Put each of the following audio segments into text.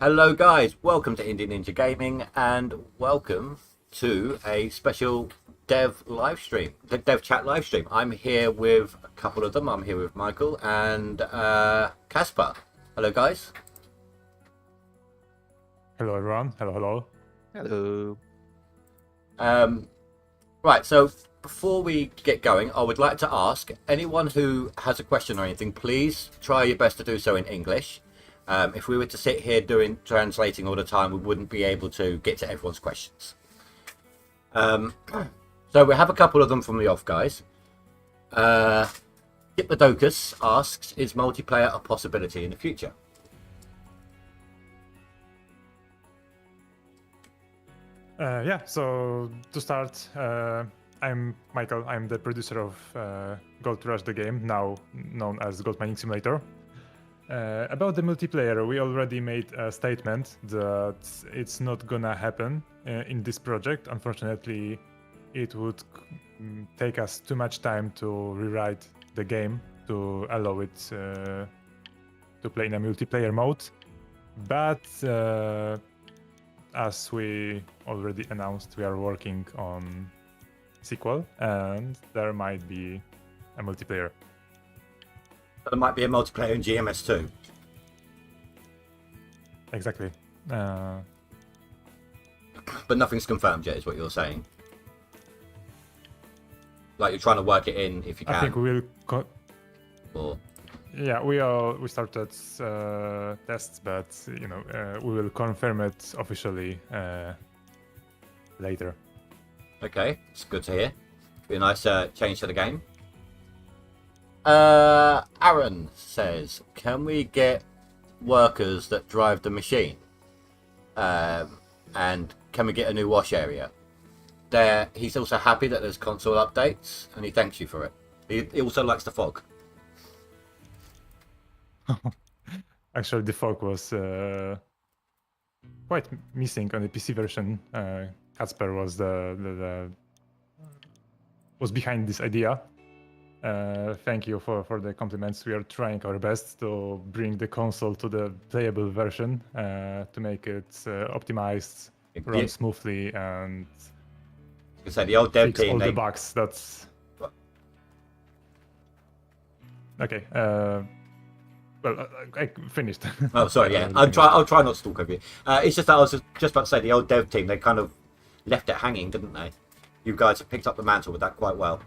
Hello guys, welcome to Indie Ninja Gaming and welcome to a special dev live stream, the dev chat live stream. I'm here with a couple of them. I'm here with Michael and Caspar. Hello guys. Hello everyone. Hello. Right, so before we get going, I would like to ask anyone who has a question or anything, please try your best to do so in English. If we were to sit here translating all the time, we wouldn't be able to get to everyone's questions. So we have a couple of them from the off guys. Diplodocus asks, is multiplayer a possibility in the future? Yeah, so to start, I'm Michael. I'm the producer of Gold Rush the game, now known as Gold Mining Simulator. About the multiplayer, we already made a statement that it's not gonna happen in this project. Unfortunately, it would take us too much time to rewrite the game to allow it to play in a multiplayer mode. But as we already announced, we are working on sequel, and there might be a multiplayer. There might be a multiplayer in GMS too. Exactly. But nothing's confirmed yet, is what you're saying. Like you're trying to work it in if you can. I think we'll. Or... Yeah, we started tests, but we will confirm it officially later. Okay, it's good to hear. Be a nice change to the game. Aaron says, can we get workers that drive the machine? And can we get a new wash area? He's also happy that there's console updates, and he thanks you for it. He also likes the fog. Actually, the fog was quite missing on the PC version. Caspar was was behind this idea. Thank you for the compliments. We are trying our best to bring the console to the playable version to make it optimized, run smoothly, and say the old dev fix team. All the bugs. That's okay. Well, I finished. Oh, sorry. Yeah, I'll try not to talk over you. It's just that I was just about to say the old dev team. They kind of left it hanging, didn't they? You guys have picked up the mantle with that quite well.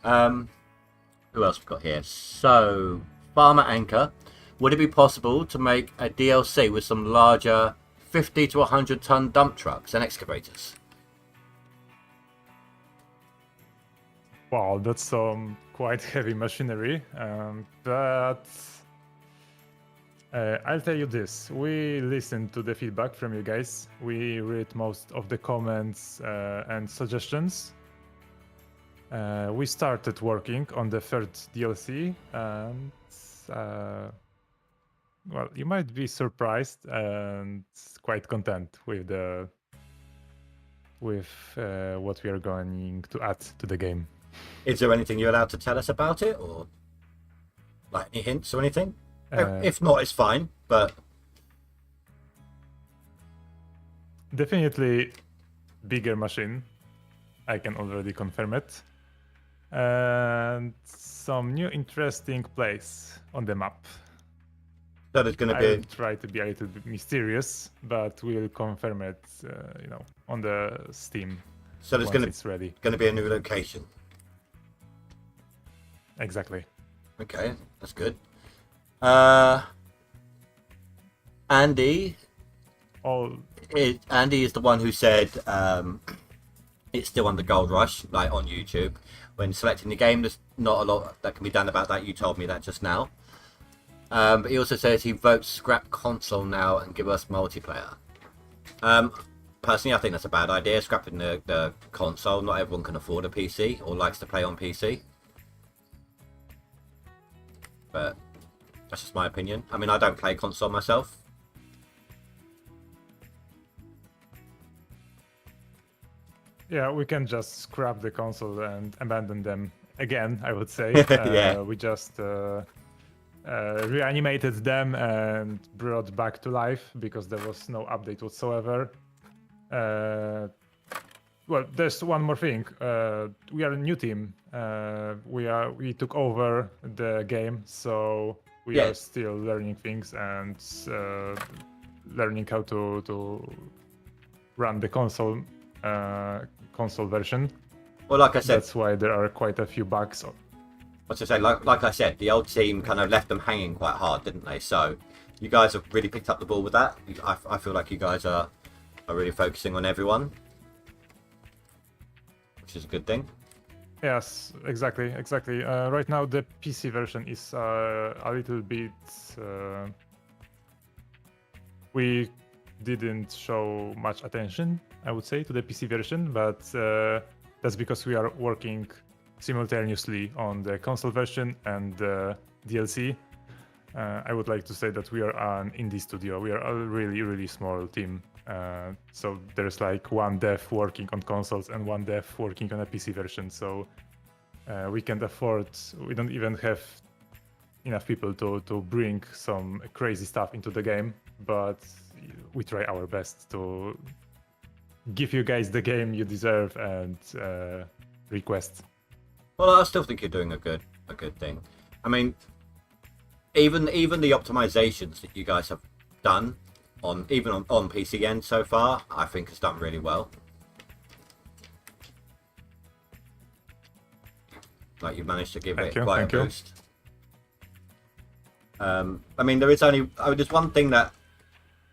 Who else we got here? So, Farmer Anchor. Would it be possible to make a DLC with some larger 50 to 100 ton dump trucks and excavators? Wow, that's some quite heavy machinery, but I'll tell you this. We listened to the feedback from you guys. We read most of the comments and suggestions. We started working on the third DLC, and well, you might be surprised and quite content with what we are going to add to the game. Is there anything you're allowed to tell us about it, or like any hints or anything? If not, it's fine. But definitely bigger machine. I can already confirm it. And some new interesting place on the map. So there's going to be. I'll try to be a little bit mysterious, but we'll confirm it, on the Steam So there's once it's ready. going to be a new location. Exactly. Okay, that's good. Andy. Andy is the one who said it's still under Gold Rush, like on YouTube. When selecting the game, there's not a lot that can be done about that. You told me that just now. But he also says he votes scrap console now and give us multiplayer. Personally, I think that's a bad idea, scrapping the console. Not everyone can afford a PC or likes to play on PC. But that's just my opinion. I mean, I don't play console myself. Yeah, we can just scrap the console and abandon them again, I would say. Yeah. We just reanimated them and brought back to life because there was no update whatsoever. Well, there's one more thing. We are a new team. We took over the game, so we are still learning things and learning how to run the console version. Well, like I said, that's why there are quite a few bugs. What's to say? Like I said, the old team kind of left them hanging quite hard, didn't they? So you guys have really picked up the ball with that. I feel like you guys are really focusing on everyone, which is a good thing. Yes, exactly. Right now the PC version is a little bit. We didn't show much attention, I would say, to the PC version, but that's because we are working simultaneously on the console version and the DLC. I would like to say that we are an indie studio. We are a really small team. So there's like one dev working on consoles and one dev working on a PC version. So we can't afford, we don't even have enough people to bring some crazy stuff into the game, but we try our best to give you guys the game you deserve and request. Well, I still think you're doing a good thing. I mean, even the optimizations that you guys have done on PC end so far, I think has done really well. Like you've managed to give it quite a boost. I mean, there's one thing that,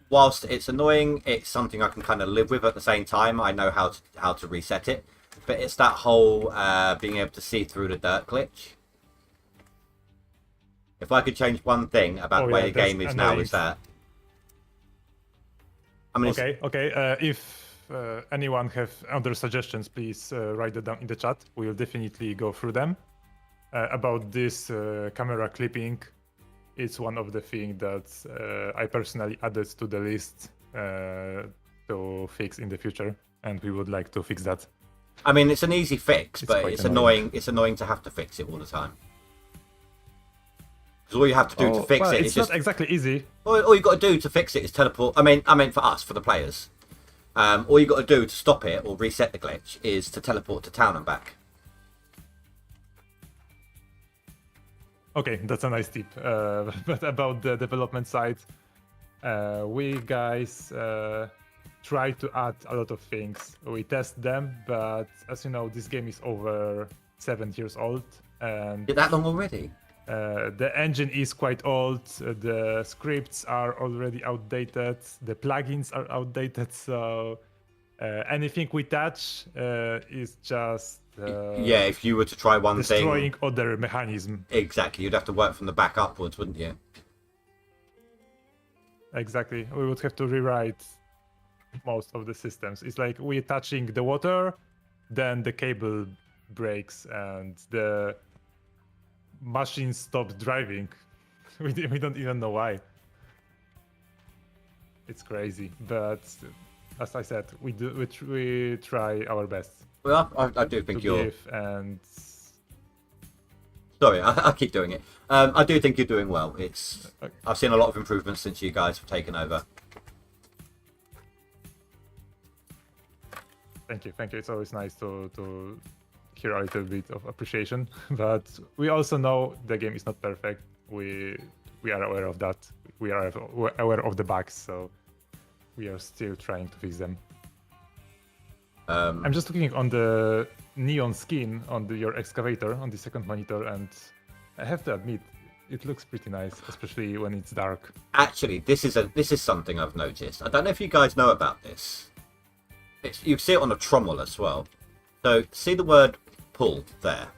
whilst it's annoying, it's something I can kind of live with at the same time. I know how to reset it, but it's that whole being able to see through the dirt glitch. If I could change one thing about the way the game is now, is that. I mean, okay. If anyone have other suggestions, please write them down in the chat. We'll definitely go through them. About this camera clipping, it's one of the things that I personally added to the list to fix in the future, and we would like to fix that. I mean, it's an easy fix, but it's annoying. It's annoying to have to fix it all the time. Because all you have to do to fix it is not exactly easy. All you got to do to fix it is teleport. I mean for us, for the players. All you got to do to stop it or reset the glitch is to teleport to town and back. Okay, that's a nice tip. But about the development side, we guys try to add a lot of things. We test them, but as you know, this game is over 7 years old. And that long already? The engine is quite old, the scripts are already outdated, the plugins are outdated, so anything we touch is just... if you were to try one destroying other mechanism. Exactly, you'd have to work from the back upwards, wouldn't you? Exactly, we would have to rewrite most of the systems. It's like we're touching the water, then the cable breaks and the machine stops driving. We don't even know why. It's crazy, but as I said, we try our best. Well, I do think you're. And sorry, I keep doing it. I do think you're doing well. I've seen a lot of improvements since you guys have taken over. Thank you. It's always nice to hear a little bit of appreciation, but we also know the game is not perfect. We are aware of that. We are aware of the bugs, so we are still trying to fix them. I'm just looking on the neon skin on your excavator on the second monitor, and I have to admit, it looks pretty nice, especially when it's dark. Actually, this is something I've noticed. I don't know if you guys know about this. You can see it on the trommel as well. So see the word pull there.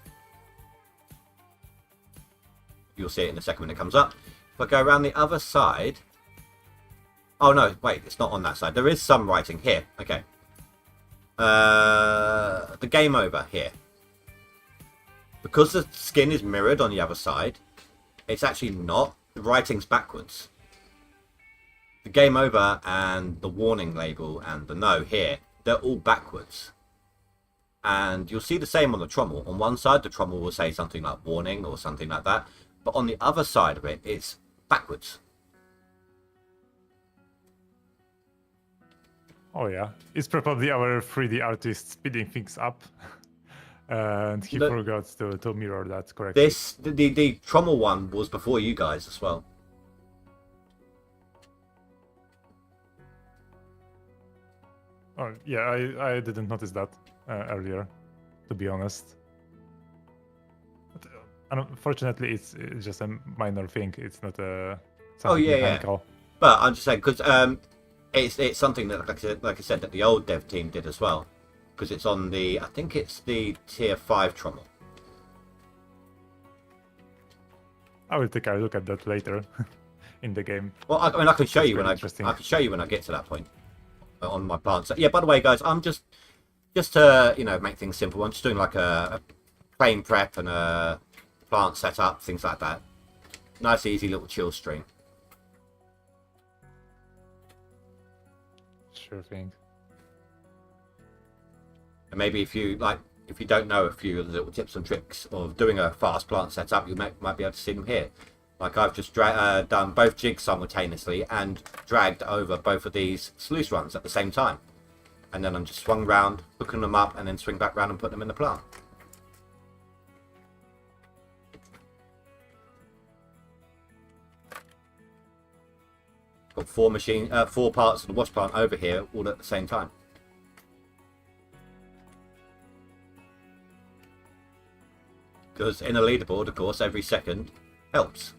You'll see it in a second when it comes up. If I go around the other side. Oh no, wait, it's not on that side. There is some writing here. Okay. The game over here. Because the skin is mirrored on the other side, it's actually not. The writing's backwards. The game over and the warning label and the no here, they're all backwards. And you'll see the same on the trommel. On one side, the trommel will say something like warning or something like that. But on the other side of it, it's backwards. Oh yeah, it's probably our 3D artist speeding things up. And he forgot to mirror that correctly. The trommel one was before you guys as well. Oh yeah, I didn't notice that earlier, to be honest. But, unfortunately, it's just a minor thing. It's not a something mechanical. Yeah. But I'm just saying because it's something that like I said that the old dev team did as well, because it's on I think it's the tier 5 trommel. I will take a look at that later in the game. Well, I mean, I can show you when I can show you when I get to that point on my plant. So, yeah. By the way, guys, I'm just to make things simple. I'm just doing like a plane prep and a plant setup, things like that. Nice, easy little chill stream. Sure thing. And maybe if you don't know a few of the little tips and tricks of doing a fast plant setup, you might be able to see them here. Like I've just done both jigs simultaneously and dragged over both of these sluice runs at the same time. And then I'm just swung round, hooking them up, and then swing back round and put them in the plant. Got four parts of the wash plant over here all at the same time. Because in a leaderboard, of course, every second helps.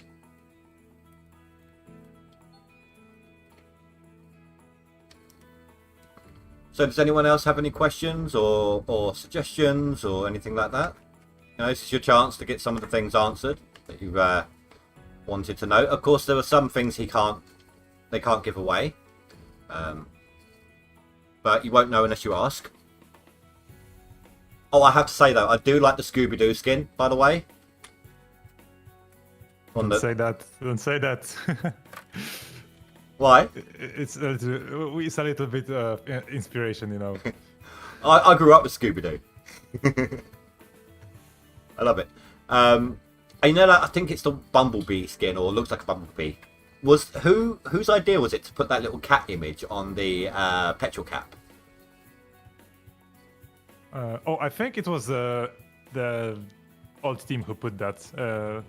So does anyone else have any questions or suggestions or anything like that? This is your chance to get some of the things answered that you wanted to know. Of course, there are some things they can't give away. But you won't know unless you ask. Oh, I have to say though, I do like the Scooby-Doo skin, by the way. Don't say that. Why? It's a little bit inspiration, I grew up with Scooby-Doo. I love it. And I think it's the Bumblebee skin, or looks like a Bumblebee. Whose idea was it to put that little cat image on the petrol cap? I think it was the old team who put that,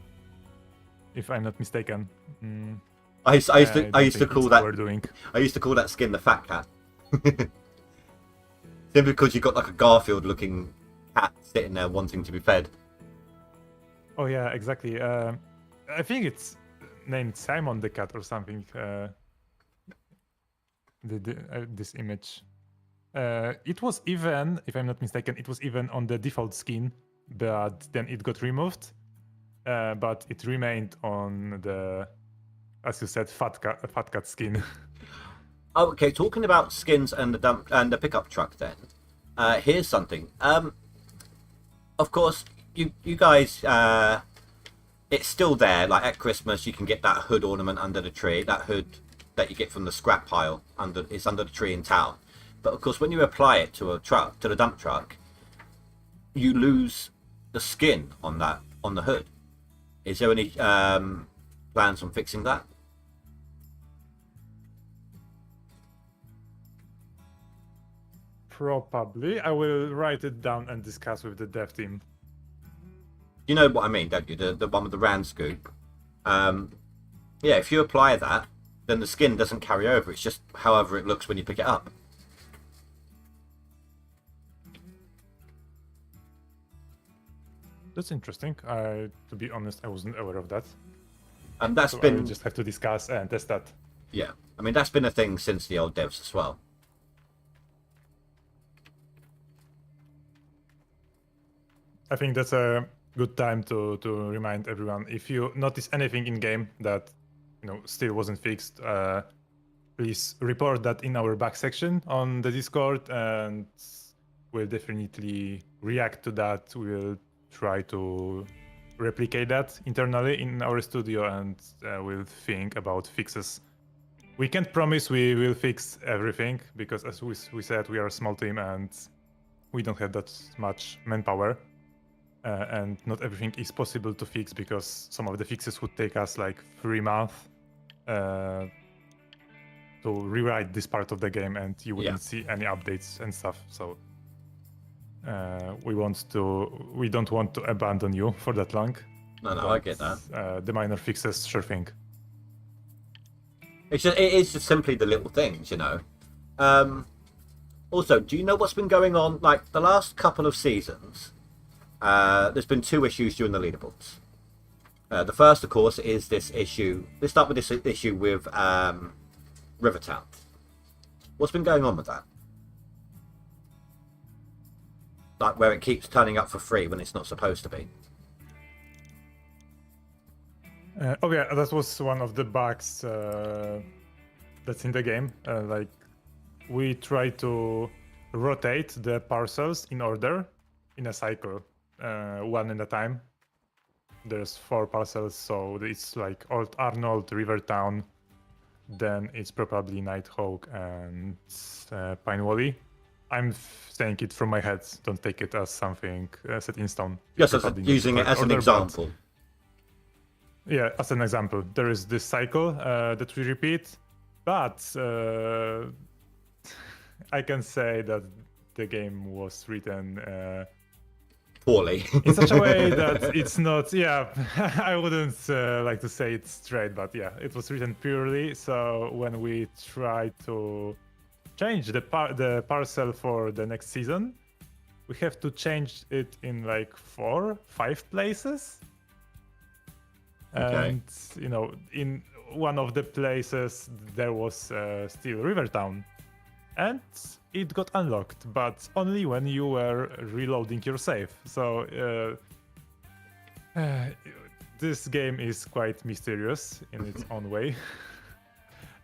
if I'm not mistaken. I used to call that skin the fat cat. Simply because you got like a Garfield-looking cat sitting there wanting to be fed. Oh yeah, exactly. I think it's named Simon the cat or something. This image. It was even, if I'm not mistaken, it was even on the default skin, but then it got removed. But it remained on the, as you said, fat cat skin. Oh, okay. Talking about skins and the pickup truck, then here's something. Of course, you guys, it's still there. Like at Christmas, you can get that hood ornament under the tree. That hood that you get from the scrap pile it's under the tree in town. But of course, when you apply it to the dump truck, you lose the skin on the hood. Is there any plans on fixing that? Probably. I will write it down and discuss with the dev team. You know what I mean, don't you? The one with the round scoop. Yeah, if you apply that, then the skin doesn't carry over. It's just however it looks when you pick it up. That's interesting. To be honest, I wasn't aware of that. And that's So I been will just have to discuss and test that. yeah. I mean that's been a thing since the old devs as well. I think that's a good time to remind everyone. If you notice anything in game that still wasn't fixed, please report that in our back section on the Discord, and we'll definitely react to that. We'll try to replicate that internally in our studio, and we'll think about fixes. We can't promise we will fix everything because, as we said, we are a small team and we don't have that much manpower. And not everything is possible to fix because some of the fixes would take us like 3 months to rewrite this part of the game, and you wouldn't see any updates and stuff. So we don't want to abandon you for that long. No, I get that. The minor fixes, sure thing. It is just simply the little things, you know. Also, do you know what's been going on? Like the last couple of seasons, there's been 2 issues during the leaderboards. The first, of course, is this issue. Let's start with this issue with Rivertown. What's been going on with that? Like where it keeps turning up for free when it's not supposed to be. Yeah, that was one of the bugs that's in the game. Like we try to rotate the parcels in order in a cycle, one at a time. There's 4 parcels, so it's like Old Arnold, Rivertown, then it's probably Nighthawk and Pine Valley. I'm saying it from my head. Don't take it as something set in stone. Yes, using it as an example. Yeah, as an example, there is this cycle that we repeat, but I can say that the game was written poorly in such a way that it's not. Yeah, I wouldn't like to say it straight, but yeah, it was written purely. So when we try to change the parcel for the next season, we have to change it in like 4-5 places. Okay. And in one of the places there was still Rivertown, and it got unlocked, but only when you were reloading your save. So this game is quite mysterious in its own way,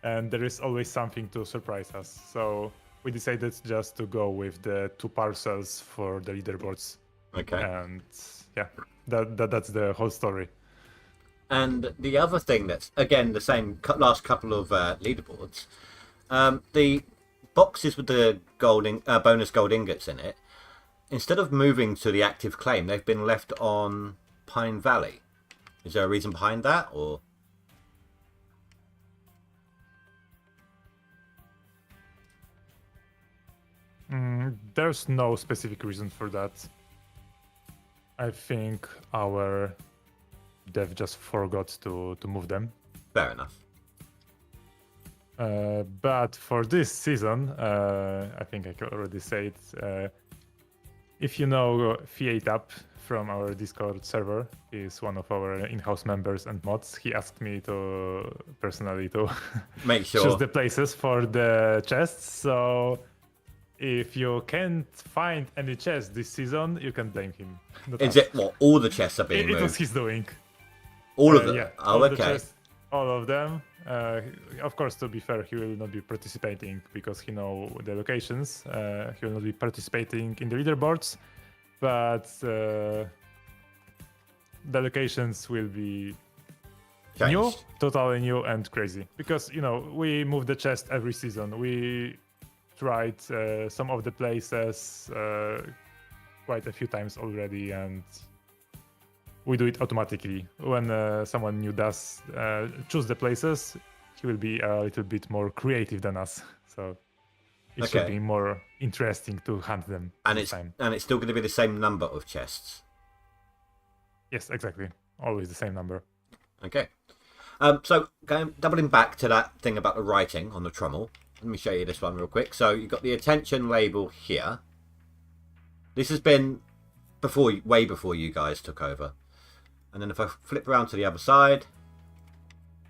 and there is always something to surprise us. So we decided just to go with the 2 parcels for the leaderboards. Okay. And yeah, that's the whole story. And the other thing that's, again, the same last couple of leaderboards, the boxes with the bonus gold ingots in it, instead of moving to the active claim, they've been left on Pine Valley. Is there a reason behind that, or? There's no specific reason for that. I think our dev just forgot to move them. Fair enough. But for this season, I think I can already say it. If you know Fiatap from our Discord server, he's one of our in-house members and mods. He asked me to personally to make sure choose the places for the chests. So if you can't find any chests this season, you can blame him. Is it what all the chests are being moved? It was his doing. All of them? Yeah. Oh, okay. All of them. Of course, to be fair, he will not be participating because he knows the locations. He will not be participating in the leaderboards, but the locations will be Changed. new, totally new and crazy. Because we move the chest every season. We tried some of the places quite a few times already, and we do it automatically. When someone new does choose the places, he will be a little bit more creative than us. So it should be more interesting to hunt them. And it's still going to be the same number of chests. Yes, exactly. Always the same number. Okay. So doubling back to that thing about the writing on the trommel. Let me show you this one real quick. So you've got the attention label here. This has been way before you guys took over. And then if I flip around to the other side,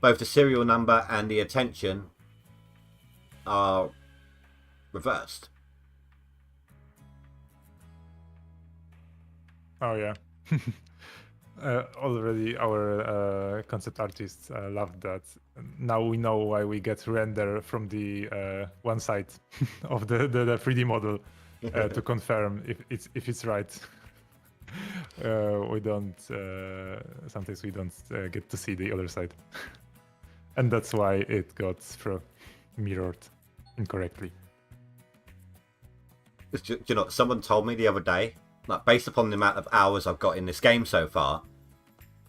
both the serial number and the attention are reversed. Oh yeah. Already our concept artists loved that. Now we know why we get render from the one side of the 3D model to confirm if it's right. We don't sometimes we don't get to see the other side, and that's why it got mirrored incorrectly. You know, someone told me the other day, like based upon the amount of hours I've got in this game so far,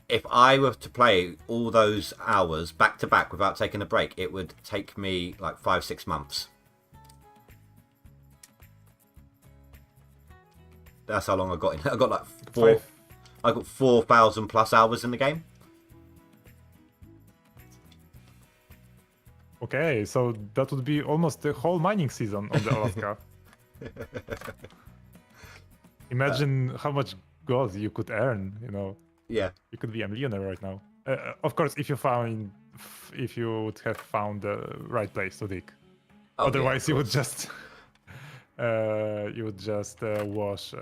if I were to play all those hours back to back without taking a break, it would take me like 5-6 months. That's how long I got in. I got like I got 4,000 plus hours in the game. Okay, so that would be almost the whole mining season on the Alaska. Imagine how much gold you could earn, you know. Yeah. You could be a millionaire right now. Of course, if you would have found the right place to dig. Oh, Otherwise, yeah, you would just wash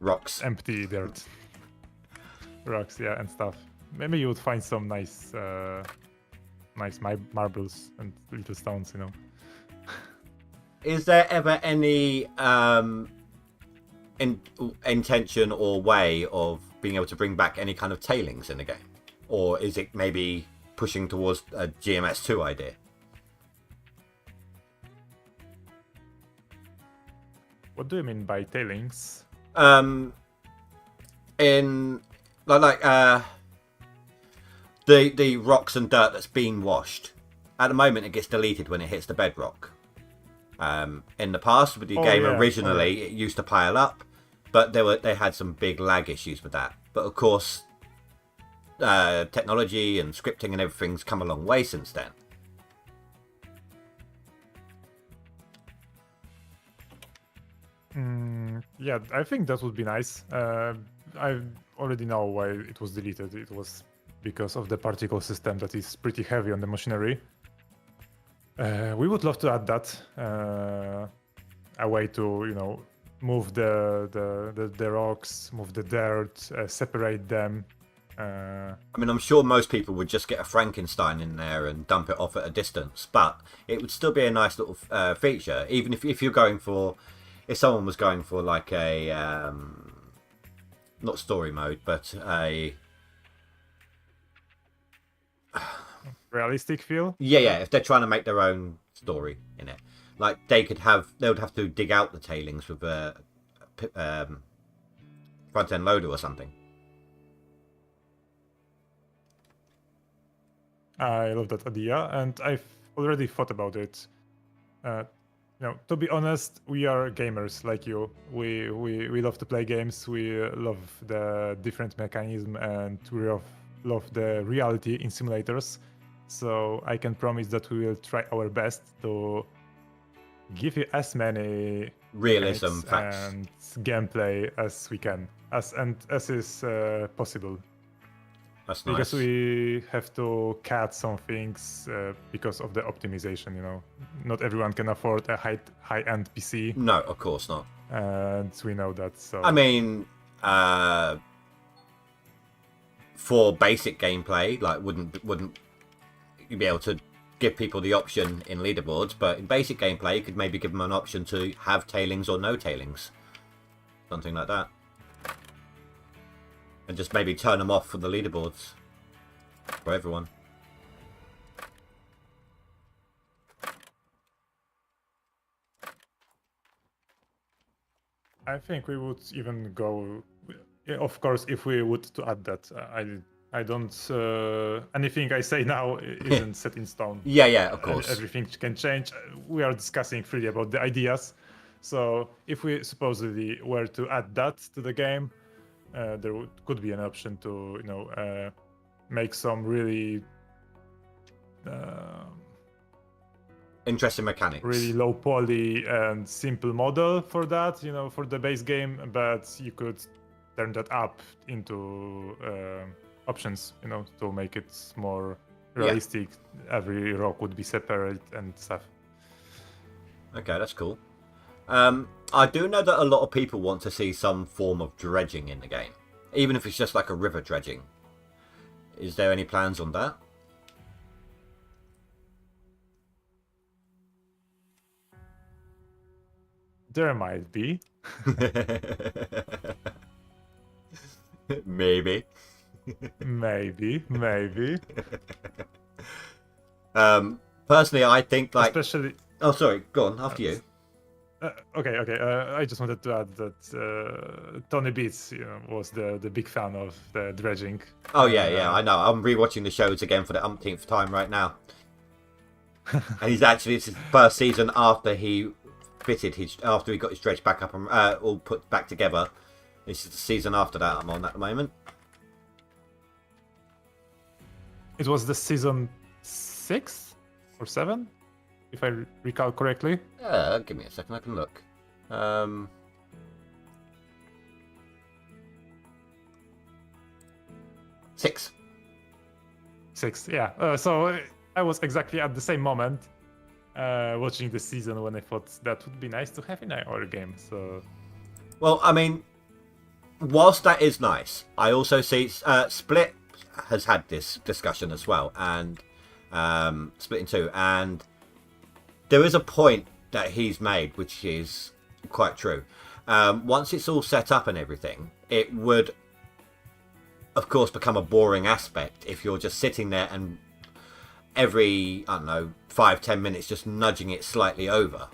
rocks, empty dirt, rocks, yeah, and stuff. Maybe you would find some nice marbles and little stones, you know. Is there ever any intention or way of being able to bring back any kind of tailings in the game, or is it maybe pushing towards a GMS2 idea? What do you mean by tailings? In the rocks and dirt that's being washed. At the moment, it gets deleted when it hits the bedrock. In the past, with the game originally, it used to pile up, but they had some big lag issues with that. But of course, technology and scripting and everything's come a long way since then. Yeah, I think that would be nice. I already know why it was deleted. It was because of the particle system that is pretty heavy on the machinery. We would love to add that, a way to, you know, move the rocks, move the dirt, separate them. I mean, I'm sure most people would just get a Frankenstein in there and dump it off at a distance, but it would still be a nice little feature, even if you're going for, if someone was going for like a not story mode, but a realistic feel. Yeah. If they're trying to make their own story in it, like they would have to dig out the tailings with a front end loader or something. I love that idea, and I've already thought about it. You know, to be honest, we are gamers like you. We love to play games. We love the different mechanism, and we love the reality in simulators. So I can promise that we will try our best to give you as many realism facts and gameplay as we can, as is possible. That's because nice. We have to cut some things because of the optimization. You know, not everyone can afford a high-end PC. No, of course not. And we know that. So I mean, for basic gameplay, like wouldn't you be able to give people the option in leaderboards? But in basic gameplay, you could maybe give them an option to have tailings or no tailings, something like that. And just maybe turn them off for the leaderboards for everyone. I think we would even go. Of course, if we would to add that, I don't. Anything I say now isn't set in stone. Yeah, of course. Everything can change. We are discussing freely about the ideas. So if we supposedly were to add that to the game, there could be an option to, you know, make some really interesting mechanics, really low poly and simple model for that, you know, for the base game. But you could turn that up into options, to make it more realistic. Every rock would be separate and stuff. Okay, that's cool. I do know that a lot of people want to see some form of dredging in the game, even if it's just like a river dredging. Is there any plans on that? There might be. Maybe. Maybe. Personally, I think like. Especially. Oh, sorry. Go on. After you. Okay. I just wanted to add that Tony Beats, was the big fan of the dredging. Oh yeah, I know. I'm rewatching the shows again for the umpteenth time right now, and it's his first season after he after he got his dredge back up and all put back together. This is the season after that I'm on at the moment. It was the season 6 or 7, if I recall correctly. Give me a second, I can look. 6. 6, yeah. So I was exactly at the same moment watching the season when I thought that would be nice to have in our game. So, well, I mean, whilst that is nice, I also see Split has had this discussion as well, and Split in 2, and there is a point that he's made which is quite true. Once it's all set up and everything, it would of course become a boring aspect if you're just sitting there and every, I don't know, 5-10 minutes just nudging it slightly over.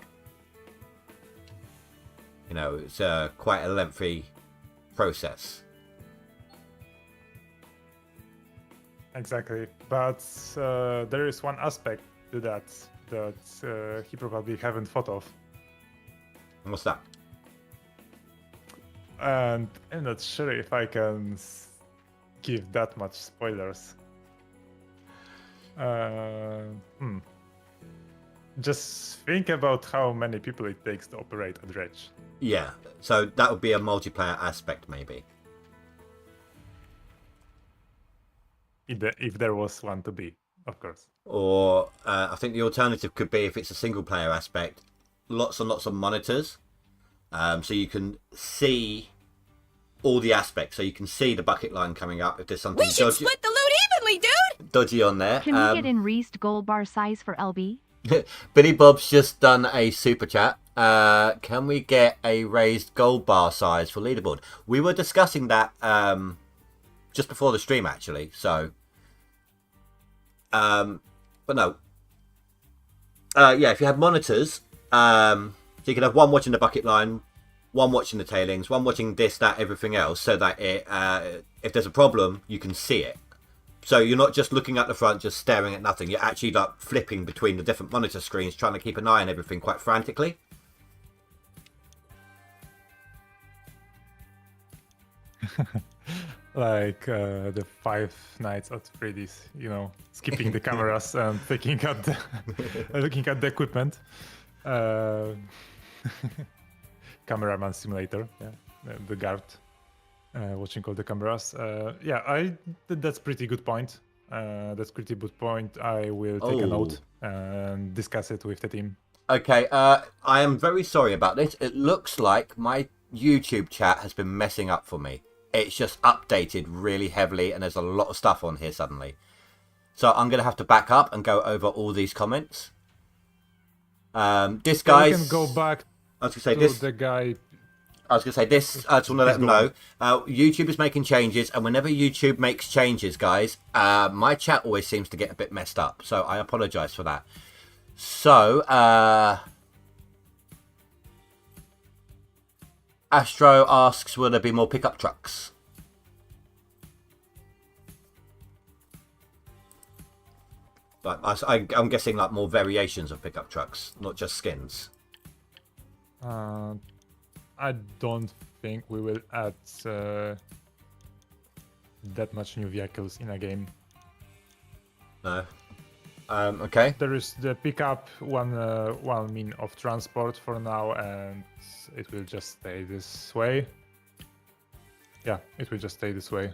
It's quite a lengthy process. Exactly, but there is one aspect to that he probably haven't thought of. And what's that? And I'm not sure if I can give that much spoilers. Just think about how many people it takes to operate a dredge. Yeah, so that would be a multiplayer aspect maybe. If there was one to be, of course. Or I think the alternative could be, if it's a single player aspect, lots and lots of monitors. So you can see all the aspects. So you can see the bucket line coming up if there's something We should dodgy, split the loot evenly, dude! dodgy on there. Can we get in raised gold bar size for LB? Billy Bob's just done a super chat. Can we get a raised gold bar size for leaderboard? We were discussing that just before the stream, actually. So, but no. Yeah, if you have monitors, so you can have one watching the bucket line, one watching the tailings, one watching this, that, everything else, so that it, if there's a problem, you can see it. So you're not just looking at the front, just staring at nothing. You're actually like flipping between the different monitor screens, trying to keep an eye on everything quite frantically. Like the Five Nights at Freddy's, skipping the cameras and looking at the equipment. Cameraman simulator, yeah, the guard. Watching all the cameras. That's pretty good point. That's pretty good point. I will take a note and discuss it with the team. Okay, I am very sorry about this. It looks like my YouTube chat has been messing up for me. It's just updated really heavily and there's a lot of stuff on here suddenly. So I'm going to have to back up and go over all these comments. This guy... You can go back I was going to say this... the guy... I was going to say this, I just want to let them know, YouTube is making changes, and whenever YouTube makes changes, guys, my chat always seems to get a bit messed up, so I apologise for that. So, Astro asks, will there be more pickup trucks? But I'm guessing like more variations of pickup trucks, not just skins. I don't think we will add that much new vehicles in a game. No. Okay. There is the pickup, one mean of transport for now, and it will just stay this way. yeah, it will just stay this way.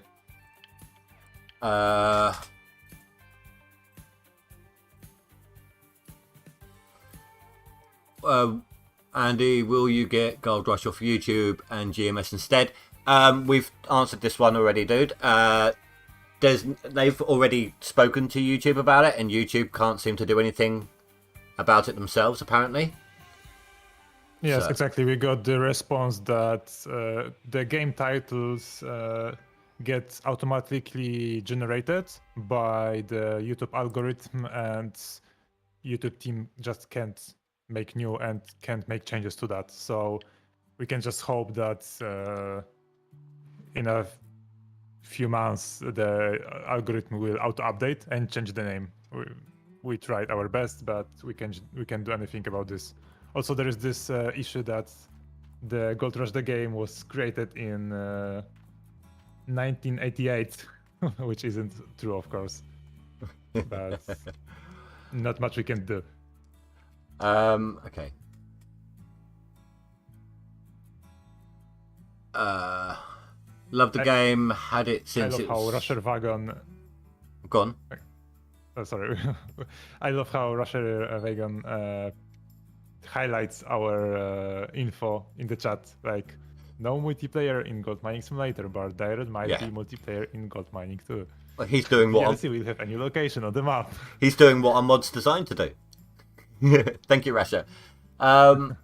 Andy, will you get Gold Rush off YouTube and GMS instead? We've answered this one already, dude. They've already spoken to YouTube about it, and YouTube can't seem to do anything about it themselves, apparently. Yes, So- exactly. We got the response that the game titles get automatically generated by the YouTube algorithm, and YouTube team just can't make new and can't make changes to that. So we can just hope that in a few months the algorithm will auto-update and change the name. We tried our best, but we can't do anything about this. Also, there is this issue that the Gold Rush the game was created in 1988, which isn't true, of course. But not much we can do. Okay. Love the game. Had it since I love it how was... Rusher Wagon. Gone. Sorry. I love how Rusher Wagon highlights our info in the chat. Like, no multiplayer in Gold Mining Simulator, but there might be multiplayer in Gold Mining too. Well, he's doing what... DLC will have a new location on the map. He's doing what our mod's designed to do. Thank you, Rasha. Love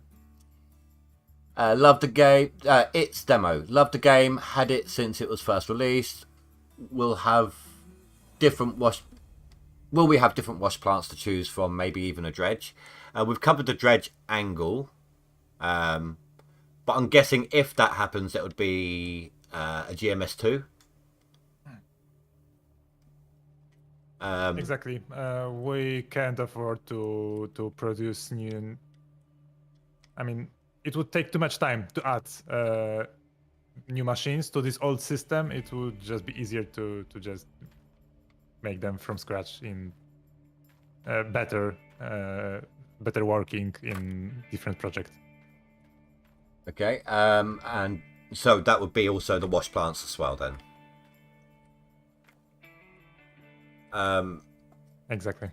the game. It's demo. Love the game. Had it since it was first released. We'll have different wash. Will we have different wash plants to choose from? Maybe even a dredge. We've covered the dredge angle, but I'm guessing if that happens, it would be a GMS2. Exactly. We can't afford to produce new. I mean, it would take too much time to add new machines to this old system. It would just be easier to just make them from scratch in better working in different projects. Okay. And so that would be also the wash plants as well then. Exactly.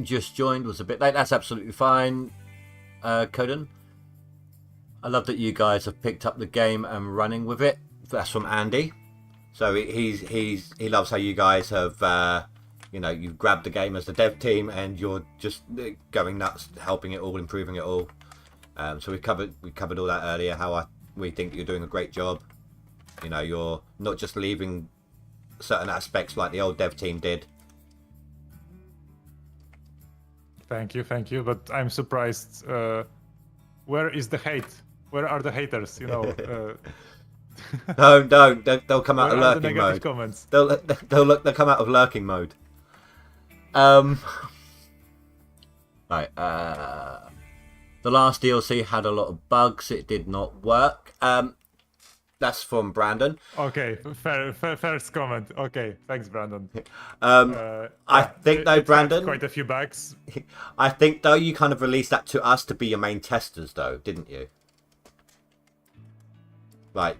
Just joined, was a bit late. That's absolutely fine. Coden, I love that you guys have picked up the game and running with it. That's from Andy. So he loves how you guys have you've grabbed the game as the dev team and you're just going nuts, helping it all, improving it all. So we covered all that earlier. How we think you're doing a great job. You know, you're not just leaving certain aspects like the old dev team did. Thank you. But I'm surprised. Where is the hate? Where are the haters? You know. Don't. They'll come out of Where are the lurking negative mode. comments? They'll come out of lurking mode. Right. The last DLC had a lot of bugs. It did not work. That's from Brandon. Okay, first comment. Okay, thanks, Brandon. I think though, it had Brandon, quite a few bugs. I think though you kind of released that to us to be your main testers, though, didn't you? Like,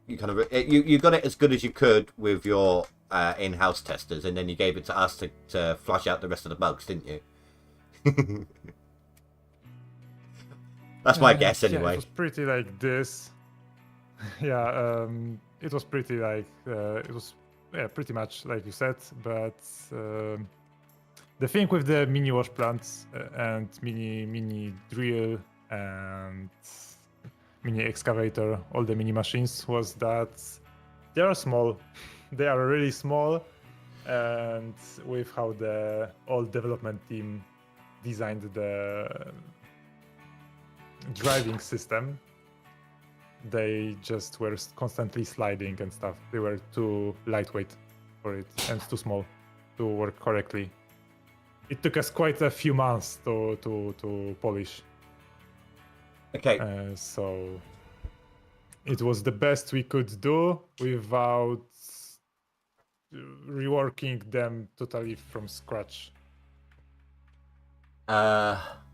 you kind of you got it as good as you could with your in-house testers, and then you gave it to us to flush out the rest of the bugs, didn't you? That's my guess, anyway. Yeah, it was pretty like this. Yeah, it was pretty like pretty much like you said. But the thing with the mini wash plants and mini drill and mini excavator, all the mini machines, was that they are small. They are really small, and with how the old development team designed the driving system, they just were constantly sliding and stuff. They were too lightweight for it and too small to work correctly. It took us quite a few months to polish. Okay. So it was the best we could do without reworking them totally from scratch.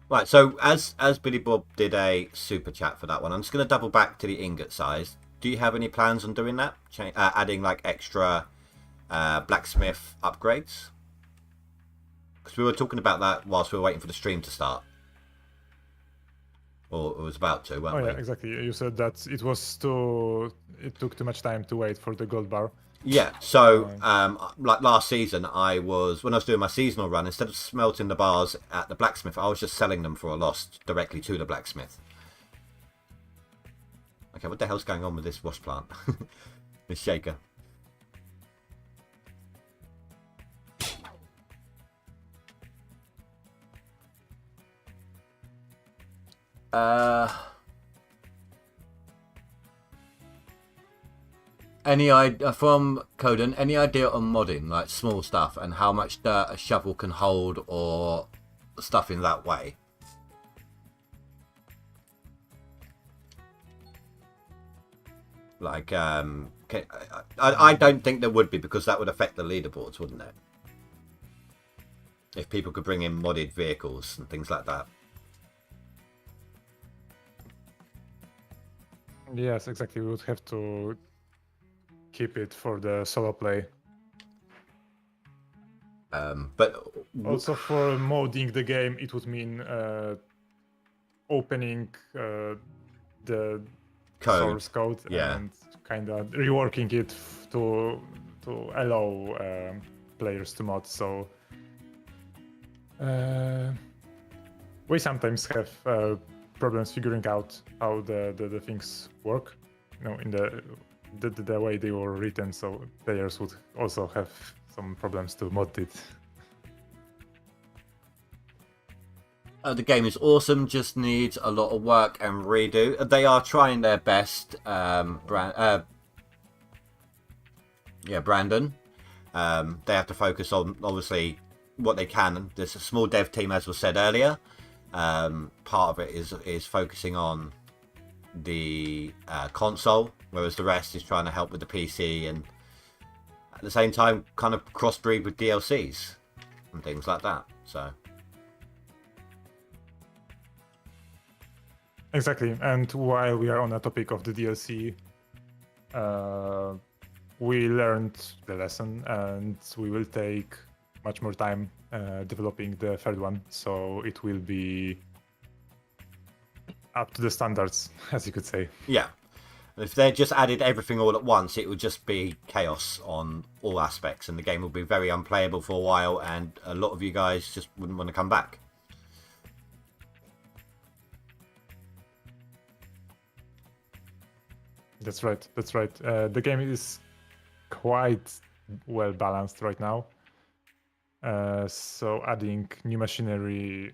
Right, so as Billy Bob did a super chat for that one, I'm just going to double back to the ingot size. Do you have any plans on doing that? Adding like extra blacksmith upgrades? Because we were talking about that whilst we were waiting for the stream to start. Or it was about to, weren't we? Yeah, exactly. You said that it took too much time to wait for the gold bar. Yeah, so like last season, when I was doing my seasonal run, instead of smelting the bars at the blacksmith, I was just selling them for a loss directly to the blacksmith. Okay, what the hell's going on with this wash plant? This shaker. Any idea from Coden? Any idea on modding, like small stuff, and how much dirt a shovel can hold, or stuff in that way? Like, I don't think there would be, because that would affect the leaderboards, wouldn't it? If people could bring in modded vehicles and things like that. Yes, exactly. We would have to keep it for the solo play. But Also, for modding the game, it would mean opening the source code and kind of reworking it to allow players to mod. So we sometimes have problems figuring out how the things work, in the way they were written. So players would also have some problems to mod it. The game is awesome, just needs a lot of work and redo. They are trying their best, Brandon. They have to focus on, obviously, what they can. There's a small dev team, as was said earlier. Part of it is focusing on the console, whereas the rest is trying to help with the PC, and at the same time kind of crossbreed with DLCs and things like that. So exactly. And while we are on the topic of the DLC, we learned the lesson, and we will take much more time developing the third one, so it will be up to the standards, as you could say. Yeah. If they just added everything all at once, it would just be chaos on all aspects, and the game would be very unplayable for a while, and a lot of you guys just wouldn't want to come back. That's right. The game is quite well balanced right now. So adding new machinery,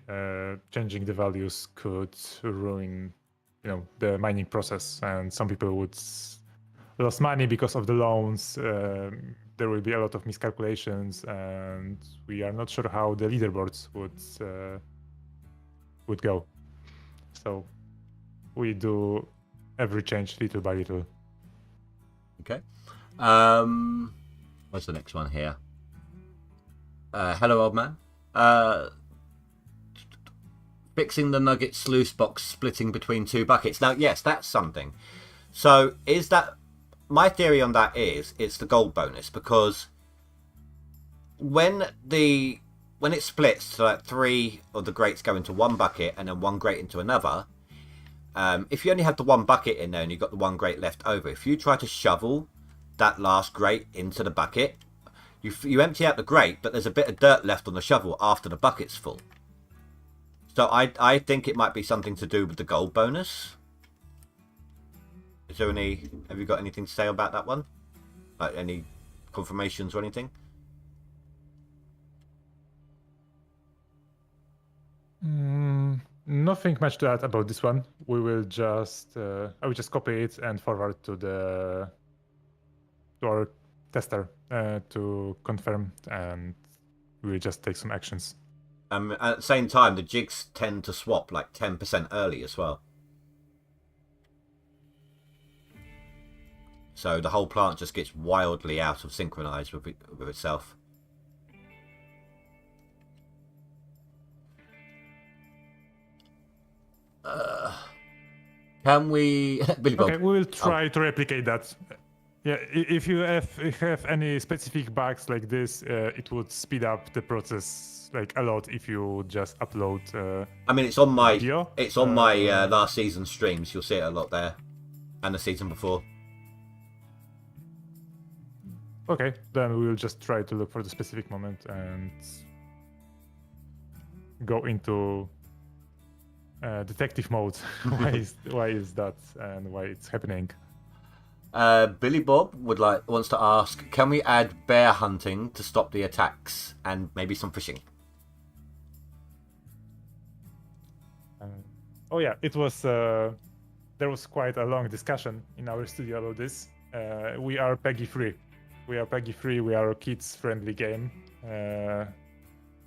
changing the values could ruin, the mining process, and some people would lose money because of the loans. There will be a lot of miscalculations, and we are not sure how the leaderboards would go. So we do every change little by little. Okay. What's the next one here? Hello, old man. Fixing the nugget sluice box splitting between two buckets. Now, yes, that's something. So, is that... My theory on that is it's the gold bonus, because when it splits, so like 3 of the grates go into one bucket and then 1 grate into another, if you only have the 1 bucket in there and you've got the 1 grate left over, if you try to shovel that last grate into the bucket, you empty out the grate, but there's a bit of dirt left on the shovel after the bucket's full. So I think it might be something to do with the gold bonus. Is there have you got anything to say about that one? Like any confirmations or anything? Nothing much to add about this one. We will just I will just copy it and forward to our tester to confirm, and we'll just take some actions. At the same time, the jigs tend to swap like 10% early as well. So the whole plant just gets wildly out of synchronized with itself. Can we, Billy Bob? Okay, we will try to replicate that. Yeah, if you have any specific bugs like this, it would speed up the process like a lot if you just upload. I mean, it's on my video. last season streams. You'll see it a lot there, and the season before. Okay, then we will just try to look for the specific moment and go into detective mode. why is that and why it's happening? Billy Bob wants to ask: can we add bear hunting to stop the attacks and maybe some fishing? Oh yeah, it was. There was quite a long discussion in our studio about this. We are PEGI free. We are PEGI free. We are a kids-friendly game.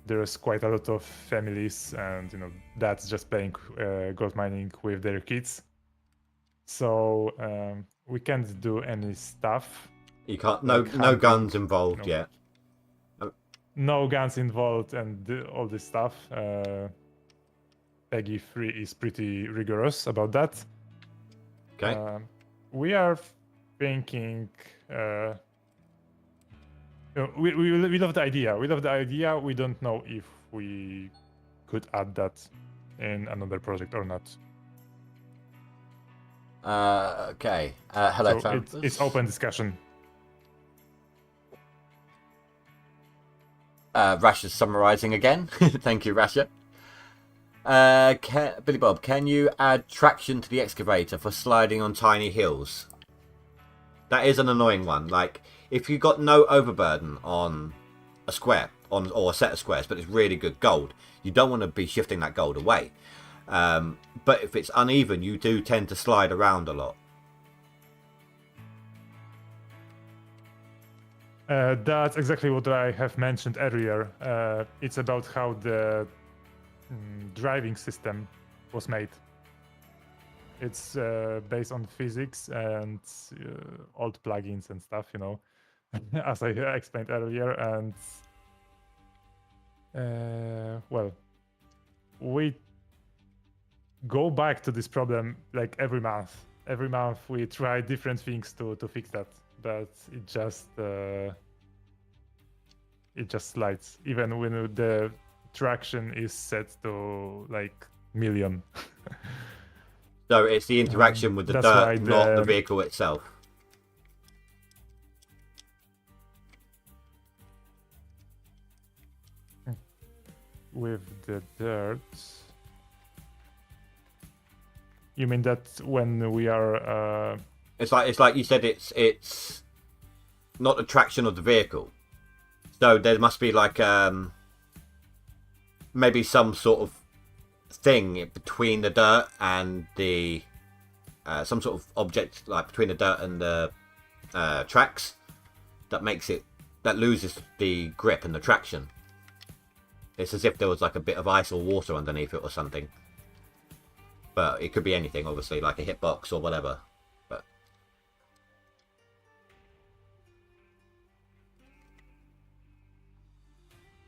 There's quite a lot of families and dads just playing gold mining with their kids. So we can't do any stuff. You can't. Like No guns involved yet. No guns involved and all this stuff. PEGI 3 is pretty rigorous about that. Okay. We are thinking. We love the idea. We love the idea. We don't know if we could add that in another project or not. Okay. Hello, so fam. it's open discussion. Rasha's summarising again. Thank you, Rasha. Billy Bob, can you add traction to the excavator for sliding on tiny hills? That is an annoying one. Like, if you got no overburden on a square, or a set of squares, but it's really good gold, you don't want to be shifting that gold away. But if it's uneven, you do tend to slide around a lot. That's exactly what I have mentioned earlier. It's about how the driving system was made. It's based on physics and old plugins and stuff, as I explained earlier. And well, we go back to this problem like every month. Every month we try different things to fix that, but it just slides, even when the traction is set to like million. So it's the interaction with the dirt, not the vehicle itself. With the dirt, you mean that when we are? It's like you said. It's not the traction of the vehicle. So there must be like maybe some sort of thing between the dirt and the some sort of object like between the dirt and the tracks that loses the grip and the traction. It's as if there was like a bit of ice or water underneath it or something, but it could be anything, obviously, like a hitbox or whatever. But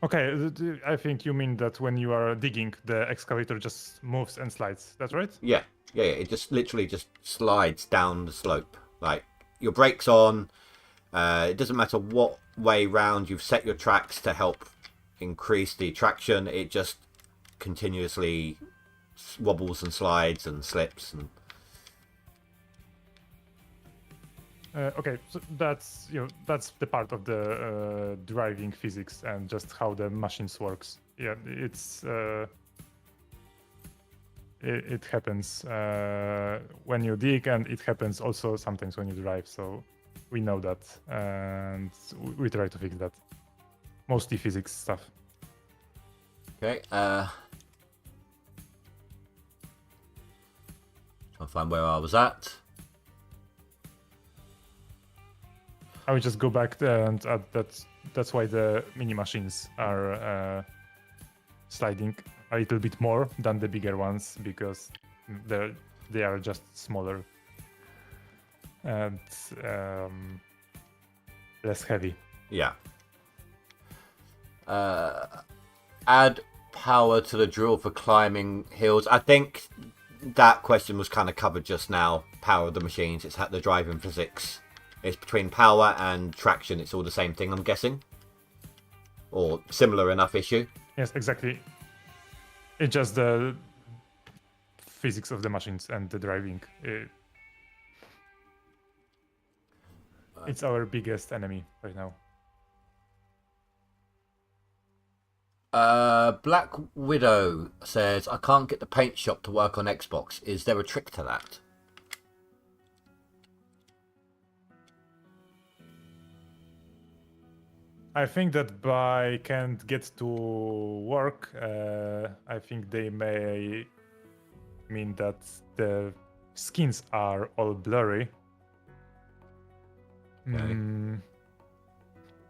okay, I think you mean that when you are digging, the excavator just moves and slides. That's right? yeah. It just literally just slides down the slope. Like your brakes on. It doesn't matter what way round you've set your tracks to help increase the traction. It just continuously wobbles and slides and slips and. Okay, so that's that's the part of the driving physics and just how the machines works. Yeah, it's it happens when you dig, and it happens also sometimes when you drive. So we know that, and we try to fix that. Mostly physics stuff. Okay. Trying to find where I was at. I would just go back there and add that. That's why the mini machines are sliding a little bit more than the bigger ones, because they are just smaller and less heavy. Yeah. Add power to the drill for climbing hills. I think that question was kind of covered just now. Power of the machines. It's the driving physics. It's between power and traction. It's all the same thing, I'm guessing, or similar enough issue. Yes, exactly. It's just the physics of the machines and the driving. It's our biggest enemy right now. Black Widow says, I can't get the paint shop to work on Xbox. Is there a trick to that? I think that by can't get to work, I think they may mean that the skins are all blurry. Okay.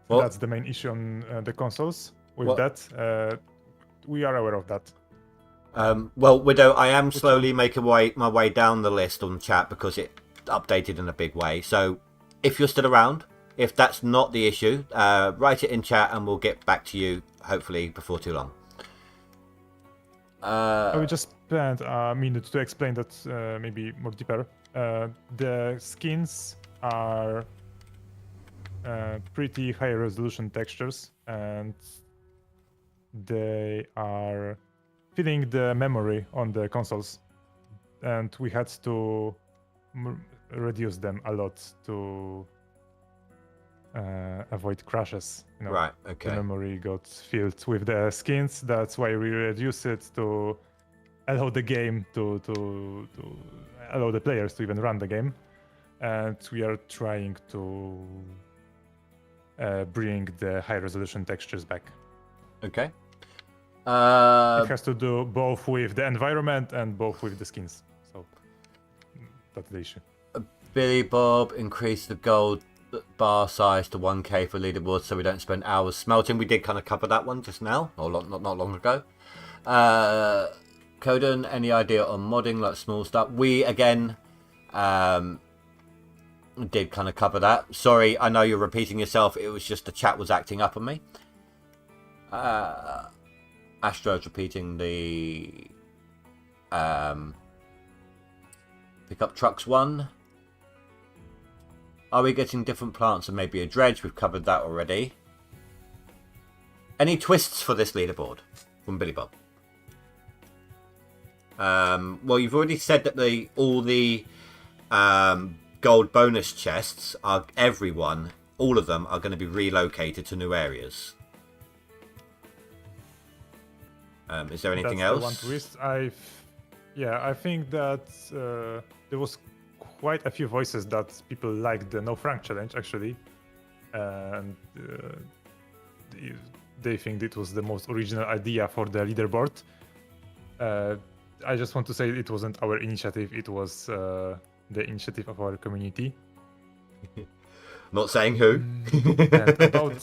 That's the main issue on the consoles. With that, we are aware of that. Well, Widow, I am slowly making my way down the list on chat because it updated in a big way. So if you're still around, if that's not the issue, write it in chat and we'll get back to you, hopefully, before too long. I will just spend a minute to explain that maybe more deeper. The skins are pretty high resolution textures, and they are filling the memory on the consoles, and we had to reduce them a lot to avoid crashes. Right, okay. The memory got filled with the skins. That's why we reduce it to allow the game to allow the players to even run the game. And we are trying to bring the high resolution textures back. Okay. It has to do both with the environment and both with the skins. So that's the issue. Billy Bob increased the gold bar size to 1k for leaderboard so we don't spend hours smelting. We did kind of cover that one just now, or not long ago. Coden, any idea on modding, like small stuff? We again did kind of cover that. Sorry, I know you're repeating yourself. It was just the chat was acting up on me. Astro's repeating the pickup trucks one. Are we getting different plants and maybe a dredge? We've covered that already. Any twists for this leaderboard from Billy Bob? Well, you've already said that all the gold bonus chests are all of them are going to be relocated to new areas. Is there anything else? The one twist. I think that there was quite a few voices that people liked the No Frank challenge actually, and they think it was the most original idea for the leaderboard. I just want to say it wasn't our initiative; it was the initiative of our community. Not saying who. And about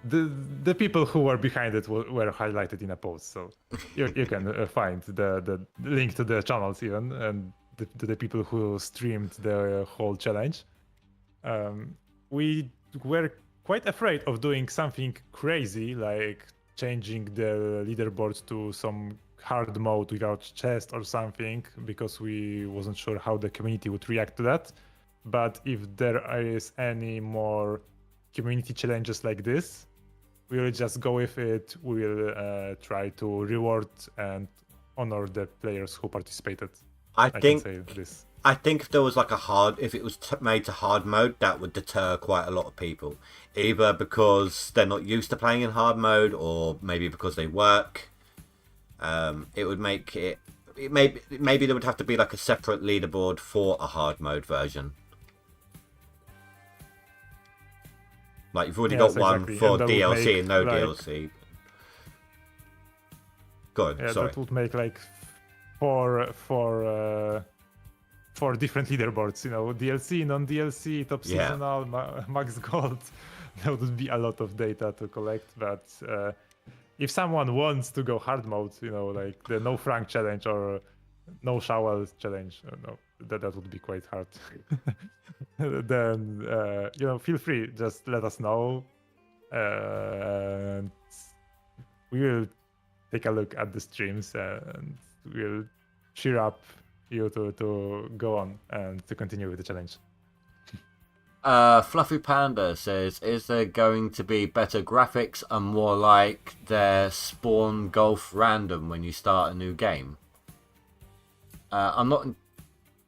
the people who were behind it were highlighted in a post, so you can find the link to the channels even, and the people who streamed the whole challenge. We were quite afraid of doing something crazy, like changing the leaderboard to some hard mode without chest or something, because we wasn't sure how the community would react to that. But if there is any more community challenges like this, we'll just go with it. We'll try to reward and honor the players who participated. I think if there was like if it was made to hard mode, that would deter quite a lot of people. Either because they're not used to playing in hard mode, or maybe because they work. It would make it. Maybe there would have to be like a separate leaderboard for a hard mode version. Like you've already got one for DLC and no DLC. Good. Yeah, sorry. That would make like four different leaderboards. DLC, non-DLC, top seasonal, max gold. There would be a lot of data to collect. But if someone wants to go hard mode, like the No Frank challenge or No Shower challenge, that would be quite hard. Then feel free, just let us know. And we will take a look at the streams and we'll cheer up you to go on and to continue with the challenge. Fluffy Panda says, is there going to be better graphics and more like their spawn golf random when you start a new game? I'm not...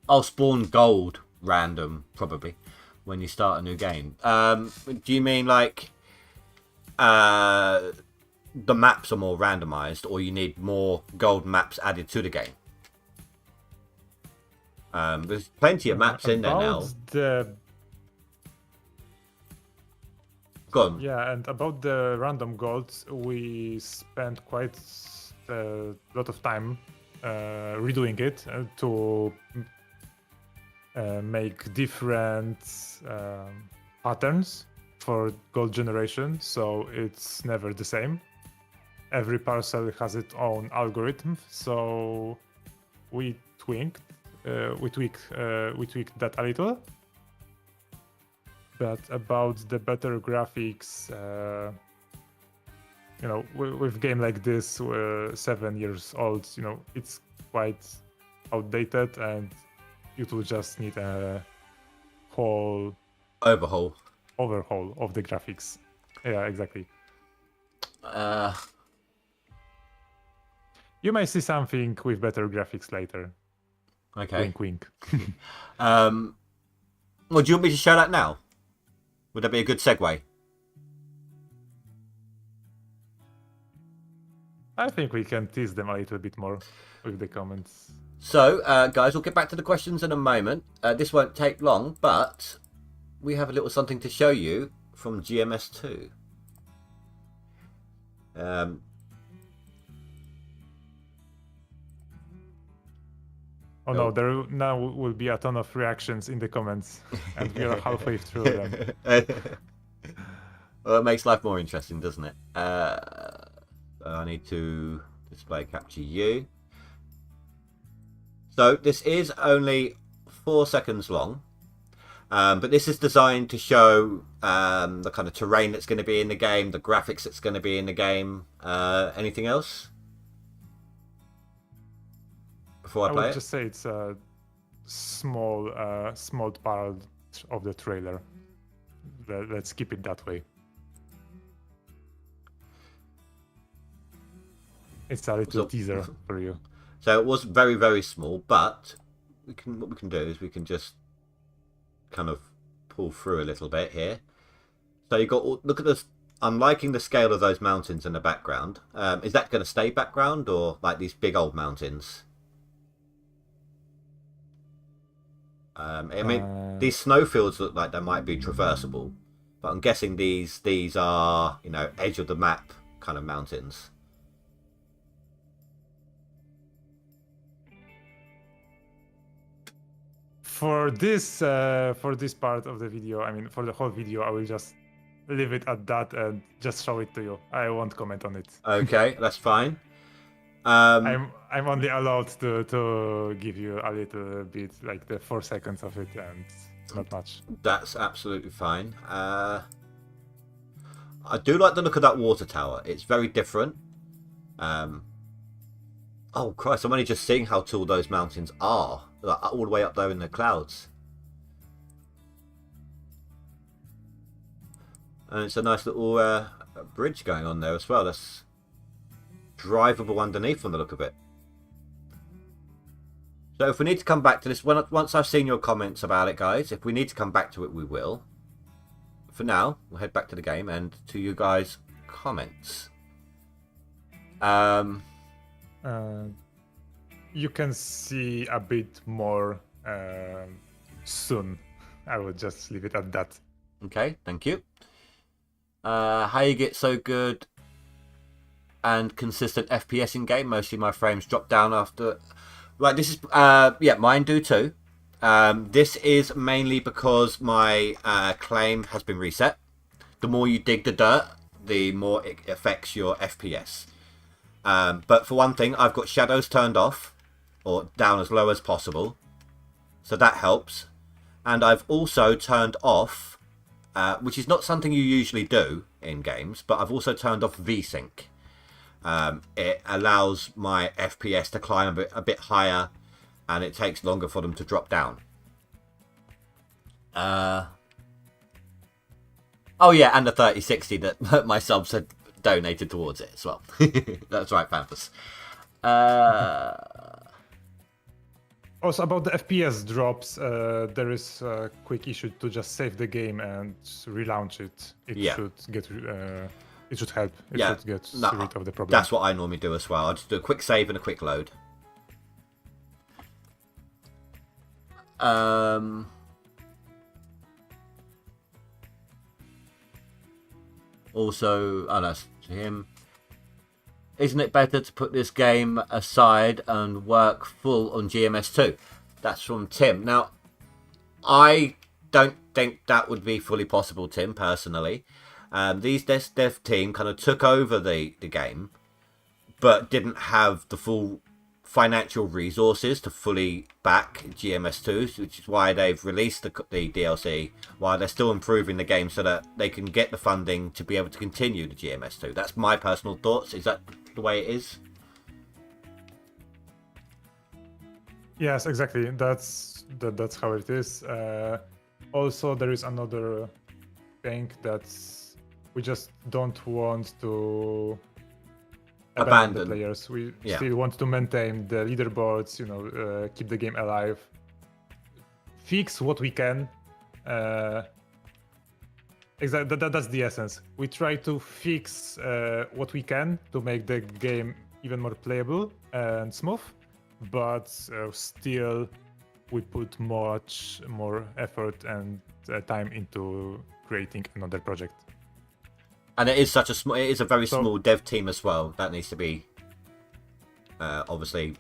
I'll spawn gold random, probably, when you start a new game. Do you mean like the maps are more randomized, or you need more gold maps added to the game? There's plenty of maps in there now. Go on. Yeah, and about the random golds, we spent quite a lot of time redoing it to make different patterns for gold generation, so it's never the same. Every parcel has its own algorithm, so we tweaked that a little. But about the better graphics, with a game like this, 7 years old, it's quite outdated, and it will just need a whole overhaul of the graphics. Yeah, exactly. You may see something with better graphics later. Okay. Wink, wink. Well, do you want me to show that now? Would that be a good segue? I think we can tease them a little bit more with the comments. So, guys, we'll get back to the questions in a moment. This won't take long, but we have a little something to show you from GMS2. Oh no, there now will be a ton of reactions in the comments, and we are halfway through them. Well, it makes life more interesting, doesn't it? I need to display capture you. So this is only 4 seconds long, but this is designed to show the kind of terrain that's going to be in the game, the graphics that's going to be in the game. Anything else? Before I play would just say it's a small part of the trailer. Let's keep it that way. It's a little teaser for you. So it was very, very small, but what we can do is we can just kind of pull through a little bit here. So you got, look at this. I'm liking the scale of those mountains in the background. Is that going to stay background, or like these big old mountains? I mean, these snowfields look like they might be traversable, but I'm guessing these are, edge of the map kind of mountains. For this part of the video, I mean, for the whole video, I will just leave it at that and just show it to you. I won't comment on it. Okay, that's fine. I'm only allowed to give you a little bit, like the 4 seconds of it, and not much. That's absolutely fine. I do like the look of that water tower. It's very different. Oh Christ! I'm only just seeing how tall those mountains are, like, all the way up there in the clouds. And it's a nice little bridge going on there as well. That's drivable underneath from the look of it. So if we need to come back to this, once I've seen your comments about it, guys, if we need to come back to it, we will. For now, we'll head back to the game and to you guys' comments. You can see a bit more soon. I will just leave it at that. Okay, thank you. How you get so good and consistent FPS in game? Mostly my frames drop down after. Right, this is yeah, mine do too. This is mainly because my claim has been reset. The more you dig the dirt, the more it affects your FPS. But for one thing, I've got shadows turned off or down as low as possible, so that helps. And I've also turned off, which is not something you usually do in games, but I've also turned off VSync. It allows my FPS to climb a bit higher, and it takes longer for them to drop down. Oh yeah, and the 3060 that my subs had donated towards it as well. That's right, Pampers. Also, about the FPS drops, there is a quick issue to just save the game and relaunch it. It should get. It should help. It should get rid of the problem. That's what I normally do as well. I just do a quick save and a quick load. Also, oh, that's to him. Isn't it better to put this game aside and work full on GMS2? That's from Tim. Now, I don't think that would be fully possible, Tim, personally. These dev team kind of took over the game, but didn't have the full financial resources to fully back GMS2, which is why they've released the DLC, while they're still improving the game so that they can get the funding to be able to continue the GMS2. That's my personal thoughts. Is that the way it is? Yes, exactly. That's how it is. Also, there is another thing that we just don't want to abandon the players. We still want to maintain the leaderboards, keep the game alive, fix what we can. Exactly, that's the essence. We try to fix what we can to make the game even more playable and smooth, but still we put much more effort and time into creating another project. And it is such a small. It is a very small dev team as well. That needs to be obviously.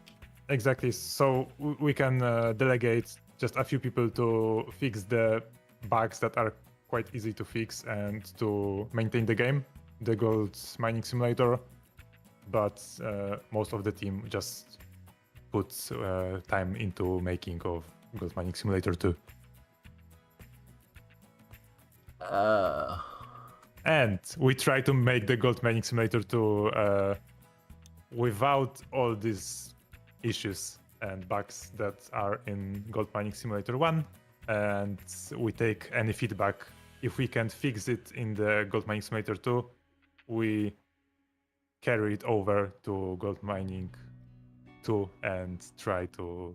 Exactly. So we can delegate just a few people to fix the bugs that are quite easy to fix and to maintain the game, the gold mining simulator. But most of the team just puts time into making of gold mining simulator 2. And we try to make the gold mining simulator 2 without all these issues and bugs that are in gold mining simulator 1. And we take any feedback. If we can fix it in the gold mining simulator 2, we carry it over to gold mining 2 and try to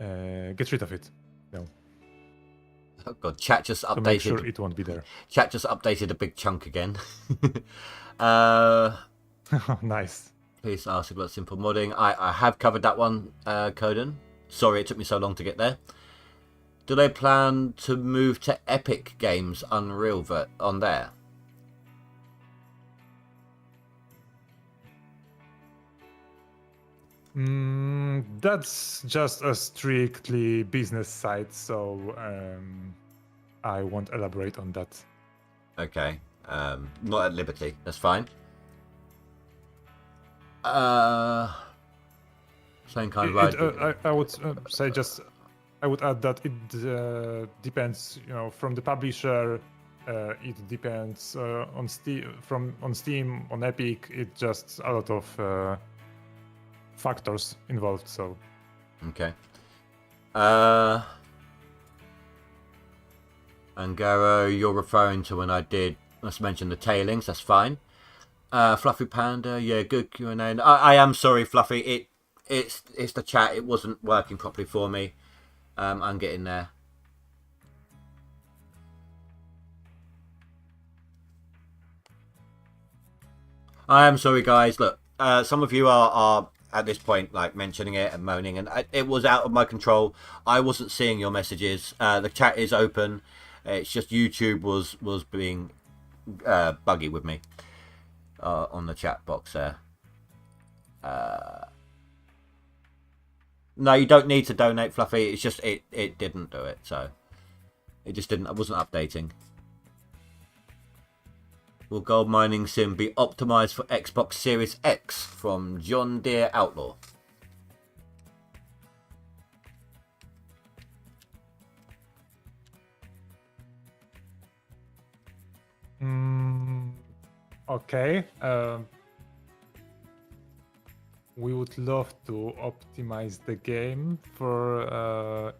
get rid of it. Oh god, chat just updated. To make sure it won't be there. Chat just updated a big chunk again. Nice. Please ask about simple modding. I have covered that one, Coden. Sorry it took me so long to get there. Do they plan to move to Epic Games Unreal on there? That's just a strictly business site, so I won't elaborate on that. Okay, not at liberty. That's fine. Same kind of idea. I would say I would add that it depends, from the publisher. It depends on Steam, on Epic. It's just a lot of factors involved. So okay. Angaro, you're referring to when I must mention the tailings. That's fine. Fluffy Panda, yeah, good Q&A. I am sorry, Fluffy. It's the chat. It wasn't working properly for me. I'm getting there. I am sorry, guys. Look, some of you are at this point like mentioning it and moaning, and it was out of my control. I wasn't seeing your messages. The chat is open. It's just YouTube was being buggy with me on the chat box there. No, you don't need to donate, Fluffy. It's just it didn't do it, so it just didn't. I wasn't updating. Will gold mining sim be optimized for Xbox Series X? From John Deere Outlaw. Mm, okay. We would love to optimize the game for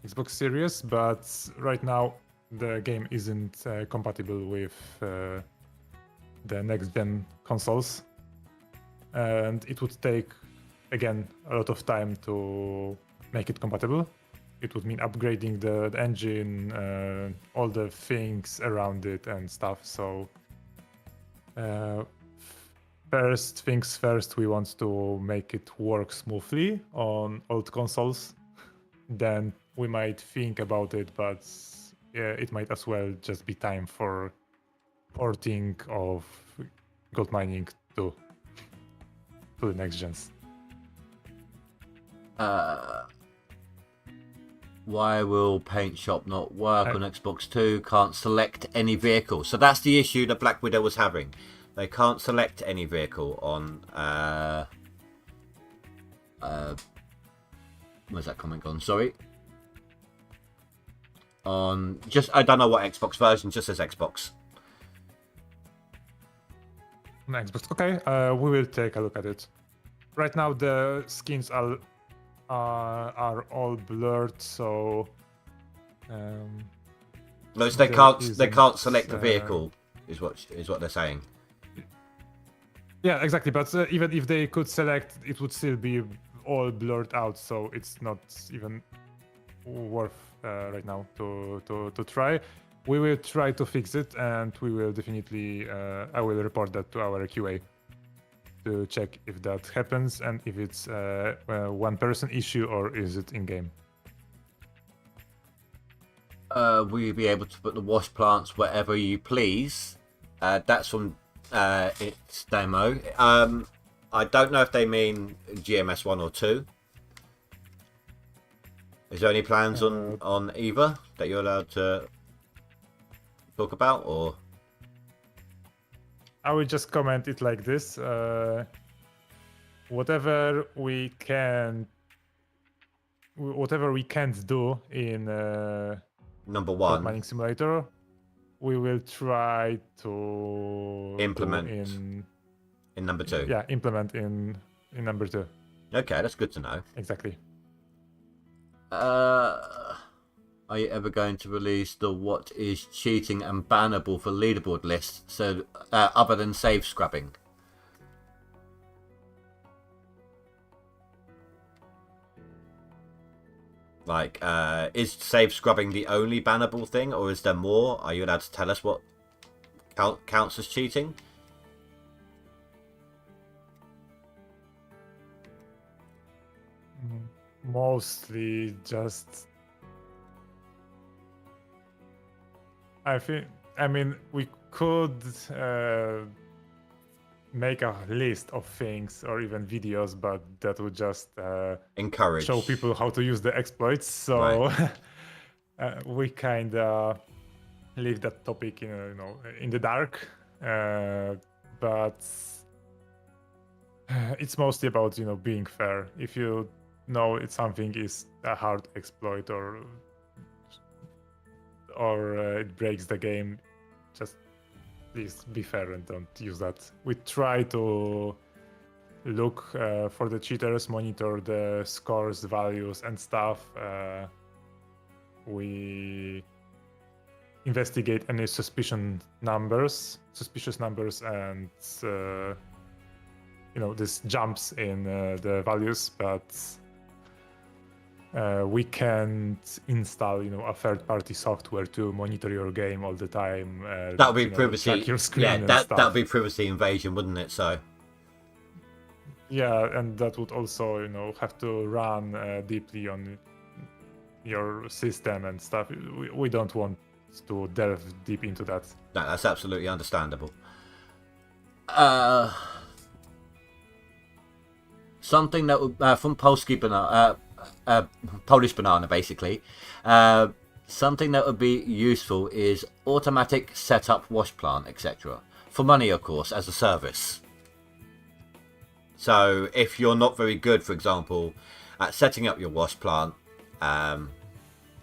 Xbox Series, but right now the game isn't compatible with the next gen consoles, and it would take again a lot of time to make it compatible. It would mean upgrading the engine, all the things around it and stuff. So first things first, we want to make it work smoothly on old consoles. Then we might think about it, but it might as well just be time for porting of gold mining to the next gens. Why will Paint Shop not work on Xbox 2? Can't select any vehicle. So that's the issue that Black Widow was having. They can't select any vehicle on... where's that comment gone? Sorry. On... just I don't know what Xbox version, just says Xbox. On Xbox. Okay, we will take a look at it. Right now the skins are all blurred, so No, so they can't select the vehicle, is what they're saying. Yeah, exactly. But even if they could select, it would still be all blurred out. So it's not even worth right now to try. We will try to fix it, and we will definitely. I will report that to our QA to check if that happens and if it's a one-person issue or is it in-game. Will you be able to put the wash plants wherever you please? That's from its demo. I don't know if they mean GMS 1 or 2. Is there any plans on either that you're allowed to talk about, or? I will just comment it like this. Whatever we can't do in number 1 mining simulator, we will try to implement in number 2. Yeah, implement in number 2. Okay, that's good to know. Exactly. Are you ever going to release the what is cheating and bannable for leaderboard list? So other than save scrubbing. Like, is save scrubbing the only bannable thing, or is there more? Are you allowed to tell us what counts as cheating? Mostly just... I mean, we could make a list of things or even videos, but that would just encourage show people how to use the exploits. So right. We kind of leave that topic in the dark. But it's mostly about being fair. If you know something is a hard exploit or it breaks the game, just please be fair and don't use that. We try to look for the cheaters, monitor the scores, values, and stuff. We investigate any suspicious numbers, and this jumps in the values, but we can't install a third-party software to monitor your game all the time. That would be privacy. Track your screen yeah, and that stuff. would be privacy invasion, wouldn't it? So. Yeah, and that would also have to run deeply on your system and stuff. We don't want to delve deep into that. No, that's absolutely understandable. Something that would, from Polski Banana, Polish Banana, basically. Something that would be useful is automatic setup wash plant, etc. For money, of course, as a service. So if you're not very good, for example, at setting up your wash plant,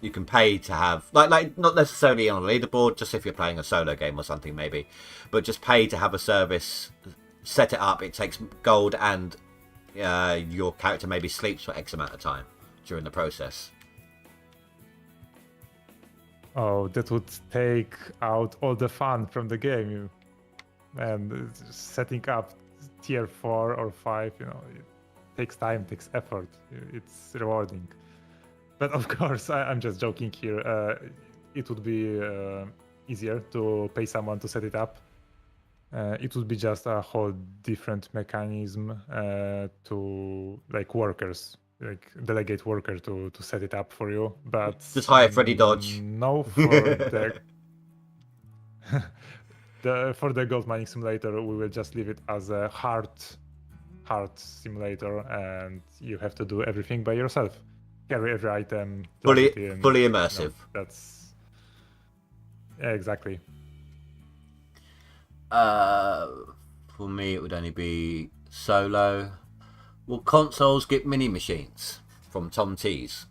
You can pay to have like not necessarily on a leaderboard, just if you're playing a solo game or something maybe, but just pay to have a service, set it up. It takes gold, and your character maybe sleeps for X amount of time during the process. Oh, that would take out all the fun from the game. And setting up tier 4 or 5, it takes time, takes effort. It's rewarding. But of course, I'm just joking here. It would be easier to pay someone to set it up. It would be just a whole different mechanism to like workers, like delegate worker to set it up for you. But just hire Freddy Dodge. No, for for the gold mining simulator, we will just leave it as a hard simulator, and you have to do everything by yourself. Carry every item. Fully immersive. That's exactly. For me, it would only be solo. Will consoles get mini machines from Tom T's?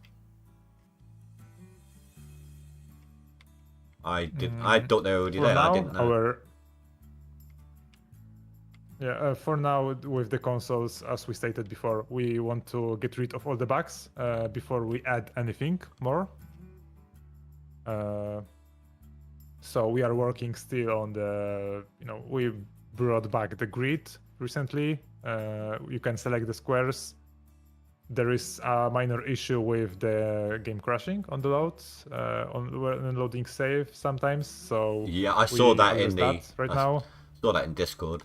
I thought they were already there. Now, I didn't know. For now, with the consoles, as we stated before, we want to get rid of all the bugs before we add anything more. So we are working still on the, we brought back the grid recently. You can select the squares. There is a minor issue with the game crashing on the loads, on loading save sometimes. So yeah, I saw that in the now. Saw that in Discord.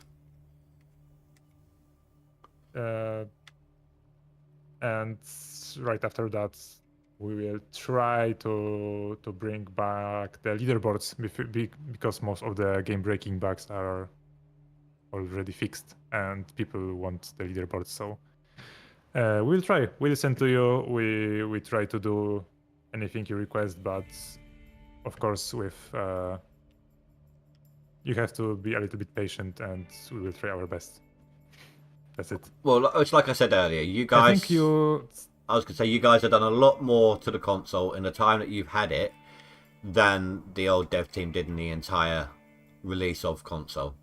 And right after that, we will try to bring back the leaderboards because most of the game breaking bugs are already fixed and people want the leaderboards. So we'll try. We listen to you. We try to do anything you request, but of course with you have to be a little bit patient, and we will try our best. That's it. Well, it's like I said earlier, you guys. I was going to say, you guys have done a lot more to the console in the time that you've had it than the old dev team did in the entire release of console.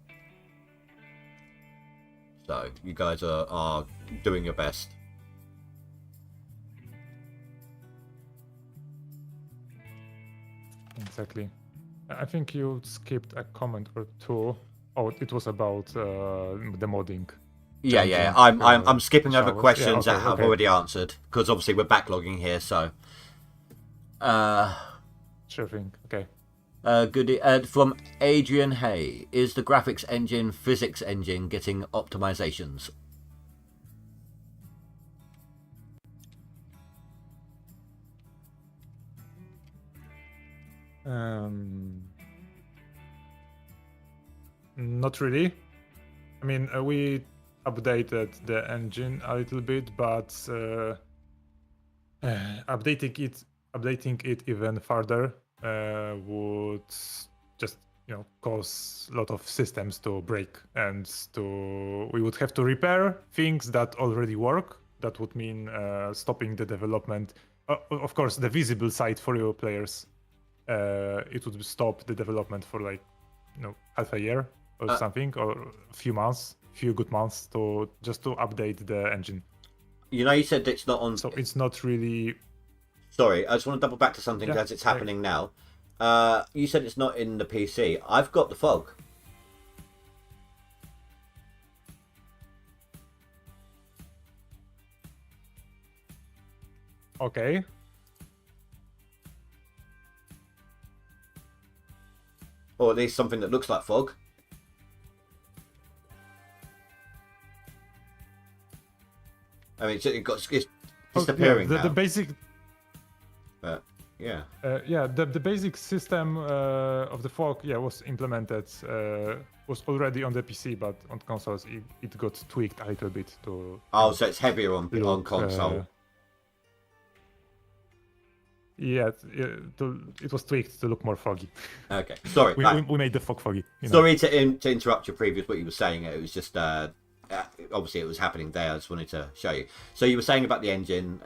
So, you guys are doing your best. Exactly. I think you skipped a comment or two. Oh, it was about the modding. Yeah. I'm skipping over questions that I've already answered because obviously we're backlogging here. So, sure thing. Okay. Good. From Adrian Hay, is the graphics engine, physics engine getting optimizations? Not really. I mean, we updated the engine a little bit, but updating it even further would just cause a lot of systems to break, and we would have to repair things that already work. That would mean stopping the development. Of course, the visible side for your players, it would stop the development for like half a year or something, or a few good months to update the engine. You said it's not on. So it's not really. Sorry, I just want to double back to something as it's happening now. You said it's not in the PC. I've got the fog. Okay. Or at least something that looks like fog. I mean, it's disappearing now. The basic. Yeah. The basic system of the fog, was implemented. Was already on the PC, but on consoles it got tweaked a little bit to. Oh, so it's heavier on console. It was tweaked to look more foggy. Okay, sorry. We made the fog foggy. Sorry to interrupt your previous what you were saying. It was just obviously it was happening there. I just wanted to show you. So you were saying about the engine.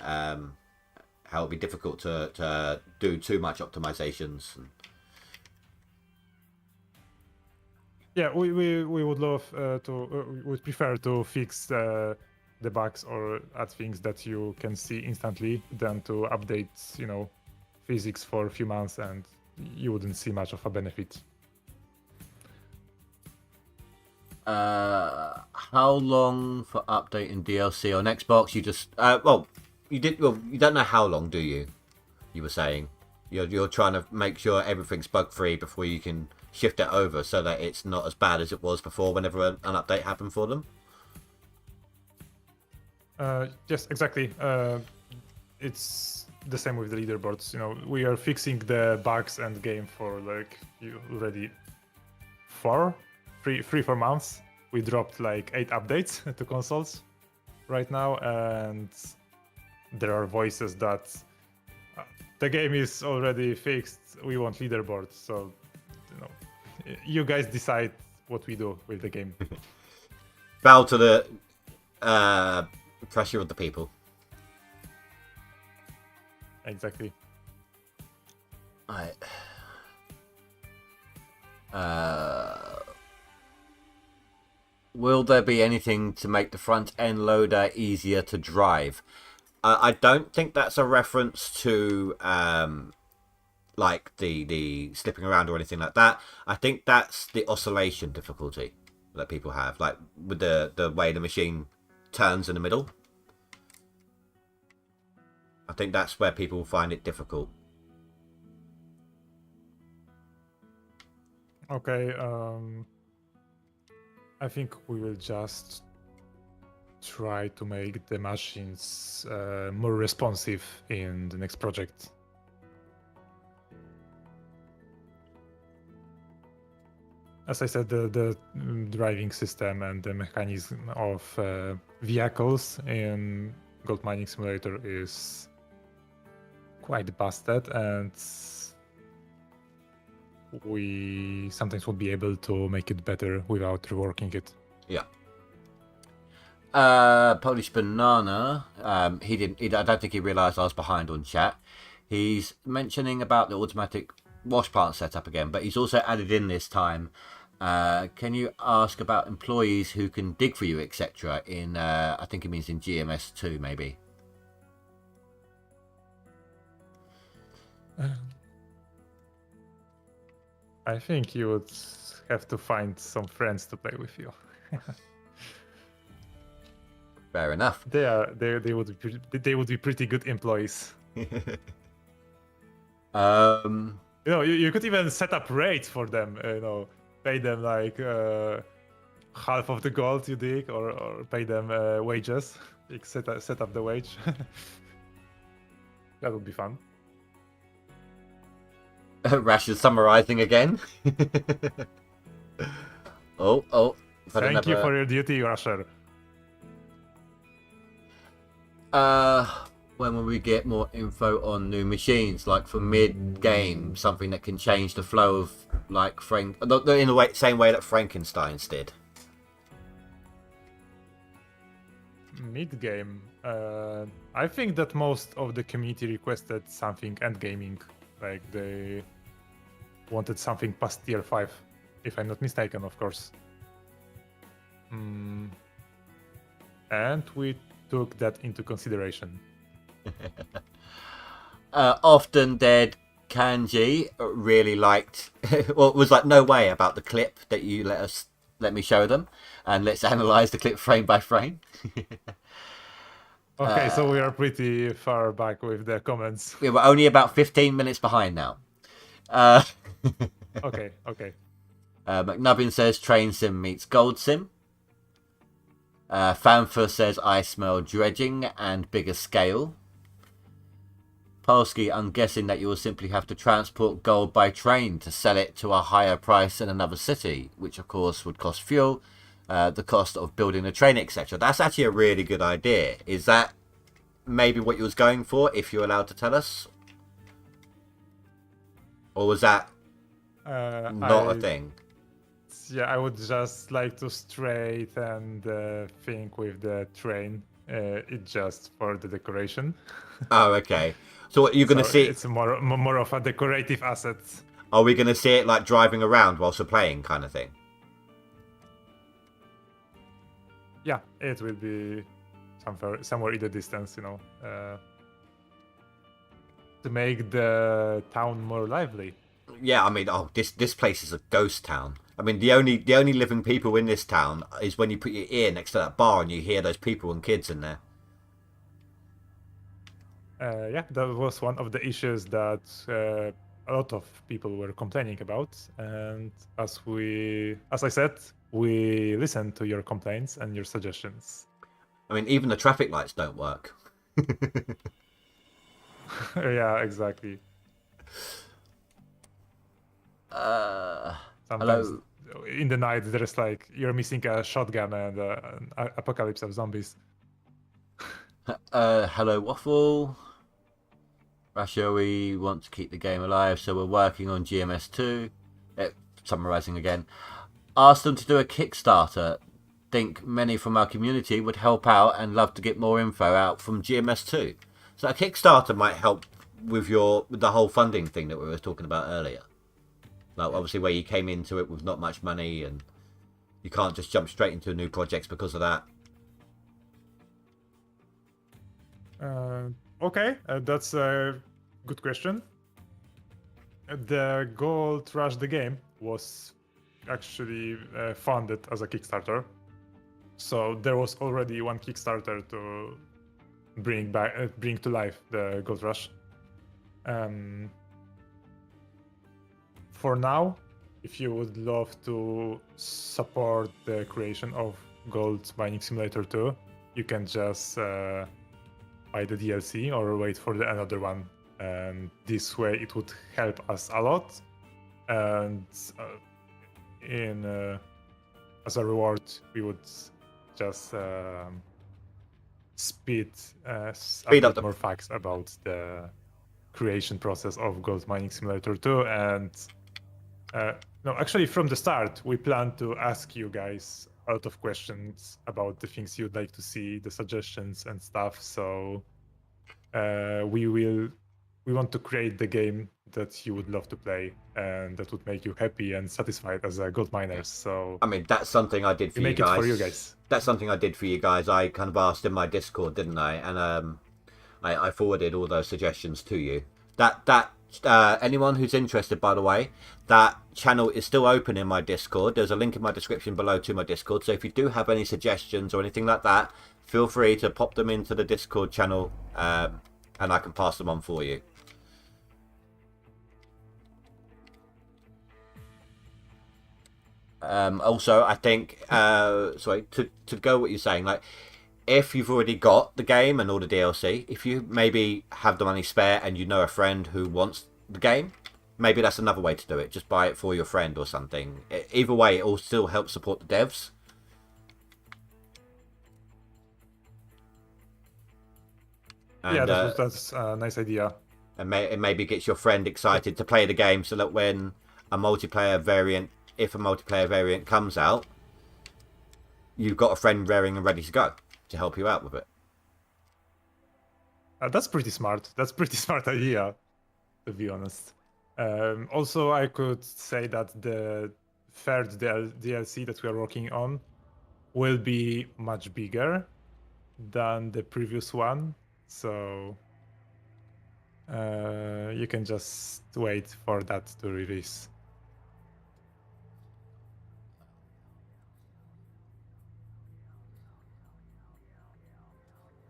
how it'll be difficult to do too much optimizations. Yeah, we would love would prefer to fix the bugs or add things that you can see instantly than to update, physics for a few months and you wouldn't see much of a benefit. How long for updating DLC on Xbox? You just you don't know how long, do you? You were saying you're trying to make sure everything's bug free before you can shift it over so that it's not as bad as it was before whenever an update happened for them. Yes, exactly. It's the same with the leaderboards. We are fixing the bugs and game for already 4 months. We dropped 8 updates to consoles right now, and there are voices that the game is already fixed. We want leaderboards, so you guys decide what we do with the game. Bow to the pressure of the people. Exactly. Right. Will there be anything to make the front end loader easier to drive? I don't think that's a reference to the slipping around or anything like that. I think that's the oscillation difficulty that people have, like with the way the machine turns in the middle. I think that's where people find it difficult. Okay, I think we will just try to make the machines more responsive in the next project. As I said, the driving system and the mechanism of vehicles in Gold Mining Simulator is quite busted, and we sometimes will be able to make it better without reworking it. Yeah. Polish Banana, I don't think he realised I was behind on chat. He's mentioning about the automatic wash plant setup again, but he's also added in this time, can you ask about employees who can dig for you, etc. in, I think it means in GMS2 maybe. I think you would have to find some friends to play with you. Fair enough. They would be pretty good employees. You could even set up rates for them. Pay them half of the gold you dig, or pay them wages. Set up the wage. That would be fun. Rash is summarising again. Oh. Thank you for your duty, Rasher. When will we get more info on new machines, like for mid-game, something that can change the flow of, in the same way that Frankenstein's did? Mid-game, I think that most of the community requested something end-gaming. They wanted something past tier 5, if I'm not mistaken, of course. And we took that into consideration. Often Dead Kanji really liked, well, it was no way about the clip that you let me show them, and let's analyze the clip frame by frame. Okay, so we are pretty far back with the comments. We were only about 15 minutes behind now. Okay. McNubbin says Train Sim meets Gold Sim. Fanfa says I smell dredging and bigger scale. Polsky, I'm guessing that you will simply have to transport gold by train to sell it to a higher price in another city, which of course would cost fuel, the cost of building a train, etc. That's actually a really good idea. Is that maybe what you was going for, if you're allowed to tell us? Or was that not a thing? Yeah, I would just like to straight and think with the train. It's just for the decoration. Oh, okay. So what, you're going to So see? it's more of a decorative asset. Are we going to see it like driving around whilst we're playing, kind of thing? Yeah, it will be somewhere in the distance, to make the town more lively. Yeah, I mean, this place is a ghost town. I mean, the only living people in this town is when you put your ear next to that bar and you hear those people and kids in there. Yeah, that was one of the issues that a lot of people were complaining about. And as I said, we listened to your complaints and your suggestions. I mean, even the traffic lights don't work. Yeah, exactly. Sometimes Hello. in the night there's like you're missing a shotgun and an apocalypse of zombies. Hello, Waffle. Russia, we want to keep the game alive, so we're working on GMS2. Summarising again. Asked them to do a Kickstarter. Think many from our community would help out and love to get more info out from GMS2. So a Kickstarter might help with the whole funding thing that we were talking about earlier. Like obviously where you came into it with not much money and you can't just jump straight into new projects because of that. Okay, that's a good question. The goal to rush the game was actually funded as a Kickstarter. So there was already one Kickstarter to bring to life the Gold Rush. For now, if you would love to support the creation of Gold Mining Simulator 2, you can just buy the DLC or wait for another one. And this way it would help us a lot. And as a reward, we would just speed up more facts about the creation process of Gold Mining Simulator 2. And no, actually, from the start, we plan to ask you guys a lot of questions about the things you'd like to see, the suggestions and stuff. So we want to create the game that you would love to play and that would make you happy and satisfied as a gold miner. So I mean, that's something I did for we you make guys. it for you guys. That's something I did for you guys. I kind of asked in my Discord, didn't I? And I forwarded all those suggestions to you. Anyone who's interested, by the way, that channel is still open in my Discord. There's a link in my description below to my Discord. So if you do have any suggestions or anything like that, feel free to pop them into the Discord channel, and I can pass them on for you. Also, I think, to go what you're saying, like, if you've already got the game and all the DLC, if you maybe have the money spare and you know a friend who wants the game, maybe that's another way to do it. Just buy it for your friend or something. Either way, it will still help support the devs. And, yeah, that's a nice idea. And it maybe gets your friend excited to play the game so that when if a multiplayer variant comes out, you've got a friend raring and ready to go to help you out with it. That's pretty smart. That's pretty smart idea, to be honest. Also, I could say that the third DLC that we are working on will be much bigger than the previous one. So you can just wait for that to release.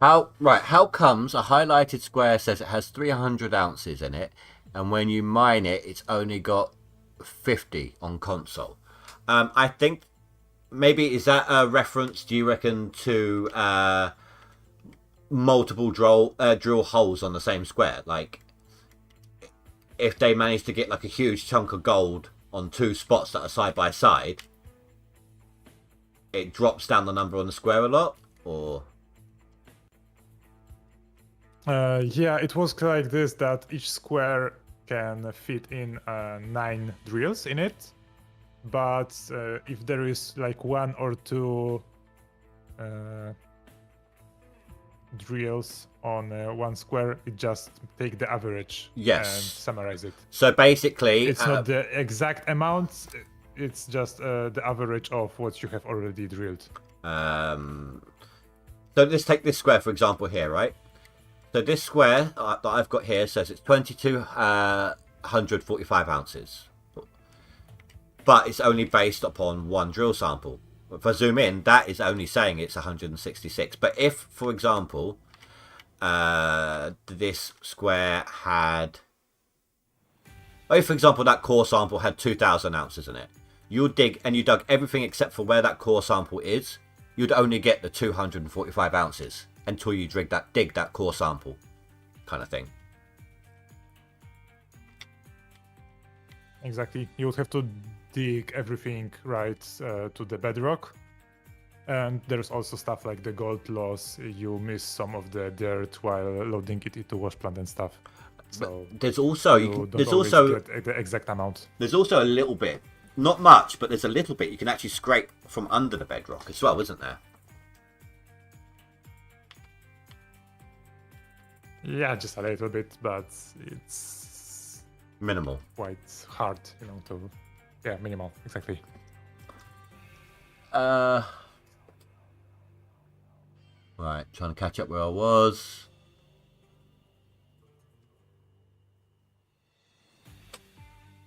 How comes a highlighted square says it has 300 ounces in it, and when you mine it, it's only got 50 on console? I think maybe, is that a reference, do you reckon, to multiple drill holes on the same square? Like, if they manage to get like a huge chunk of gold on two spots that are side by side, it drops down the number on the square a lot, or... Yeah, it was like this, that each square can fit in 9 drills in it. But if there is like one or two drills on one square. It just take the average Yes. and summarize it. So basically, It's not the exact amount. It's just the average of what you have already drilled. so let's take this square for example here, right? So this square that I've got here says it's 2245 ounces, but it's only based upon one drill sample. If I zoom in, that is only saying it's 166. But if, for example, this square had, if for example that core sample had 2000 ounces in it, you dug everything except for where that core sample is, you'd only get the 245 ounces until you dig that core sample, kind of thing. Exactly. You would have to dig everything right to the bedrock. And there's also stuff like the gold loss. You miss some of the dirt while loading it into wash plant and stuff. So but there's also get the exact amount. There's also a little bit, not much, but there's a little bit you can actually scrape from under the bedrock as well, isn't there? Yeah, just a little bit, but it's Minimal. quite hard, to... Yeah, minimal, exactly. Right, trying to catch up where I was.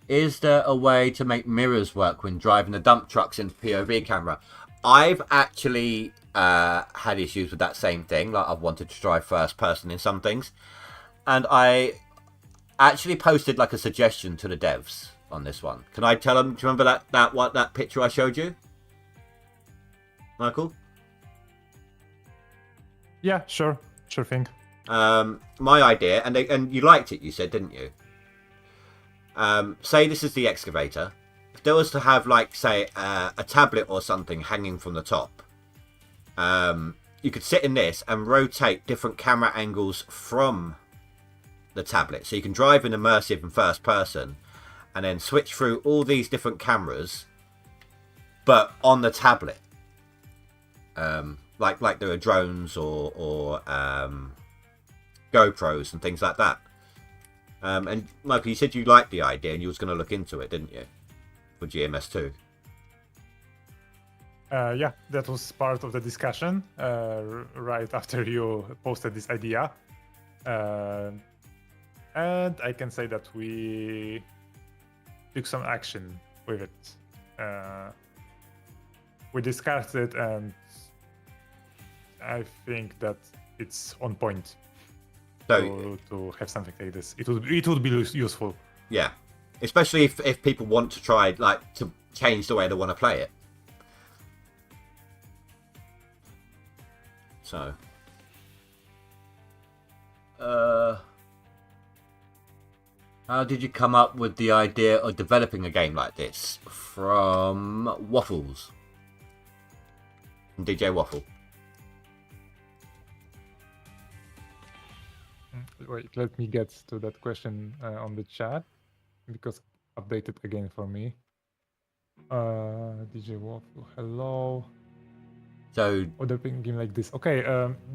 Is there a way to make mirrors work when driving the dump trucks in POV camera? I've actually had issues with that same thing. Like, I've wanted to drive first person in some things. And I actually posted like a suggestion to the devs on this one. Can I tell them? Do you remember that picture I showed you, Michael? Yeah, sure thing. My idea, and you liked it, you said, didn't you? Say this is the excavator. If there was to have, like, say, a tablet or something hanging from the top, you could sit in this and rotate different camera angles from the tablet. So you can drive in immersive and first person, and then switch through all these different cameras, but on the tablet. Like there are drones or GoPros and things like that. And Michael, you said you liked the idea and you was going to look into it, didn't you? For GMS2. Yeah, that was part of the discussion right after you posted this idea. And I can say that we took some action with it. We discussed it, and I think that it's on point to have something like this. It would be useful. Yeah, especially if people want to try, like, to change the way they want to play it. So, how did you come up with the idea of developing a game like this? From Waffles. DJ Waffle. Wait, let me get to that question on the chat, because updated again for me. DJ Waffle, hello. So, Developing a game like this. Okay,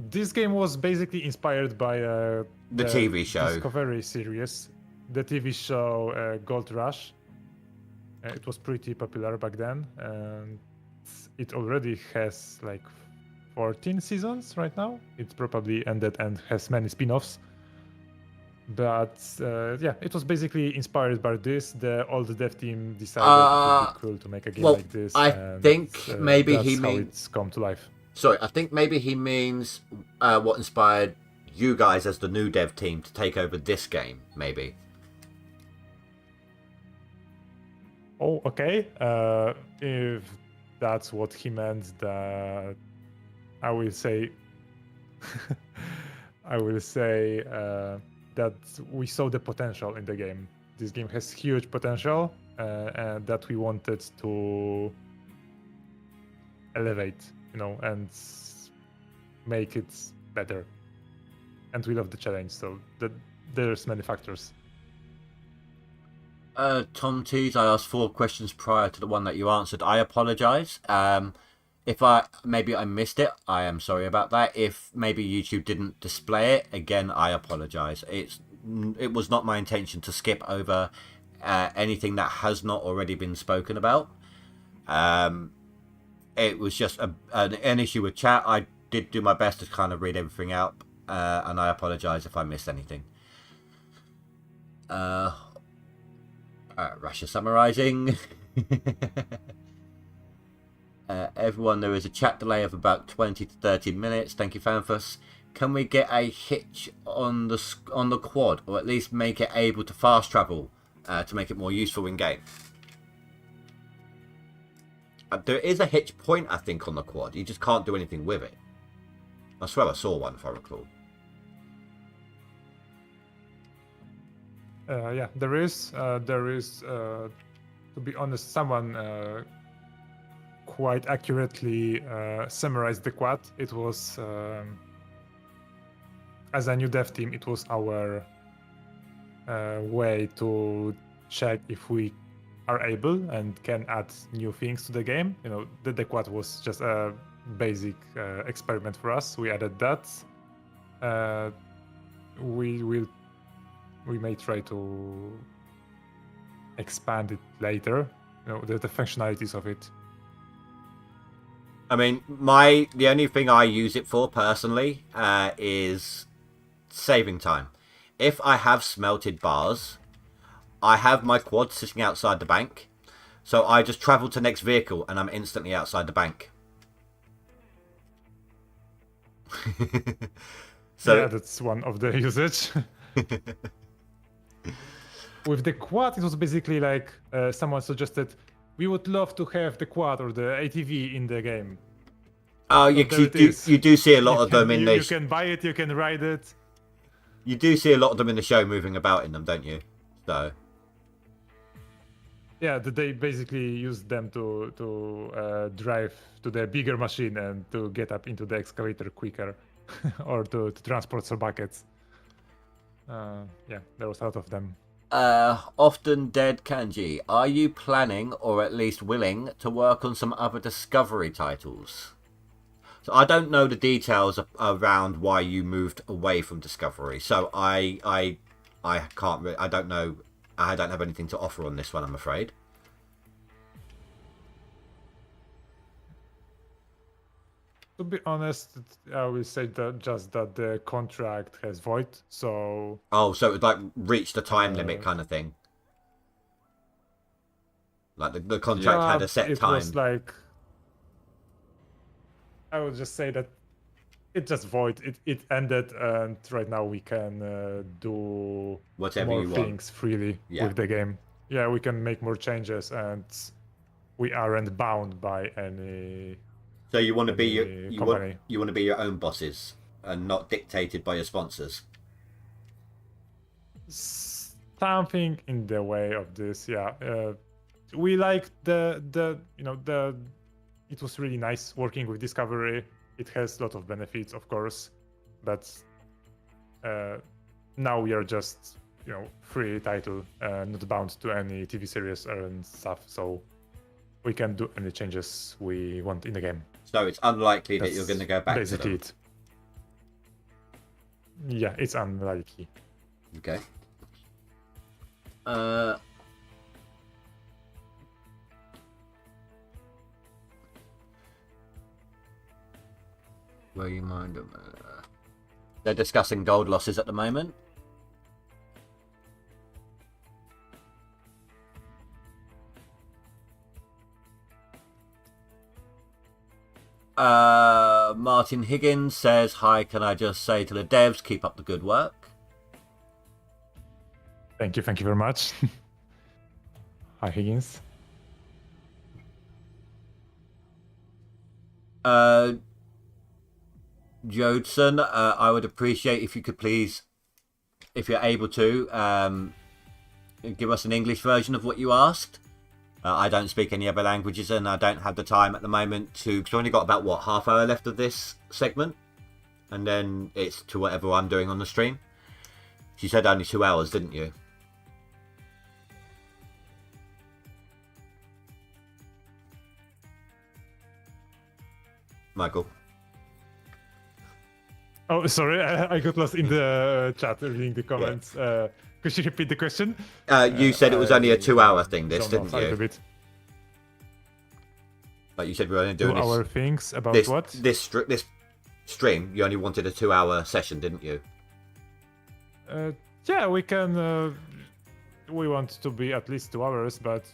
this game was basically inspired by the TV show. Discovery series, the TV show Gold Rush. It was pretty popular back then, and it already has like 14 seasons right now. It's probably ended and has many spin-offs. But yeah, it was basically inspired by this. The old dev team decided it would be cool to make a game like this. I think maybe that's he how means it's come to life. Sorry, I think maybe he means what inspired you guys as the new dev team to take over this game, maybe. Oh, okay. If that's what he meant, that I will say, that we saw the potential in the game. This game has huge potential, and that we wanted to elevate, and make it better. And we love the challenge, so there's many factors. Tom Tees, I asked 4 questions prior to the one that you answered. I apologise. if maybe I missed it, I am sorry about that. If maybe YouTube didn't display it, again, I apologize. It was not my intention to skip over anything that has not already been spoken about. It was just an issue with chat. I did do my best to kind of read everything out, and I apologize if I missed anything. Russia summarizing. Everyone, there is a chat delay of about 20 to 30 minutes. Thank you, Fanfus. Can we get a hitch on the quad, or at least make it able to fast travel to make it more useful in game? There is a hitch point, I think, on the quad. You just can't do anything with it. I swear I saw one, if I recall. Yeah, there is. To be honest, someone quite accurately summarized the quad. It was, as a new dev team, it was our way to check if we are able and can add new things to the game. You know, the quad was just a basic experiment for us. We added that. We may try to expand it later. You know, the functionalities of it. I mean, the only thing I use it for personally is saving time. If I have smelted bars, I have my quad sitting outside the bank, so I just travel to next vehicle and I'm instantly outside the bank. So yeah, that's one of the usage. With the quad, it was basically like someone suggested, we would love to have the quad or the ATV in the game. Oh, you do see a lot of them in this. You can buy it, you can ride it. You do see a lot of them in the show moving about in them, don't you? So. Yeah, they basically use them to drive to the bigger machine and to get up into the excavator quicker, or to transport some buckets. Yeah, there was a lot of them. Often dead Kanji, are you planning, or at least willing, to work on some other Discovery titles? So I don't know the details around why you moved away from Discovery, so I can't. I don't know. I don't have anything to offer on this one, I'm afraid. To be honest, I will say that just that the contract has void, so... Oh, so it would like reach the time limit kind of thing? Like the contract had a set time? It was like... I would just say that it just void. It ended, and right now we can do whatever more you things want. freely with the game. Yeah, we can make more changes, and we aren't bound by any... So you want to be you want to be your own bosses and not dictated by your sponsors. Something in the way of this, yeah. We like the it was really nice working with Discovery. It has a lot of benefits, of course, but now we are just free title, not bound to any TV series and stuff. So we can do any changes we want in the game. So it's unlikely that you're going to go back to them. It. Yeah, it's unlikely. Okay. Where you mind them? They're discussing gold losses at the moment. Martin Higgins says, hi, can I just say to the devs, keep up the good work. Thank you very much. Hi, Higgins. Jodson, I would appreciate if you could please, if you're able to, give us an English version of what you asked. I don't speak any other languages, and I don't have the time at the moment to... Because I've only got about, what, half hour left of this segment? And then it's to whatever I'm doing on the stream. You said only 2 hours, didn't you? Michael. Oh, sorry, I got lost in the chat reading the comments. Could you repeat the question? You said it was only a 2-hour thing, this, zoned didn't off a little you? bit. Like you said, we were only doing 2-hour things about this, what? this stream. You only wanted a 2-hour session, didn't you? Yeah, we can. We want to be at least 2 hours, but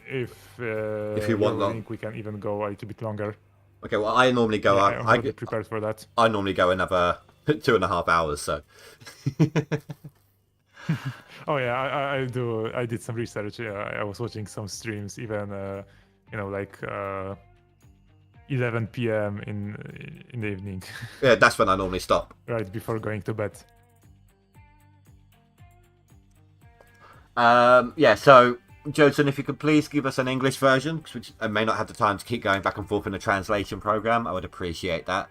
if you want long, willing, we can even go a little bit longer. Okay, well, I normally go. Yeah, I'm already prepared for that. I normally go another 2.5 hours. So. Oh yeah, I do. I did some research. Yeah, I was watching some streams, even like 11 p.m. in the evening. Yeah, that's when I normally stop. Right before going to bed. Yeah. So, Jodson, if you could please give us an English version, because I may not have the time to keep going back and forth in the translation program. I would appreciate that.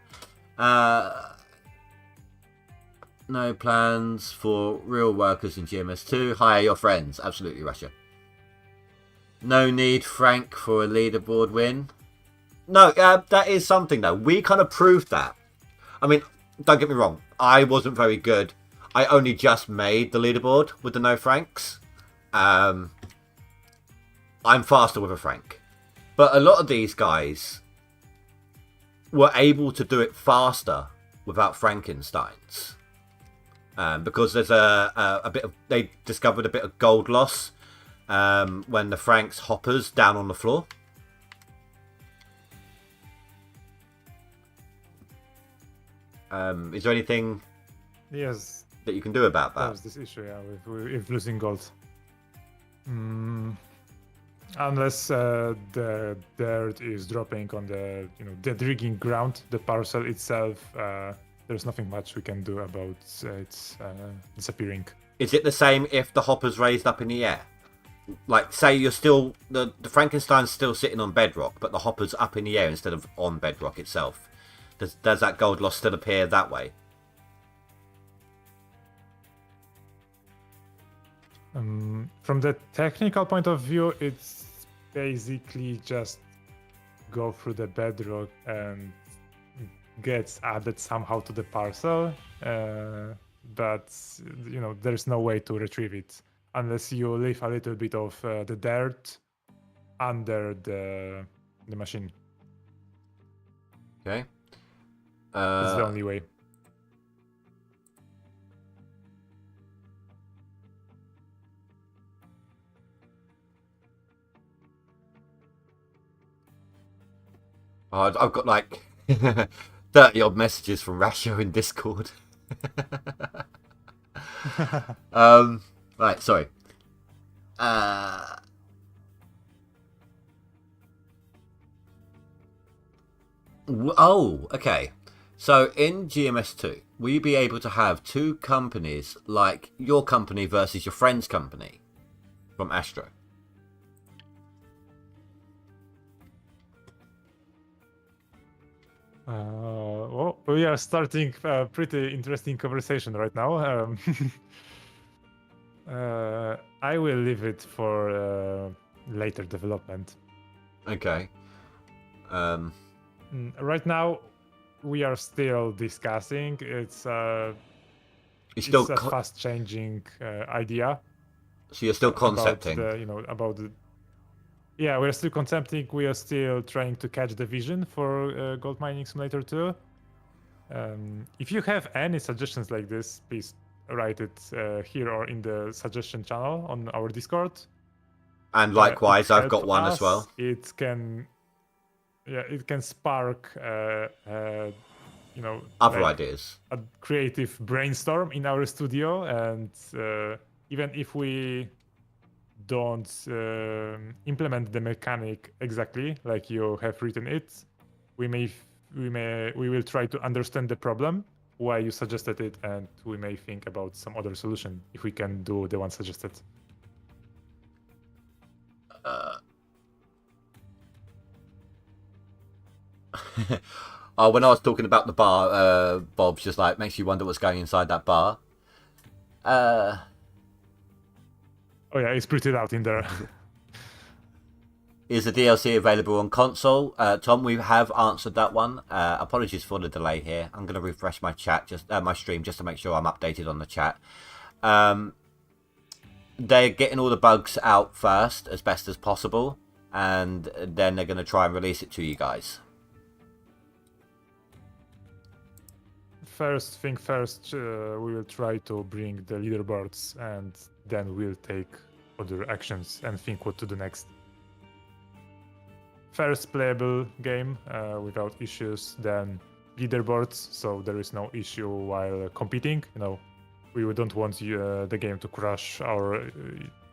No plans for real workers in GMS2. Hire your friends. Absolutely, Russia. No need, Frank, for a leaderboard win. No, that is something, though. We kind of proved that. I mean, don't get me wrong. I wasn't very good. I only just made the leaderboard with the no Franks. I'm faster with a Frank. But a lot of these guys were able to do it faster without Frankensteins. Because there's a bit of, they discovered a bit of gold loss when the Franks hoppers down on the floor. Is there anything Yes, that you can do about that? that was this issue. Yeah, with losing gold. Unless the dirt is dropping on the the digging ground, the parcel itself. There's nothing much we can do about its disappearing. Is it the same if the hopper's raised up in the air? Like, say you're still... The Frankenstein's still sitting on bedrock, but the hopper's up in the air instead of on bedrock itself. Does that gold loss still appear that way? From the technical point of view, it's basically just go through the bedrock and gets added somehow to the parcel, but there's no way to retrieve it unless you leave a little bit of the dirt under the machine. Okay. It's the only way. I've got like 30 odd messages from Rasho in Discord. Right, sorry. Oh, okay. So in GMS2, will you be able to have two companies, like your company versus your friend's company from Astro? Well, we are starting a pretty interesting conversation right now. I will leave it for later development. Okay. Right now, we are still discussing. It's still a fast-changing idea. So you're still concepting. Yeah, we're still concepting. We are still trying to catch the vision for Gold Mining Simulator 2. If you have any suggestions like this, please write it here or in the suggestion channel on our Discord. And likewise, I've got one as well. It can spark, other like ideas. a creative brainstorm in our studio, and even if we don't implement the mechanic exactly like you have written it, we will try to understand the problem, why you suggested it, and we may think about some other solution if we can do the one suggested. When I was talking about the bar, Bob's just like, makes you wonder what's going inside that bar. Oh yeah, it's pretty loud in there. Is the DLC available on console? Tom, we have answered that one. Apologies for the delay here. I'm going to refresh my chat, my stream, just to make sure I'm updated on the chat. They're getting all the bugs out first, as best as possible, and then they're going to try and release it to you guys. First thing first, we will try to bring the leaderboards, and then we'll take other actions and think what to do next. First playable game without issues, then leaderboards, so there is no issue while competing. You know, we don't want the game to crash or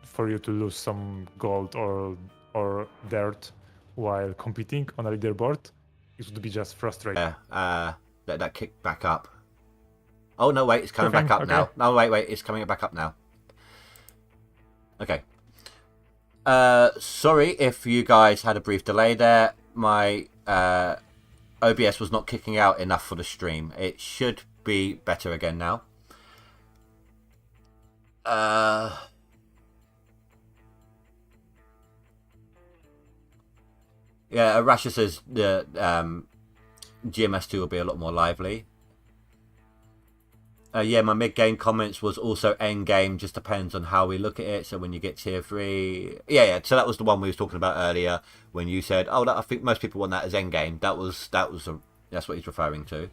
for you to lose some gold or dirt while competing on a leaderboard. It would be just frustrating. Yeah, let that kick back up. Oh, no, wait, it's coming back up now. No, wait, it's coming back up now. Okay. Sorry if you guys had a brief delay there. My OBS was not kicking out enough for the stream. It should be better again now. Yeah, Rasha says the GMS2 will be a lot more lively. Yeah, my mid-game comments was also end-game, just depends on how we look at it. So when you get tier 3... Yeah, so that was the one we was talking about earlier when you said, oh, I think most people want that as end-game. That's what he's referring to.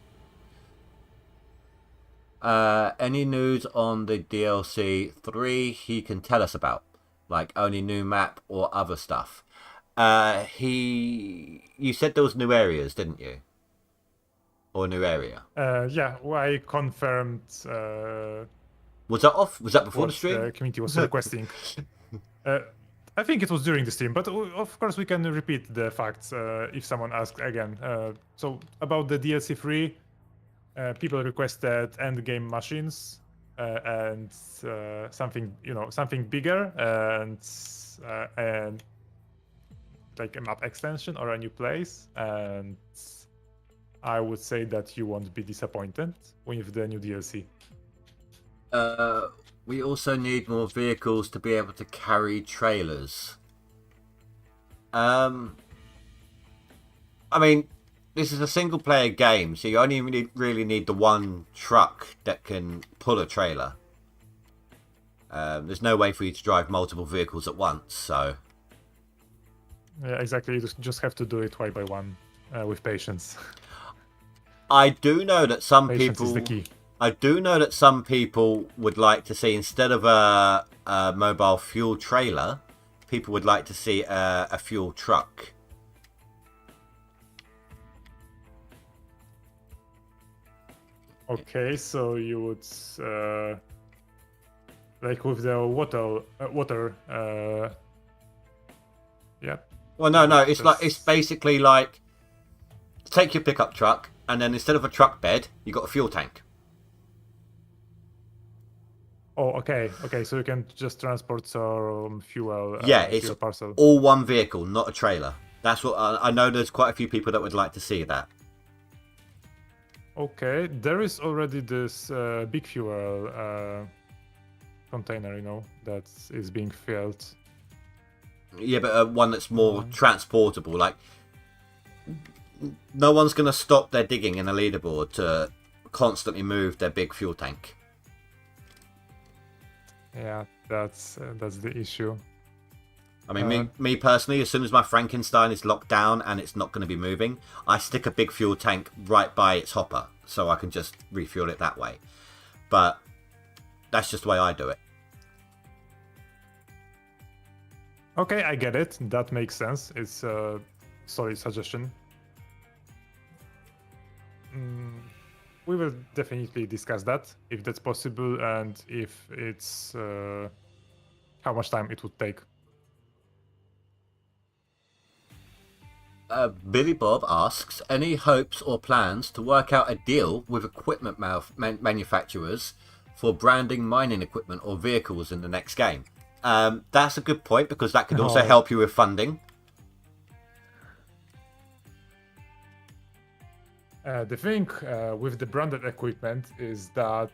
Any news on the DLC 3 he can tell us about? Like only new map or other stuff? You said there was new areas, didn't you? Or a new area? Yeah, well, I confirmed. Was that off? Was that before the stream? The community was requesting. I think it was during the stream, but of course we can repeat the facts if someone asks again. So about the DLC 3, people requested end game machines and something bigger and like a map extension or a new place. And I would say that you won't be disappointed with the new DLC. We also need more vehicles to be able to carry trailers. I mean, this is a single-player game, so you only really need the one truck that can pull a trailer. There's no way for you to drive multiple vehicles at once, so... Yeah, exactly. You just have to do it one by one with patience. I do know that some Patience people... is the key. I do know that some people would like to see, instead of a mobile fuel trailer, people would like to see a fuel truck. Okay, so you would like with the water. Yeah. Well, no, it's basically like take your pickup truck, and then instead of a truck bed, you got a fuel tank. Oh, okay. So you can just transport some fuel. Yeah, it's fuel parcel. all one vehicle, not a trailer. That's what I know. There's quite a few people that would like to see that. Okay, there is already this big fuel container, that is being filled. Yeah, but one that's more transportable. Like, no one's going to stop their digging in a leaderboard to constantly move their big fuel tank. Yeah, that's the issue. I mean, me personally, as soon as my Frankenstein is locked down and it's not going to be moving, I stick a big fuel tank right by its hopper so I can just refuel it that way. But that's just the way I do it. Okay, I get it. That makes sense. It's a solid suggestion. We will definitely discuss that, if that's possible, and if it's how much time it would take. Billy Bob asks, any hopes or plans to work out a deal with equipment manufacturers for branding mining equipment or vehicles in the next game? That's a good point, because that could also help you with funding. The thing with the branded equipment is that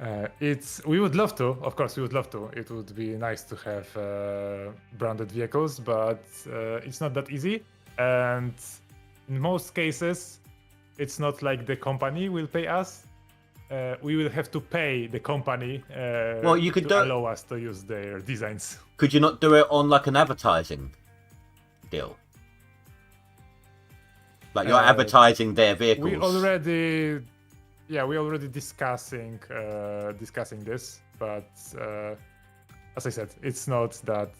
We would love to, of course, we would love to. It would be nice to have branded vehicles, but it's not that easy. And in most cases, it's not like the company will pay us. We will have to pay the company Well, you could to allow us to use their designs. Could you not do it on like an advertising deal? Like you're advertising their vehicles. We already discussing this, but as I said, it's not that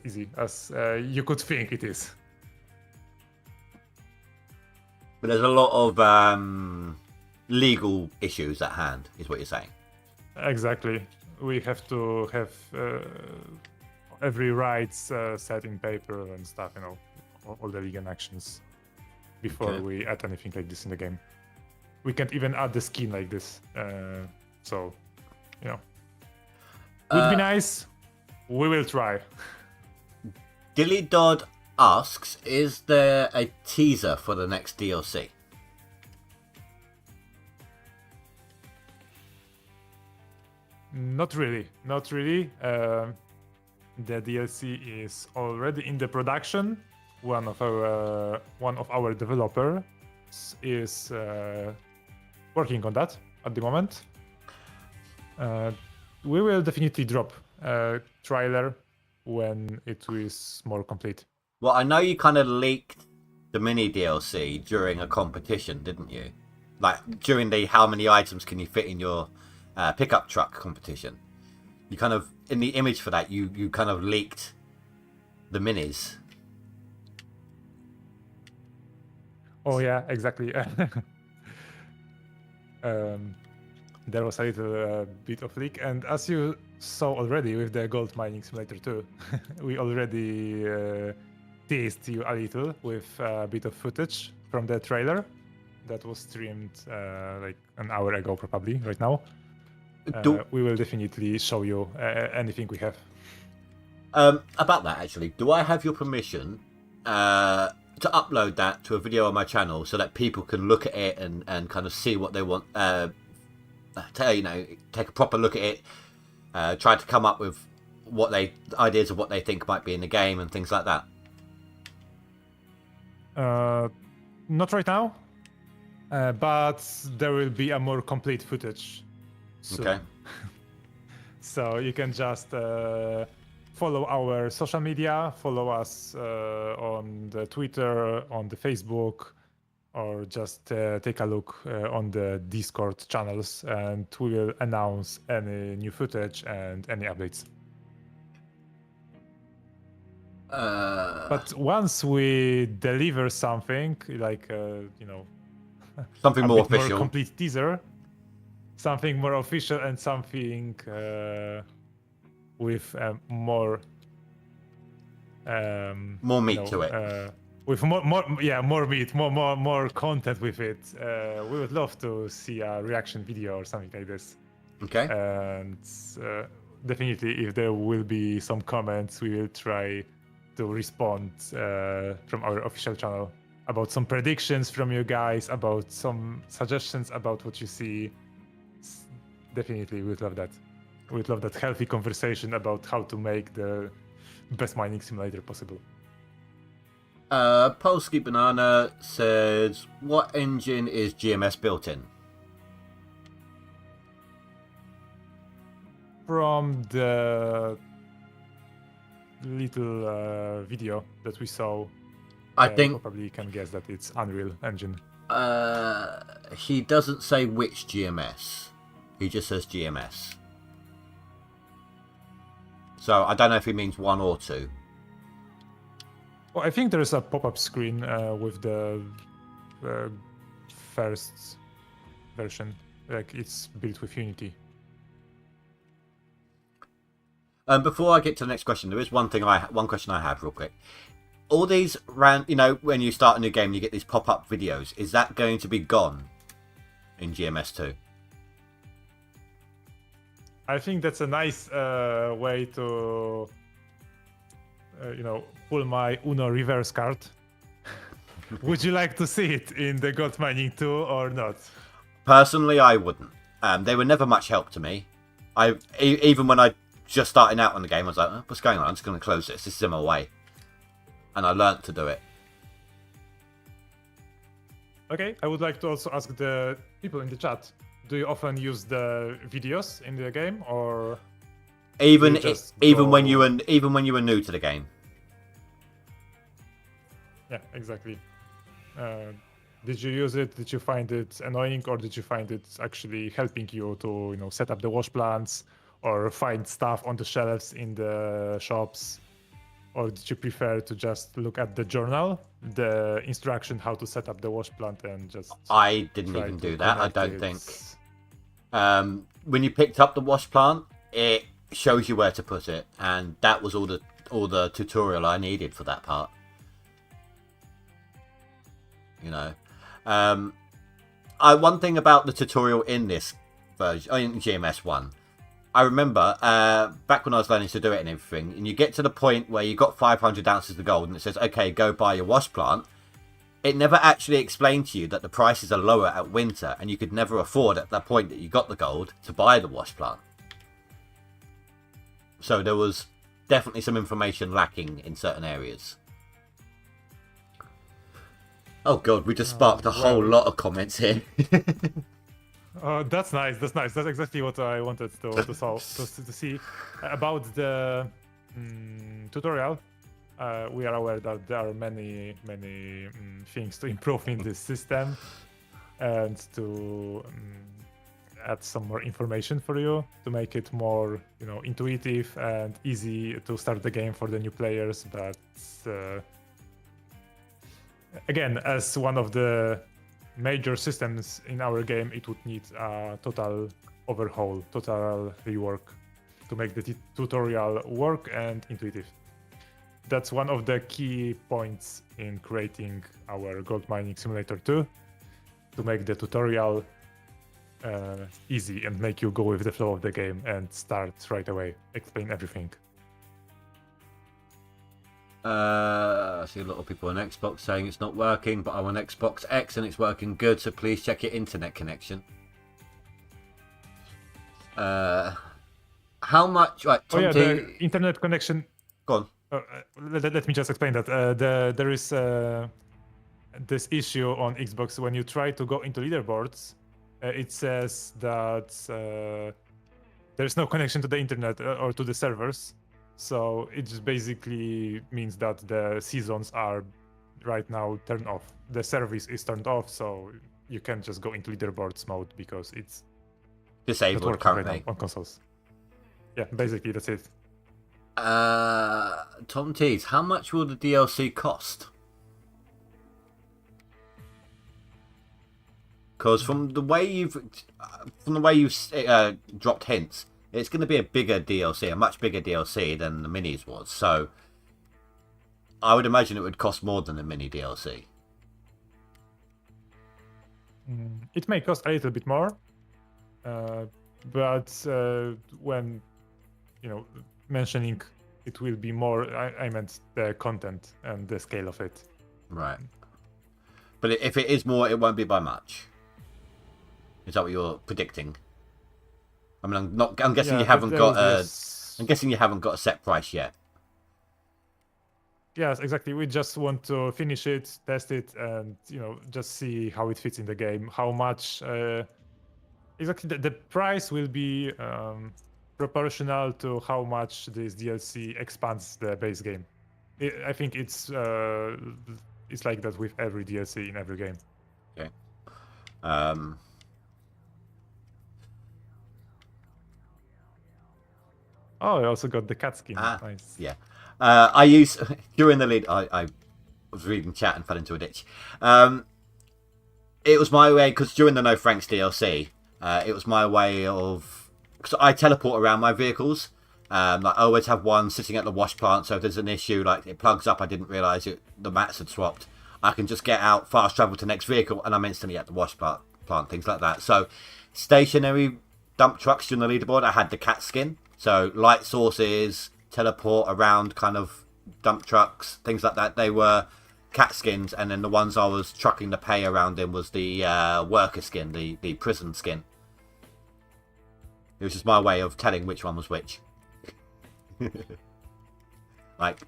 easy as you could think it is. But there's a lot of legal issues at hand, is what you're saying. Exactly. We have to have every rights set in paper and stuff, all the legal actions before we add anything like this in the game. We can't even add the skin like this. So, would be nice. We will try. Dilly Dodd asks, is there a teaser for the next DLC? Not really. The DLC is already in the production. One of our developers is working on that at the moment. We will definitely drop a trailer when it is more complete. Well, I know you kind of leaked the mini DLC during a competition, didn't you? Like during the how many items can you fit in your pickup truck competition. You kind of, in the image for that, you kind of leaked the minis. Oh yeah, exactly. There was a little bit of leak, and as you saw already with the Gold Mining Simulator 2, we already teased you a little with a bit of footage from the trailer that was streamed like an hour ago, probably right now. We will definitely show you anything we have. About that, actually, do I have your permission to upload that to a video on my channel so that people can look at it and kind of see what they want? Take a proper look at it, try to come up with ideas of what they think might be in the game and things like that. Not right now, but there will be a more complete footage soon. Okay. So you can just follow our social media, follow us on the Twitter, on the Facebook, or just take a look on the Discord channels, and we will announce any new footage and any updates. But once we deliver something like something more official, more complete teaser, something more official, and something with more meat to it. With more meat, more content with it. We would love to see a reaction video or something like this. Okay. And definitely, if there will be some comments, we will try to respond from our official channel about some predictions from you guys, about some suggestions about what you see. Definitely, we'd love that. We'd love that healthy conversation about how to make the best mining simulator possible. Polsky Banana says, what engine is GMS built in? From the little video that we saw, I think probably you can guess that it's Unreal Engine. He doesn't say which GMS. He just says GMS. So I don't know if he means 1 or 2. Well, I think there's a pop-up screen with the first version. Like it's built with Unity. Before I get to the next question, there is one question I have real quick. All these when you start a new game, you get these pop-up videos. Is that going to be gone in GMS 2? I think that's a nice way to, pull my Uno reverse card. Would you like to see it in the Gold Mining 2 or not? Personally, I wouldn't. They were never much help to me. Even when I just starting out on the game, I was like, oh, what's going on? I'm just going to close this. This is in my way. And I learnt to do it. Okay, I would like to also ask the people in the chat, do you often use the videos in the game, or Even go- when you were new to the game. Yeah, exactly. Did you use it? Did you find it annoying, or did you find it actually helping you to, set up the wash plants or find stuff on the shelves in the shops? Or did you prefer to just look at the journal, the instruction how to set up the wash plant, and just I didn't try even to do that. I connect don't it? think. When you picked up the wash plant, it shows you where to put it, and that was all the tutorial I needed for that part. One thing about the tutorial in this version, in GMS 1, I remember back when I was learning to do it and everything, and you get to the point where you got 500 ounces of gold and it says, okay, go buy your wash plant. It never actually explained to you that the prices are lower at winter, and you could never afford at that point that you got the gold to buy the wash plant. So there was definitely some information lacking in certain areas. Oh god, we just sparked a whole lot of comments here. Oh, that's nice. That's nice. That's exactly what I wanted to solve, to see about the tutorial. We are aware that there are many things to improve in this system, and to add some more information for you to make it more, intuitive and easy to start the game for the new players. But again, as one of the major systems in our game, it would need a total overhaul, total rework to make the tutorial work and intuitive. That's one of the key points in creating our Gold Mining Simulator 2, to make the tutorial easy and make you go with the flow of the game and start right away, explain everything. I see a lot of people on Xbox saying it's not working, but I'm on Xbox X and it's working good, so please check your internet connection. How much? Right, Tom T, the internet connection. go on. Let me just explain that. There is this issue on Xbox when you try to go into leaderboards. It says that there's no connection to the internet or to the servers. So it just basically means that the seasons are right now turned off. The service is turned off, so you can't just go into leaderboards mode because it's not Disabled working currently. right now on consoles. Yeah, basically that's it. Tom T's, how much will the DLC cost? Because from the way you've dropped hints, it's going to be a bigger DLC, a much bigger DLC than the minis was. So I would imagine it would cost more than the mini DLC. It may cost a little bit more, but when mentioning it will be more, I meant the content and the scale of it. Right. But if it is more, it won't be by much. Is that what you're predicting? I mean, I'm guessing Yeah, you haven't there got will a. be I'm guessing you haven't got a set price yet. Yes, exactly. We just want to finish it, test it, and just see how it fits in the game. How much exactly the price will be proportional to how much this DLC expands the base game. I think it's like that with every DLC in every game. Okay. Oh, I also got the cat skin. Ah, Nice. Yeah. I use during the lead. I was reading chat and fell into a ditch. It was my way because during the No Franks DLC, it was my way of because I teleport around my vehicles. Like I always have one sitting at the wash plant, so if there's an issue like it plugs up, I didn't realise the mats had swapped. I can just get out, fast travel to the next vehicle, and I'm instantly at the wash plant, things like that. So stationary dump trucks during the leaderboard, I had the cat skin. So light sources, teleport around kind of dump trucks, things like that. They were cat skins, and then the ones I was trucking the pay around in was the worker skin, the prison skin. It was just my way of telling which one was which. Like,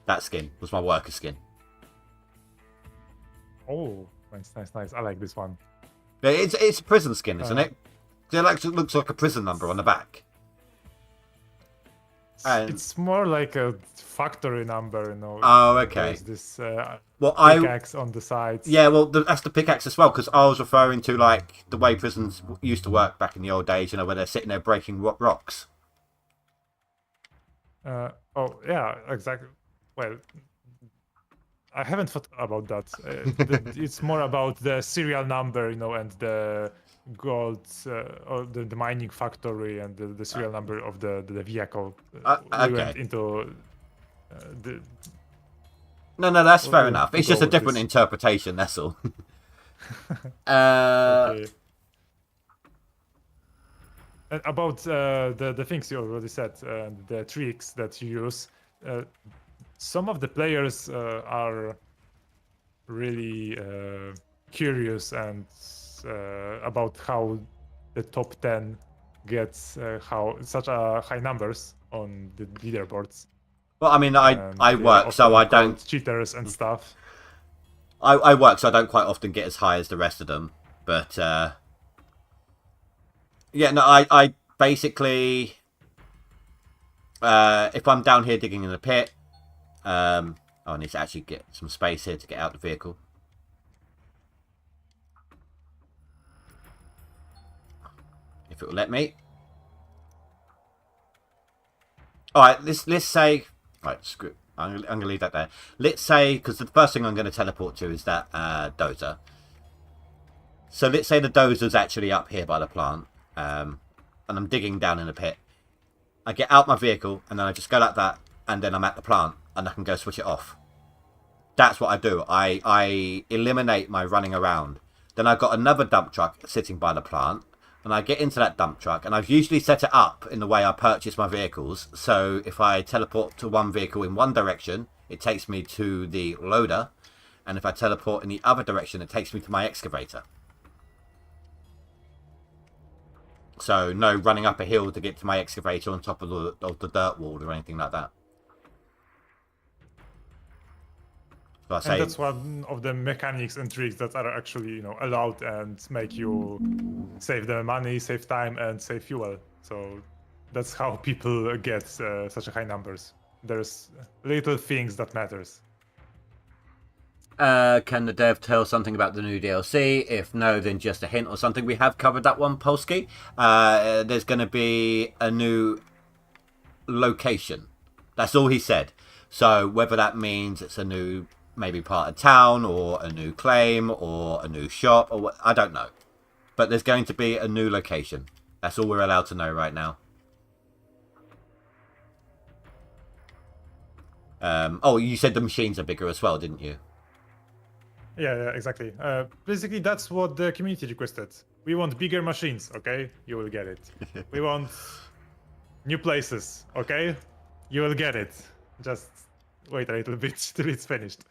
that skin was my worker skin. Oh, nice. I like this one. It's a prison skin, isn't it? It looks like a prison number on the back. And It's more like a factory number, Oh, okay. There's this well, pickaxe on the sides. Yeah, well, that's the pickaxe as well, because I was referring to like the way prisons used to work back in the old days. Where they're sitting there breaking rocks. Oh, yeah, exactly. Well, I haven't thought about that. It's more about the serial number, and the gold or the mining factory and the serial number of the vehicle. Okay. We went into the. No, that's fair enough. It's go just a with different this. interpretation. That's all. Okay. And about the things you already said, the tricks that you use, some of the players are really curious and about how the top 10 gets how such a high numbers on the leaderboards. Well, I mean, I They work, are so I often don't. called cheaters and stuff. I work, so I don't quite often get as high as the rest of them. But yeah, no, I basically, if I'm down here digging in the pit, I need to actually get some space here to get out the vehicle. If it will let me. All right, let's say. Right, screw. I'm gonna leave that there. Let's say, because the first thing I'm going to teleport to is that dozer. So let's say the dozer's actually up here by the plant, and I'm digging down in the pit. I get out my vehicle, and then I just go like that, and then I'm at the plant, and I can go switch it off. That's what I do. I eliminate my running around. Then I've got another dump truck sitting by the plant, and I get into that dump truck, and I've usually set it up in the way I purchase my vehicles. So if I teleport to one vehicle in one direction, it takes me to the loader, and if I teleport in the other direction, it takes me to my excavator. So no running up a hill to get to my excavator on top of the dirt wall or anything like that. So I say, And that's one of the mechanics and tricks that are actually, allowed and make you save the money, save time, and save fuel. So that's how people get such a high numbers. There's little things that matters. can the dev tell something about the new DLC? If no, then just a hint or something. We have covered that one, Polsky. There's going to be a new location. That's all he said. So whether that means it's a new maybe part of town or a new claim or a new shop or what, I don't know. But there's going to be a new location. That's all we're allowed to know right now. Oh, you said the machines are bigger as well, didn't you? Yeah, exactly. Basically, that's what the community requested. We want bigger machines, okay? You will get it. We want new places, okay? You will get it. Just wait a little bit till it's finished.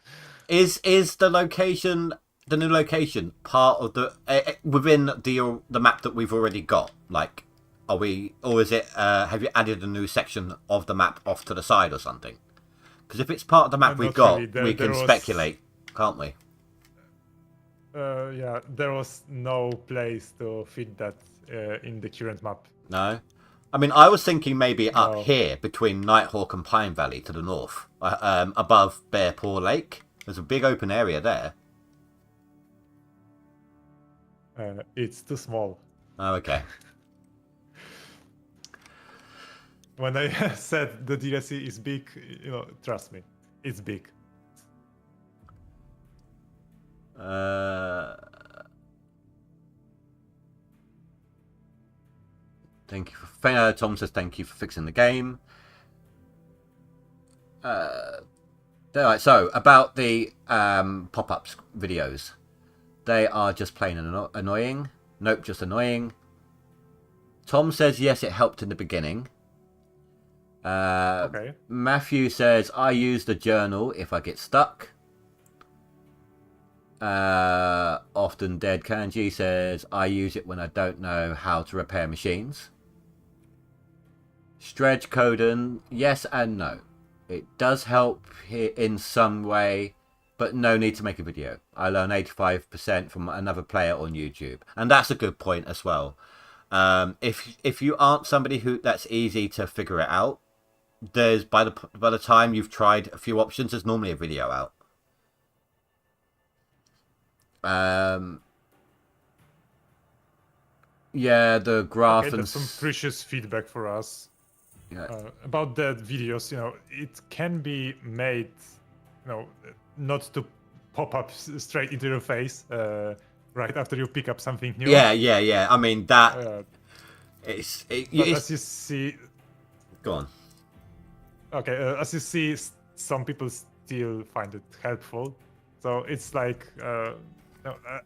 Is the location, the new location, part of the within the map that we've already got? Like, are we, or is it? Have you added a new section of the map off to the side or something? Because if it's part of the map we've Not got, really. we can speculate, can't we? Yeah, there was no place to fit that in the current map. No. I mean, I was thinking maybe up No. here between Nighthawk and Pine Valley to the north, above Bear Paw Lake. There's a big open area there. It's too small. Oh, okay. When I said the DLC is big, trust me, it's big. Thank you for Tom says thank you for fixing the game. Alright, so about the pop-ups videos, they are just plain annoying. Nope, just annoying. Tom says yes, it helped in the beginning. Okay. Matthew says I use the journal if I get stuck. Often Dead Kanji says, I use it when I don't know how to repair machines. Stretch Coden, yes and no. It does help in some way, but no need to make a video. I learn 85% from another player on YouTube. And that's a good point as well. If you aren't somebody that's easy to figure it out, there's by the time you've tried a few options, there's normally a video out. Yeah, the graph Okay, and that's some precious feedback for us. Yeah. About the videos, it can be made, not to pop up straight into your face right after you pick up something new. Yeah. I mean that. But as you see, go on. Okay, as you see, some people still find it helpful. So it's like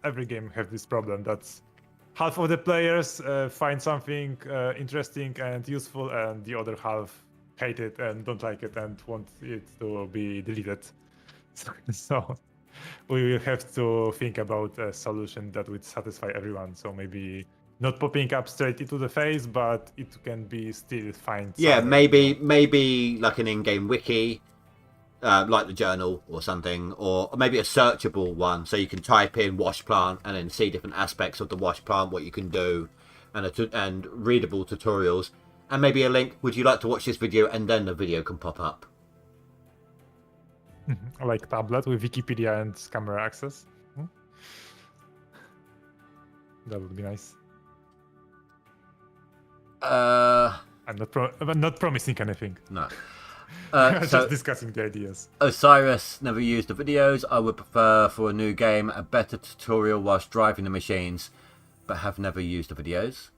every game have this problem that half of the players find something interesting and useful, and the other half hate it and don't like it and want it to be deleted. So we will have to think about a solution that would satisfy everyone. So maybe not popping up straight into the face, but it can be still find. Yeah, maybe like an in-game wiki, like the journal or something, or maybe a searchable one, so you can type in wash plant and then see different aspects of the wash plant, what you can do, and readable tutorials, and maybe a link. Would you like to watch this video? And then the video can pop up. Like tablet with Wikipedia and camera access. That would be nice. I'm not promising anything. No. Just discussing the ideas. Osiris never used the videos. I would prefer for a new game a better tutorial whilst driving the machines, but have never used the videos.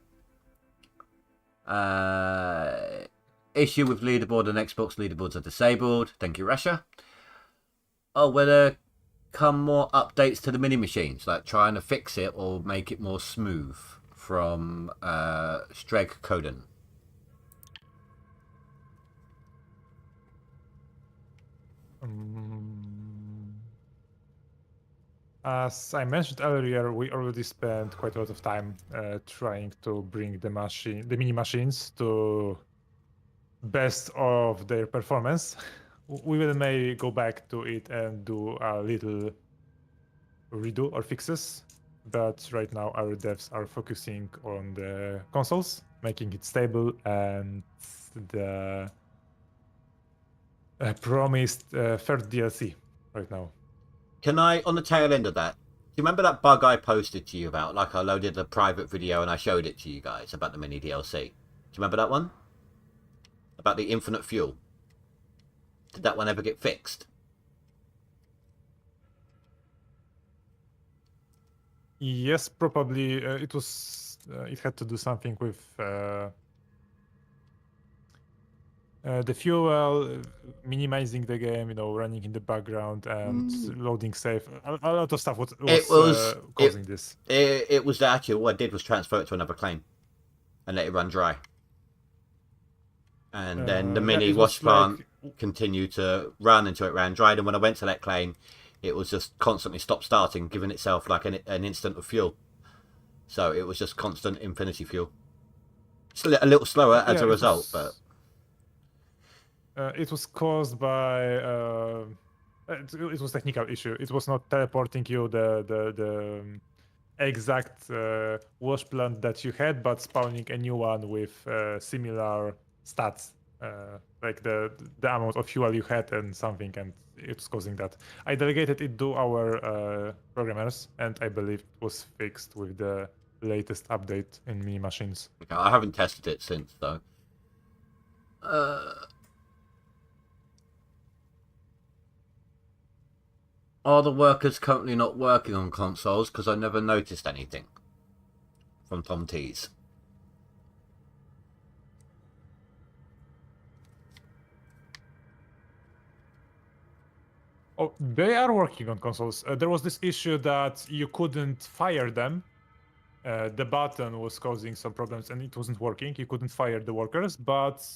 Issue with Leaderboard and Xbox leaderboards are disabled. Thank you, Russia. Oh, will there come more updates to the mini machines, like trying to fix it or make it more smooth? From Streg Coden. As I mentioned earlier, we already spent quite a lot of time trying to bring the mini machines to best of their performance. We will maybe go back to it and do a little redo or fixes. But right now our devs are focusing on the consoles, making it stable, and the promised third DLC right now. Can I, on the tail end of that, do you remember that bug I posted to you about? Like I loaded a private video and I showed it to you guys about the mini DLC. Do you remember that one? About the infinite fuel. Did that one ever get fixed? Yes, probably. It had to do something with the fuel, minimizing the game, running in the background and loading safe. A lot of stuff was causing this. It was actually what I did was transfer it to another claim and let it run dry. And then the mini wash plant continued to run until it ran dry. And when I went to that claim, it was just constantly stop-starting, giving itself like an instant of fuel. So it was just constant infinity fuel. It's a little slower as a result, but... it was caused by... it was a technical issue. It was not teleporting you the exact wash plant that you had, but spawning a new one with similar stats. Like the amount of fuel you had and something, and it's causing that. I delegated it to our programmers, and I believe it was fixed with the latest update in mini machines. Okay, I haven't tested it since though. Are the workers currently not working on consoles? Because I never noticed anything. From Tom Tees. Oh, they are working on consoles. There was this issue that you couldn't fire them. The button was causing some problems and it wasn't working. You couldn't fire the workers, but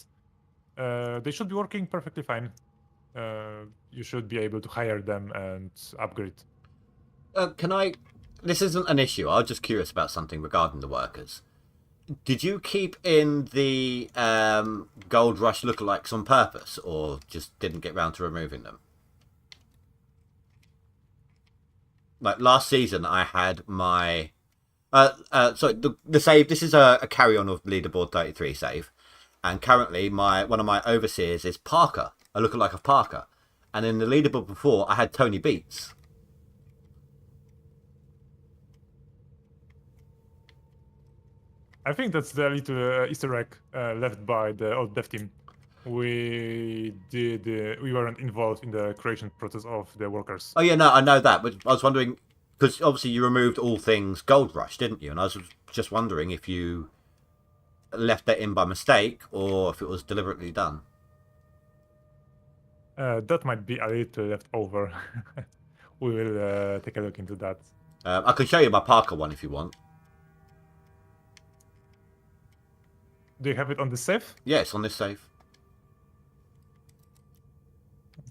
they should be working perfectly fine. You should be able to hire them and upgrade. Can I? This isn't an issue. I was just curious about something regarding the workers. Did you keep in the Gold Rush lookalikes on purpose, or just didn't get round to removing them? Like last season, I had my sorry, the save. This is a carry on of Leaderboard 33 save, and currently one of my overseers is Parker, a lookalike of Parker, and in the Leaderboard before I had Tony Beats. I think that's the little Easter egg left by the old dev team. We weren't involved in the creation process of the workers. Oh yeah, no, I know that, but I was wondering because obviously you removed all things Gold Rush, didn't you? And I was just wondering if you left that in by mistake or if it was deliberately done. That might be a little left over. We will take a look into that. I can show you my Parker one if you want. Do you have it on the save? Yeah, it's on this save.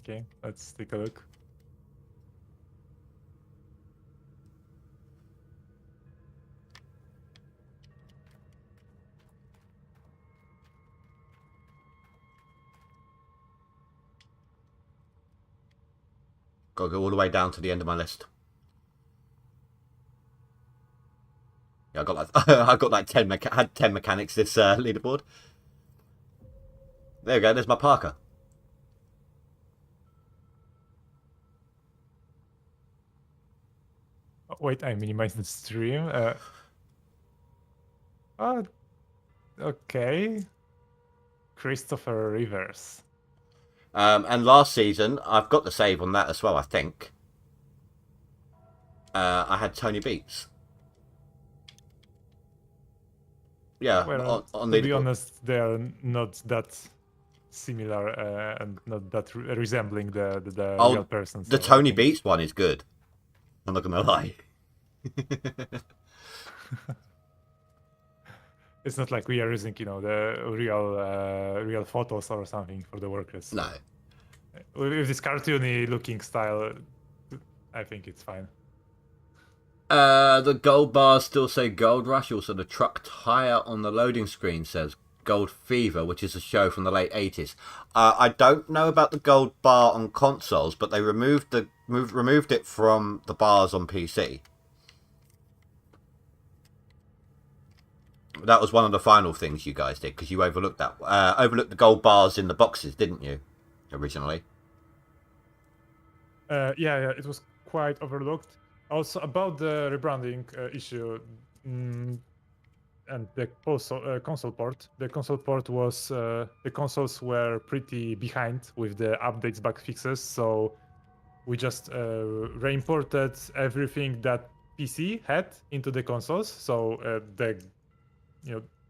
Okay, let's take a look. Got to go all the way down to the end of my list. Yeah, I got like I got like 10 had 10 mechanics this leaderboard. There we go. There's my Parker. Oh, wait, I minimized the stream. Oh, okay. Christopher Rivers. And last season, I've got the save on that as well, I think. I had Tony Beats. Yeah, Well, on to be leaderboard. honest, they are not that similar and not that resembling the real person. The so I Tony think Beats one is good. I'm not gonna lie. it's not like we are using, the real photos or something for the workers. No. With this cartoony looking style, I think it's fine. The gold bars still say Gold Rush. Also, the truck tire on the loading screen says Gold Fever, which is a show from the late 80s. I don't know about the gold bar on consoles, but they removed it from the bars on PC. That was one of the final things you guys did, because you overlooked that. Overlooked the gold bars in the boxes, didn't you? Originally. Yeah, it was quite overlooked. Also, about the rebranding issue and the console port. The console port was the consoles were pretty behind with the updates, bug fixes, so we just re-imported everything that PC had into the consoles. So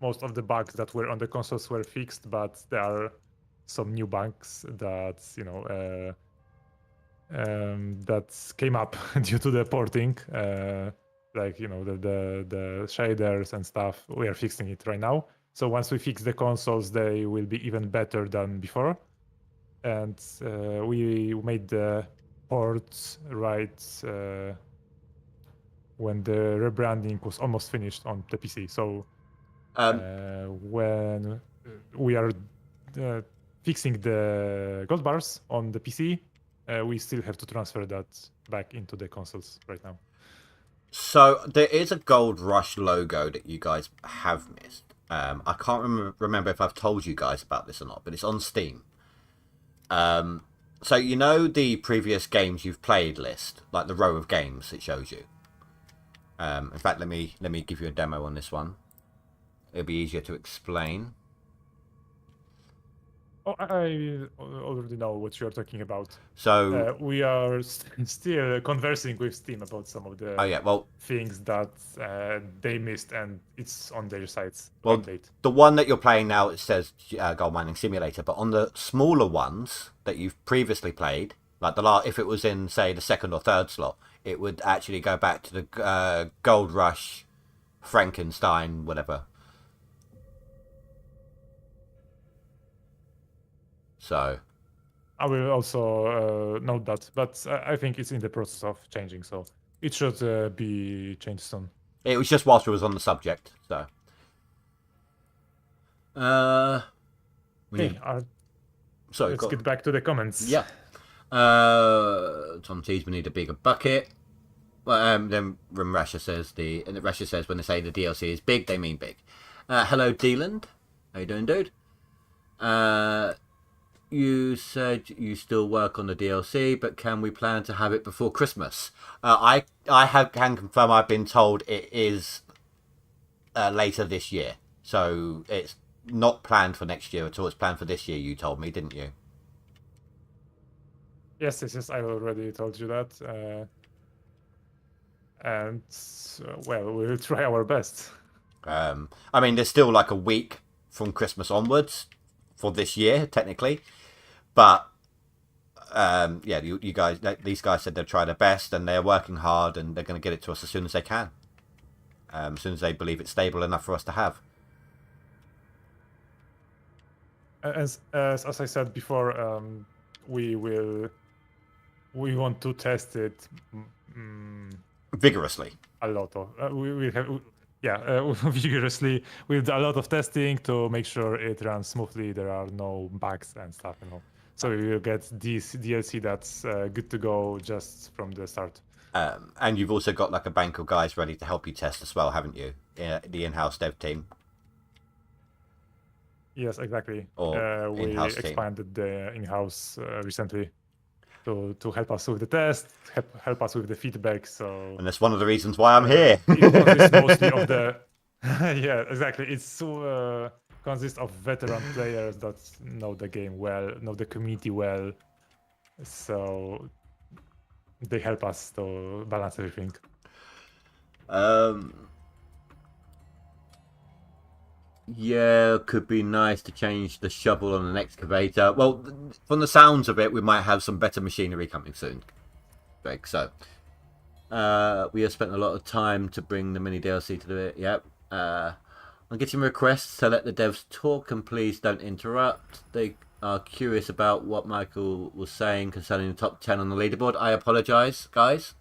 most of the bugs that were on the consoles were fixed, but there are some new bugs that that came up due to the porting, like the shaders and stuff. We are fixing it right now. So once we fix the consoles, they will be even better than before. And we made the ports right when the rebranding was almost finished on the PC. So when we are fixing the gold bars on the PC, we still have to transfer that back into the consoles right now. So there is a Gold Rush logo that you guys have missed. I can't remember if I've told you guys about this or not, but it's on Steam. So you know the previous games you've played list, like the row of games it shows you. In fact, let me give you a demo on this one. It'll be easier to explain. Oh, I already know what you're talking about. So we are still conversing with Steam about some of the things that they missed, and it's on their sites. Well, update. The one that you're playing now, it says Gold Mining Simulator, but on the smaller ones that you've previously played, like if it was in, say, the second or third slot, it would actually go back to the Gold Rush, Frankenstein, whatever. So I will also note that, but I think it's in the process of changing. So it should be changed soon. It was just whilst we was on the subject, so. Okay, Sorry, let's get back to the comments. Yeah. Tom T's, we need a bigger bucket. Well, then Rasha says when they say the DLC is big, they mean big. Hello, Deland. How you doing, dude? You said you still work on the DLC, but can we plan to have it before Christmas? I can confirm I've been told it is later this year. So it's not planned for next year at all. It's planned for this year, you told me, didn't you? Yes, I already told you that. And, well, we'll try our best. I mean, there's still like a week from Christmas onwards for this year, technically. But, yeah, these guys said they'll try their best and they're working hard and they're going to get it to us as soon as they can. As soon as they believe it's stable enough for us to have. As I said before, we want to test it Vigorously. a lot of vigorously. We've done a lot of testing to make sure it runs smoothly. There are no bugs and stuff, So we will get this DLC that's good to go just from the start. And you've also got like a bank of guys ready to help you test as well, haven't you? The in-house dev team. Yes, exactly. Or we in-house team. expanded the in-house recently to help us with the test, help us with the feedback. So, and that's one of the reasons why I'm here. It consists mostly of the yeah, exactly. It's consists of veteran players that know the game well, know the community well. So they help us to balance everything. Yeah, could be nice to change the shovel on an excavator. Well, from the sounds of it, we might have some better machinery coming soon, Greg. So, we have spent a lot of time to bring the mini DLC to do it. Yep. I'm getting requests to let the devs talk, and please don't interrupt. They are curious about what Michael was saying concerning the top 10 on the leaderboard. I apologise, guys.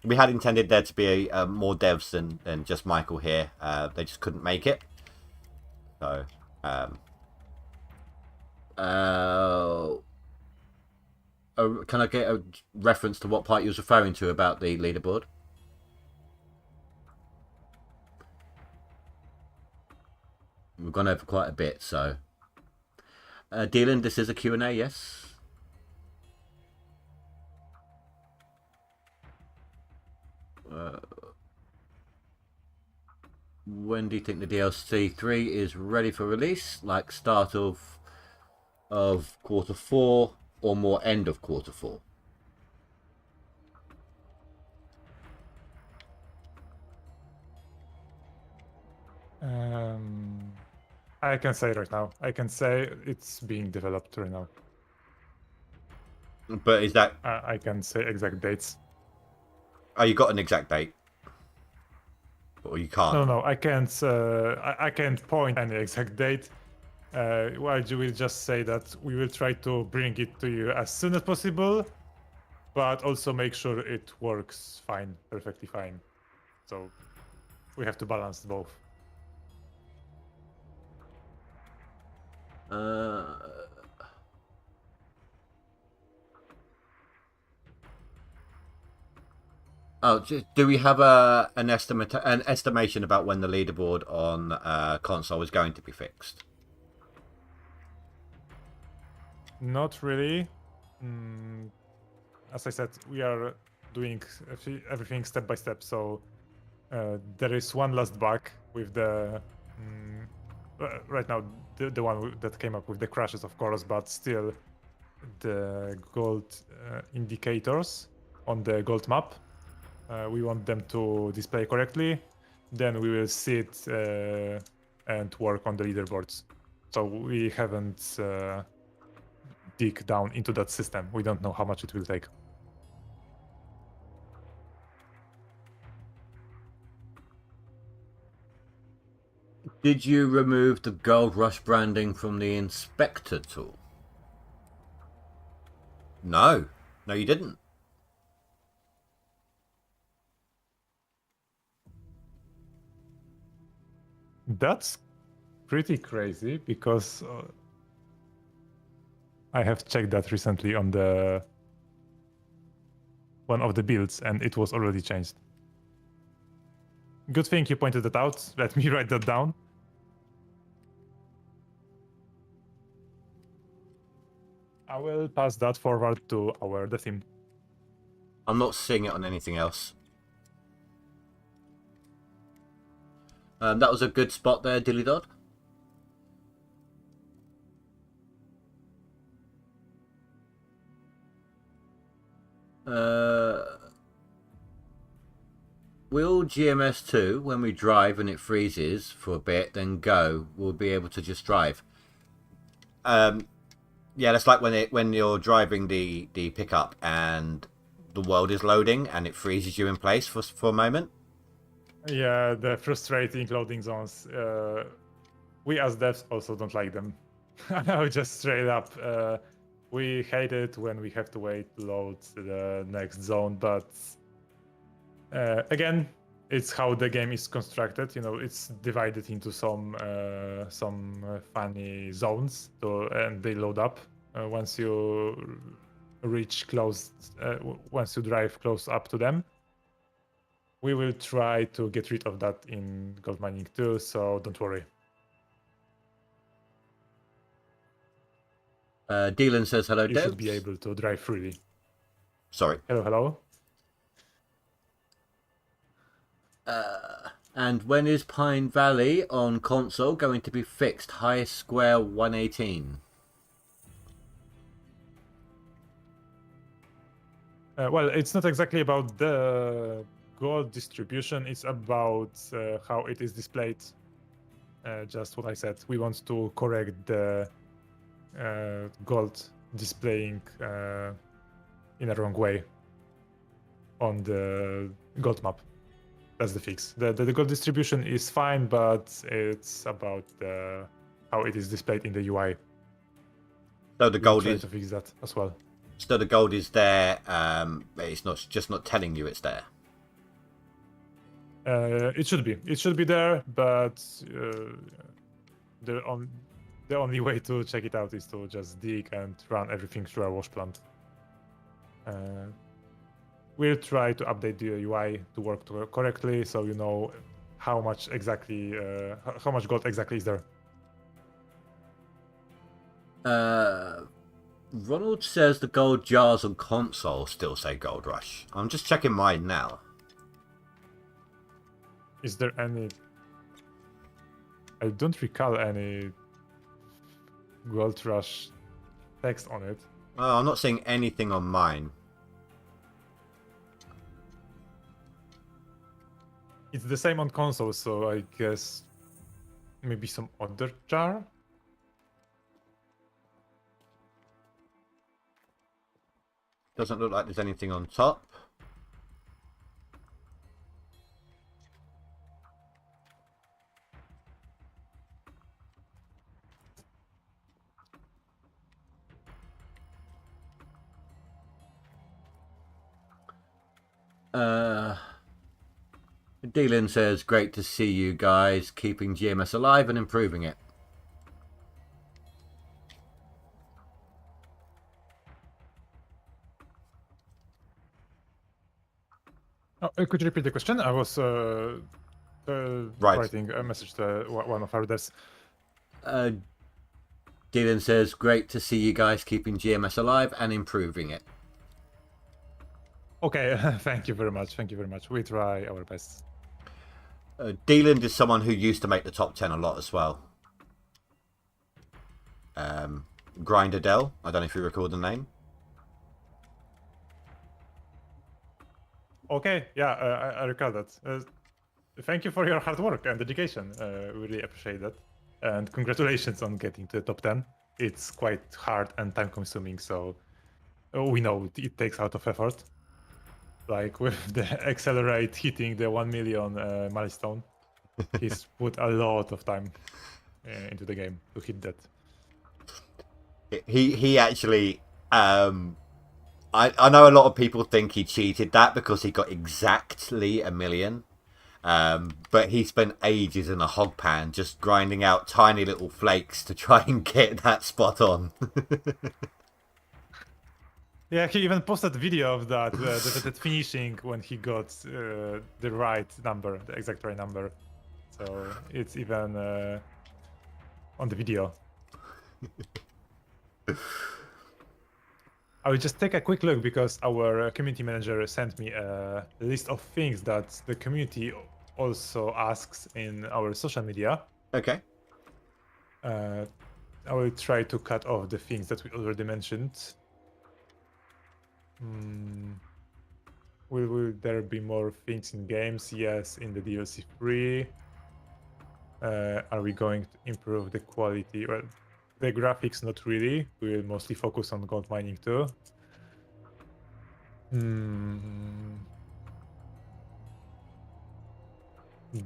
We had intended there to be more devs than just Michael here. They just couldn't make it. So, can I get a reference to what part you was referring to about the leaderboard? We've gone over quite a bit, so. Dylan, this is a Q&A, yes? When do you think the DLC 3 is ready for release? Like start of quarter 4 or more end of quarter 4? I can say right now. I can say it's being developed right now. But is that... I can say exact dates. Oh, you got an exact date? Or you can't? No, I can't. I can't point any exact date. Well, you will just say that we will try to bring it to you as soon as possible, but also make sure it works fine, perfectly fine. So we have to balance both. Oh, do we have an estimation about when the leaderboard on console is going to be fixed? Not really. As I said, we are doing everything step by step. So there is one last bug with the right now the one that came up with the crashes, of course, but still the gold indicators on the gold map. We want them to display correctly. Then we will sit and work on the leaderboards. So we haven't dig down into that system. We don't know how much it will take. Did you remove the Gold Rush branding from the inspector tool? No, you didn't. That's pretty crazy because I have checked that recently on the one of the builds and it was already changed. Good thing you pointed that out. Let me write that down. I will pass that forward to our the team. I'm not seeing it on anything else. That was a good spot there, Dilly Dod. Will GMS2, when we drive and it freezes for a bit, then go, we'll be able to just drive. Yeah, that's like when you're driving the pickup and the world is loading and it freezes you in place for a moment. Yeah, the frustrating loading zones. We as devs also don't like them. I'll just straight up. We hate it when we have to wait to load the next zone, but again, it's how the game is constructed. You know, it's divided into some funny zones, and they load up once you reach close. Once you drive close up to them. We will try to get rid of that in gold mining too, so don't worry. Dylan says hello, You devs. should be able to drive freely. Sorry. Hello. And when is Pine Valley on console going to be fixed? Highest square 118. Well, it's not exactly about the gold distribution, it's about how it is displayed. Just what I said. We want to correct the gold displaying in a wrong way on the gold map. That's the fix. The gold distribution is fine, but it's about how it is displayed in the UI. So the gold Try is to fix that as well. So the gold is there. It's not telling you it's there. It should be. It should be there, but the only way to check it out is to just dig and run everything through a wash plant. We'll try to update the UI to work correctly, so you know how much exactly, how much gold exactly is there. Ronald says the gold jars on console still say Gold Rush. I'm just checking mine now. Is there any? I don't recall any Gold Rush text on it. Oh, I'm not seeing anything on mine. It's the same on console, so I guess maybe some other jar. Doesn't look like there's anything on top. Dylan says, great to see you guys keeping GMS alive and improving it. Could you repeat the question? I was writing a message to one of our devs. Dylan says, great to see you guys keeping GMS alive and improving it. Okay, thank you very much. Thank you very much. We try our best. Dylan is someone who used to make the top 10 a lot as well. Grinder Dell, I don't know if you recall the name. Okay, yeah, I recall that. Thank you for your hard work and dedication. Really appreciate that. And congratulations on getting to the top 10. It's quite hard and time consuming, so we know it takes a lot of effort. Like with the Accelerate hitting the 1 million milestone, he's put a lot of time into the game to hit that. He actually, I know a lot of people think he cheated that because he got exactly 1 million, But he spent ages in a hog pan just grinding out tiny little flakes to try and get that spot on. Yeah, he even posted video of that finishing when he got the right number, the exact right number. So it's even on the video. I will just take a quick look because our community manager sent me a list of things that the community also asks in our social media. Okay. I will try to cut off the things that we already mentioned. Will there be more things in games? Yes, in the DLC 3. Are we going to improve the quality? Well, the graphics, not really. We'll mostly focus on gold mining too.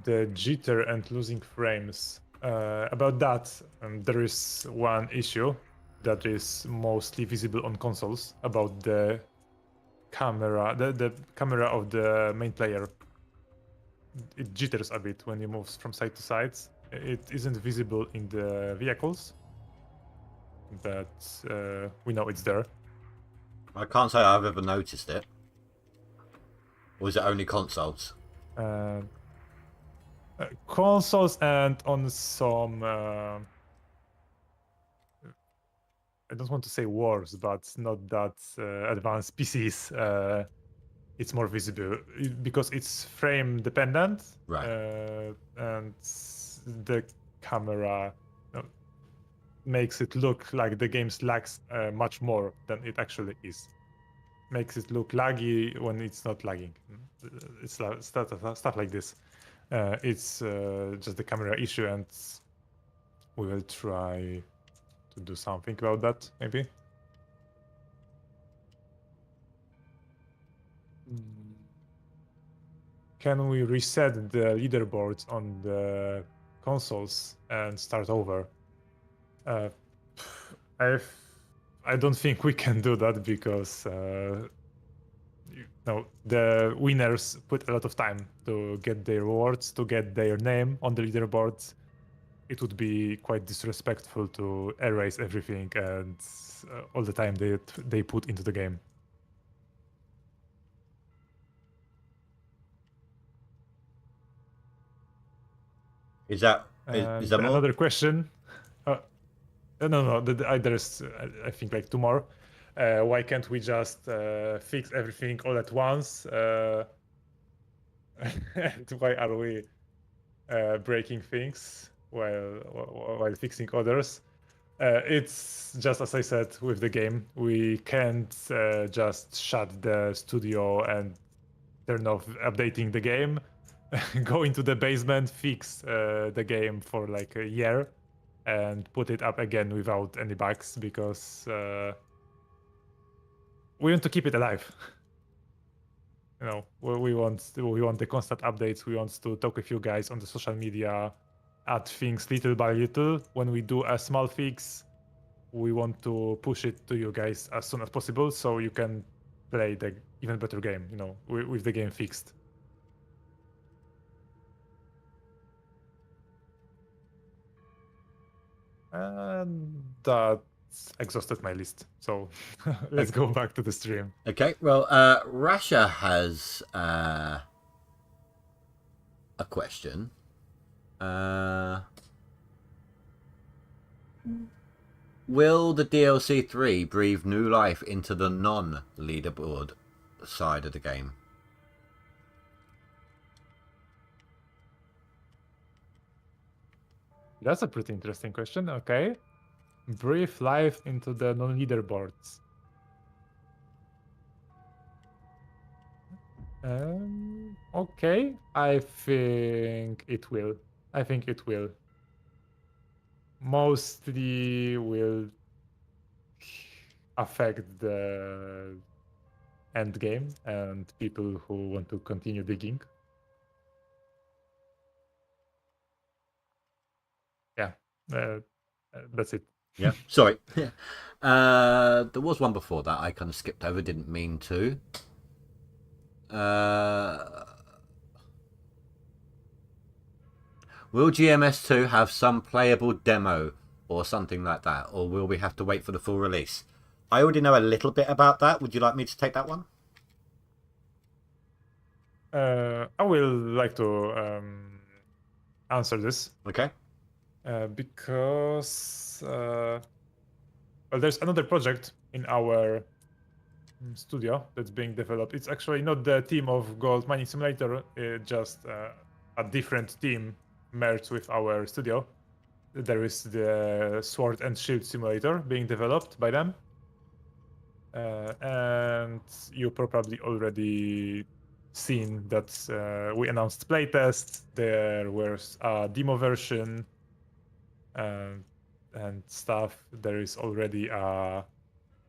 The jitter and losing frames. About that, there is one issue that is mostly visible on consoles about the camera, the camera of the main player. It jitters a bit when it moves from side to side. It isn't visible in the vehicles, but we know it's there. I can't say I've ever noticed it. Or is it only consoles? Consoles and on some I don't want to say wars, but not that advanced PCs. It's more visible because it's frame dependent, Right. and the camera makes it look like the game lags much more than it actually is. Makes it look laggy when it's not lagging. It's stuff like this. It's just the camera issue, and we will try to do something about that, maybe. Can we reset the leaderboards on the consoles and start over? I don't think we can do that because the winners put a lot of time to get their rewards, to get their name on the leaderboards. It would be quite disrespectful to erase everything and all the time they put into the game. Is that is there more? Another question? No. There's I think like two more. Why can't we just fix everything all at once? And why are we breaking things while fixing others? It's just as I said with the game. We can't just shut the studio and turn off updating the game, go into the basement, fix the game for like a year, and put it up again without any bugs because we want to keep it alive. We want the constant updates. We want to talk with you guys on the social media, add things little by little. When we do a small fix, we want to push it to you guys as soon as possible so you can play the even better game, with the game fixed. And that exhausted my list. So let's go back to the stream. Okay, well, Rasha has a question. Will the DLC 3 breathe new life into the non-leaderboard side of the game? That's a pretty interesting question. Okay. Breathe life into the non-leaderboards. Okay. I think it will. Mostly will affect the end game and people who want to continue digging. Yeah, that's it. Yeah, sorry. There was one before that I kind of skipped over, didn't mean to. Will GMS2 have some playable demo or something like that, or will we have to wait for the full release? I already know a little bit about that. Would you like me to take that one? I will like to answer this Okay. because well, there's another project in our studio that's being developed. It's actually not the team of Gold Mining Simulator, just a different team merged with our studio. There is the Sword and Shield Simulator being developed by them. And you probably already seen that we announced playtest. There was a demo version and stuff. There is already a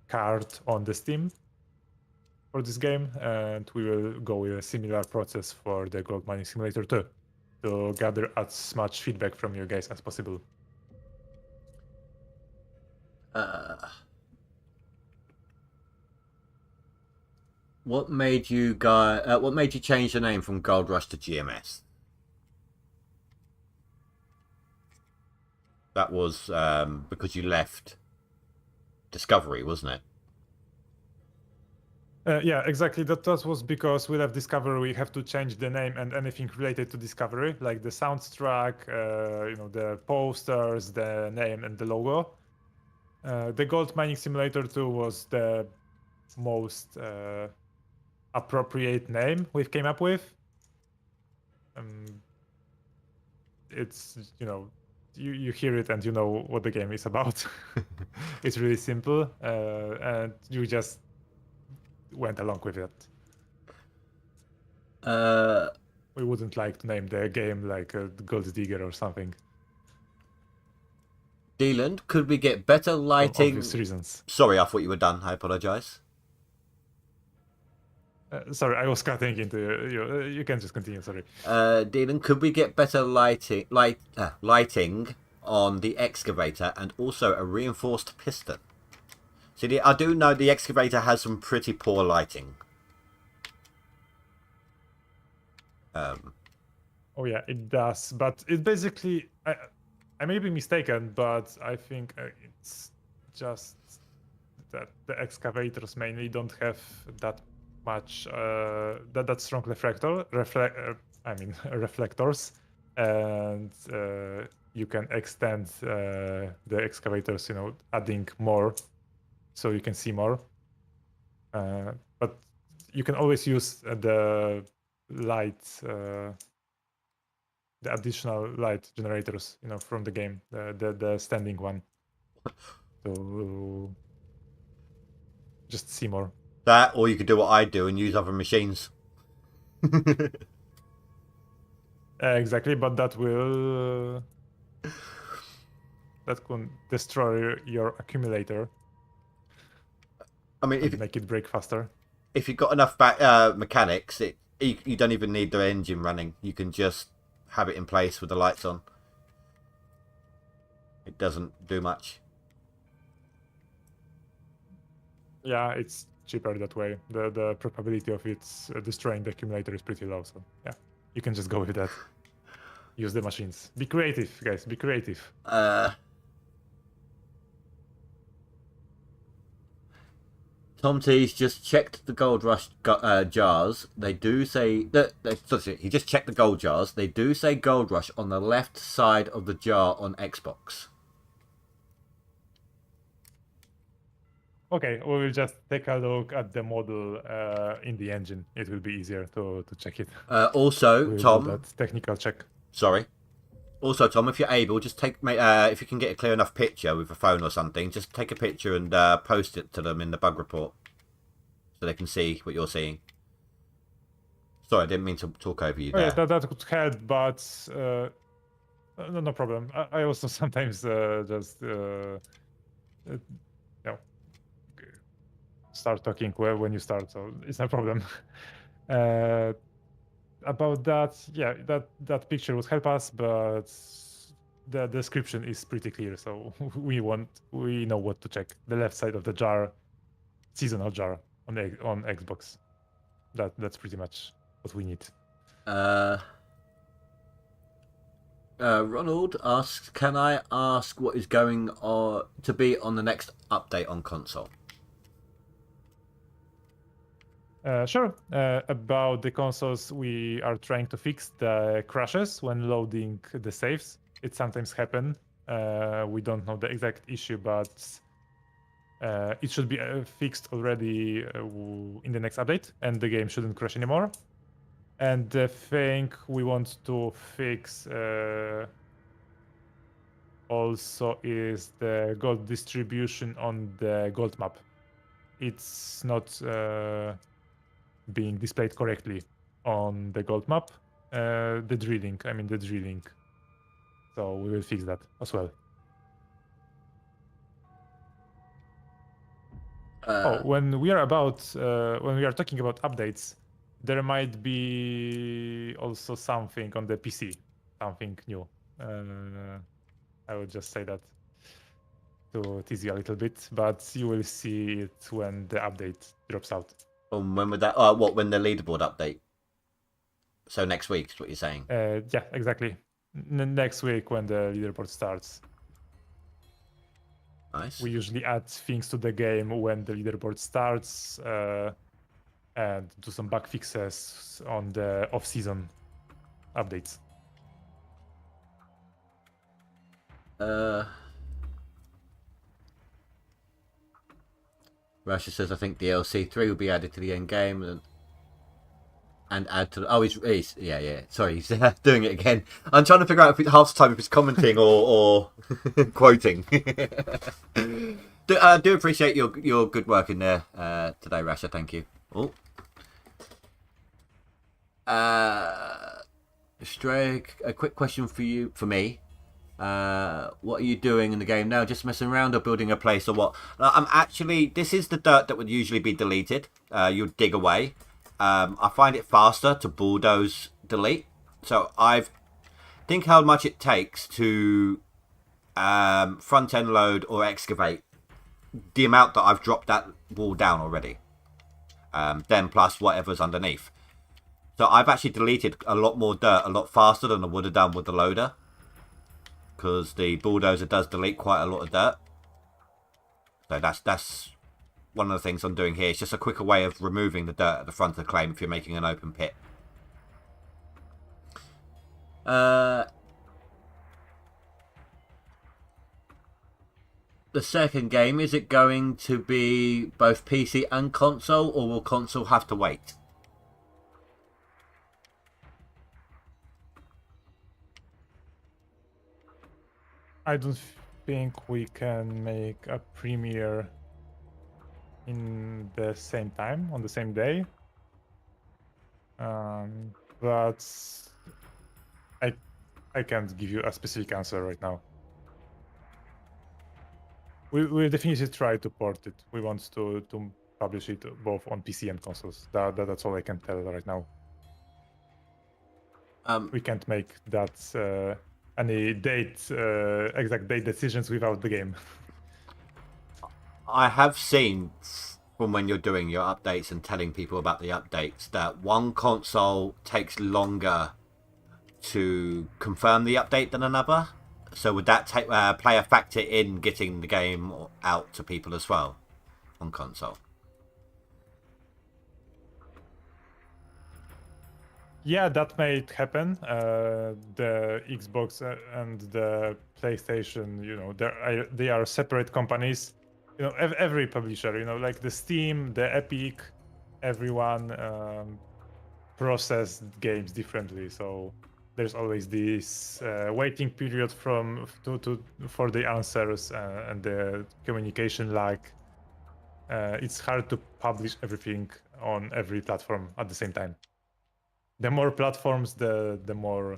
card on the Steam for this game, and we will go with a similar process for the Gold Mining Simulator 2 to gather as much feedback from you guys as possible. What made you change the name from Gold Rush to GMS? That was because you left Discovery, wasn't it? Yeah, exactly. That was because we left Discovery. We have to change the name and anything related to Discovery, like the soundtrack, the posters, the name, and the logo. The Gold Mining Simulator 2 was the most appropriate name we came up with. It's you hear it and you know what the game is about. It's really simple, and you just went along with it. We wouldn't like to name the game like Gold Digger or something. Deland, could we get better For lighting? obvious reasons. Sorry, I thought you were done. I apologise. Sorry, I was cutting into you. You can just continue. Sorry. Deland, could we get better lighting on the excavator and also a reinforced piston? See, I do know the excavator has some pretty poor lighting. Oh yeah, it does, but it basically I may be mistaken, but I think it's just that the excavators mainly don't have that much that strong reflectors, and you can extend the excavators, adding more, so you can see more. But you can always use the light. The additional light generators, from the game, the standing one, to just see more. That, or you could do what I do and use other machines. Exactly, but that will that can destroy your accumulator. I mean, if make it break faster. If you've got enough mechanics, you don't even need the engine running. You can just have it in place with the lights on. It doesn't do much. Yeah, it's cheaper that way. The probability of it destroying the accumulator is pretty low, so yeah, you can just go with that. Use the machines. Be creative, guys. Be creative. Tom T's just checked the Gold Rush jars. They do say that he just checked the gold jars. They do say Gold Rush on the left side of the jar on Xbox. Okay, we will just take a look at the model in the engine. It will be easier to check it. Also, Tom, that technical check. Sorry. Also, Tom, if you're able, just take if you can get a clear enough picture with a phone or something, just take a picture and post it to them in the bug report so they can see what you're seeing. Sorry, I didn't mean to talk over you there. Yeah, that could help, but no problem. I also sometimes just start talking when you start, so it's no problem. About that, yeah, that picture would help us, but the description is pretty clear, so we know what to check. The left side of the jar, seasonal jar on Xbox. That's pretty much what we need. Ronald asks, can I ask what is going on to be on the next update on console? Sure. About the consoles, we are trying to fix the crashes when loading the saves. It sometimes happen. We don't know the exact issue, but it should be fixed already in the next update, and the game shouldn't crash anymore. And the thing we want to fix also is the gold distribution on the gold map. It's not being displayed correctly on the gold map. The drilling. So we will fix that as well. When we are talking about updates, there might be also something on the PC, something new. I would just say that to tease you a little bit, but you will see it when the update drops out. When would that? When the leaderboard update? So next week is what you're saying? Yeah, exactly. Next week when the leaderboard starts. Nice. We usually add things to the game when the leaderboard starts and do some bug fixes on the off-season updates. Russia says, I think DLC 3 will be added to the end game and add to the... Oh, he's yeah. Sorry, he's doing it again. I'm trying to figure out if half the time if he's commenting or quoting. do appreciate your good work in there today, Rasha. Thank you. Oh. Stray, a quick question for me. What are you doing in the game now? Just messing around or building a place or what? I'm actually... This is the dirt that would usually be deleted. You'll dig away. I find it faster to bulldoze delete. So think how much it takes to front end load or excavate. The amount that I've dropped that wall down already. Then plus whatever's underneath. So I've actually deleted a lot more dirt a lot faster than I would have done with the loader. Because the bulldozer does delete quite a lot of dirt. So that's one of the things I'm doing here. It's just a quicker way of removing the dirt at the front of the claim if you're making an open pit. The second game, is it going to be both PC and console, or will console have to wait? I don't think we can make a premiere in the same time, on the same day. But I can't give you a specific answer right now. We'll definitely try to port it. We want to publish it both on PC and consoles. That's all I can tell right now. We can't make that any exact date decisions without the game. I have seen from when you're doing your updates and telling people about the updates that one console takes longer to confirm the update than another. So would that play a factor in getting the game out to people as well on console? Yeah, that might happen. The Xbox and the PlayStation, they are separate companies. Every publisher, like the Steam, the Epic, everyone process games differently. So there's always this waiting period for the answers and the communication lag. It's hard to publish everything on every platform at the same time. The more platforms, the more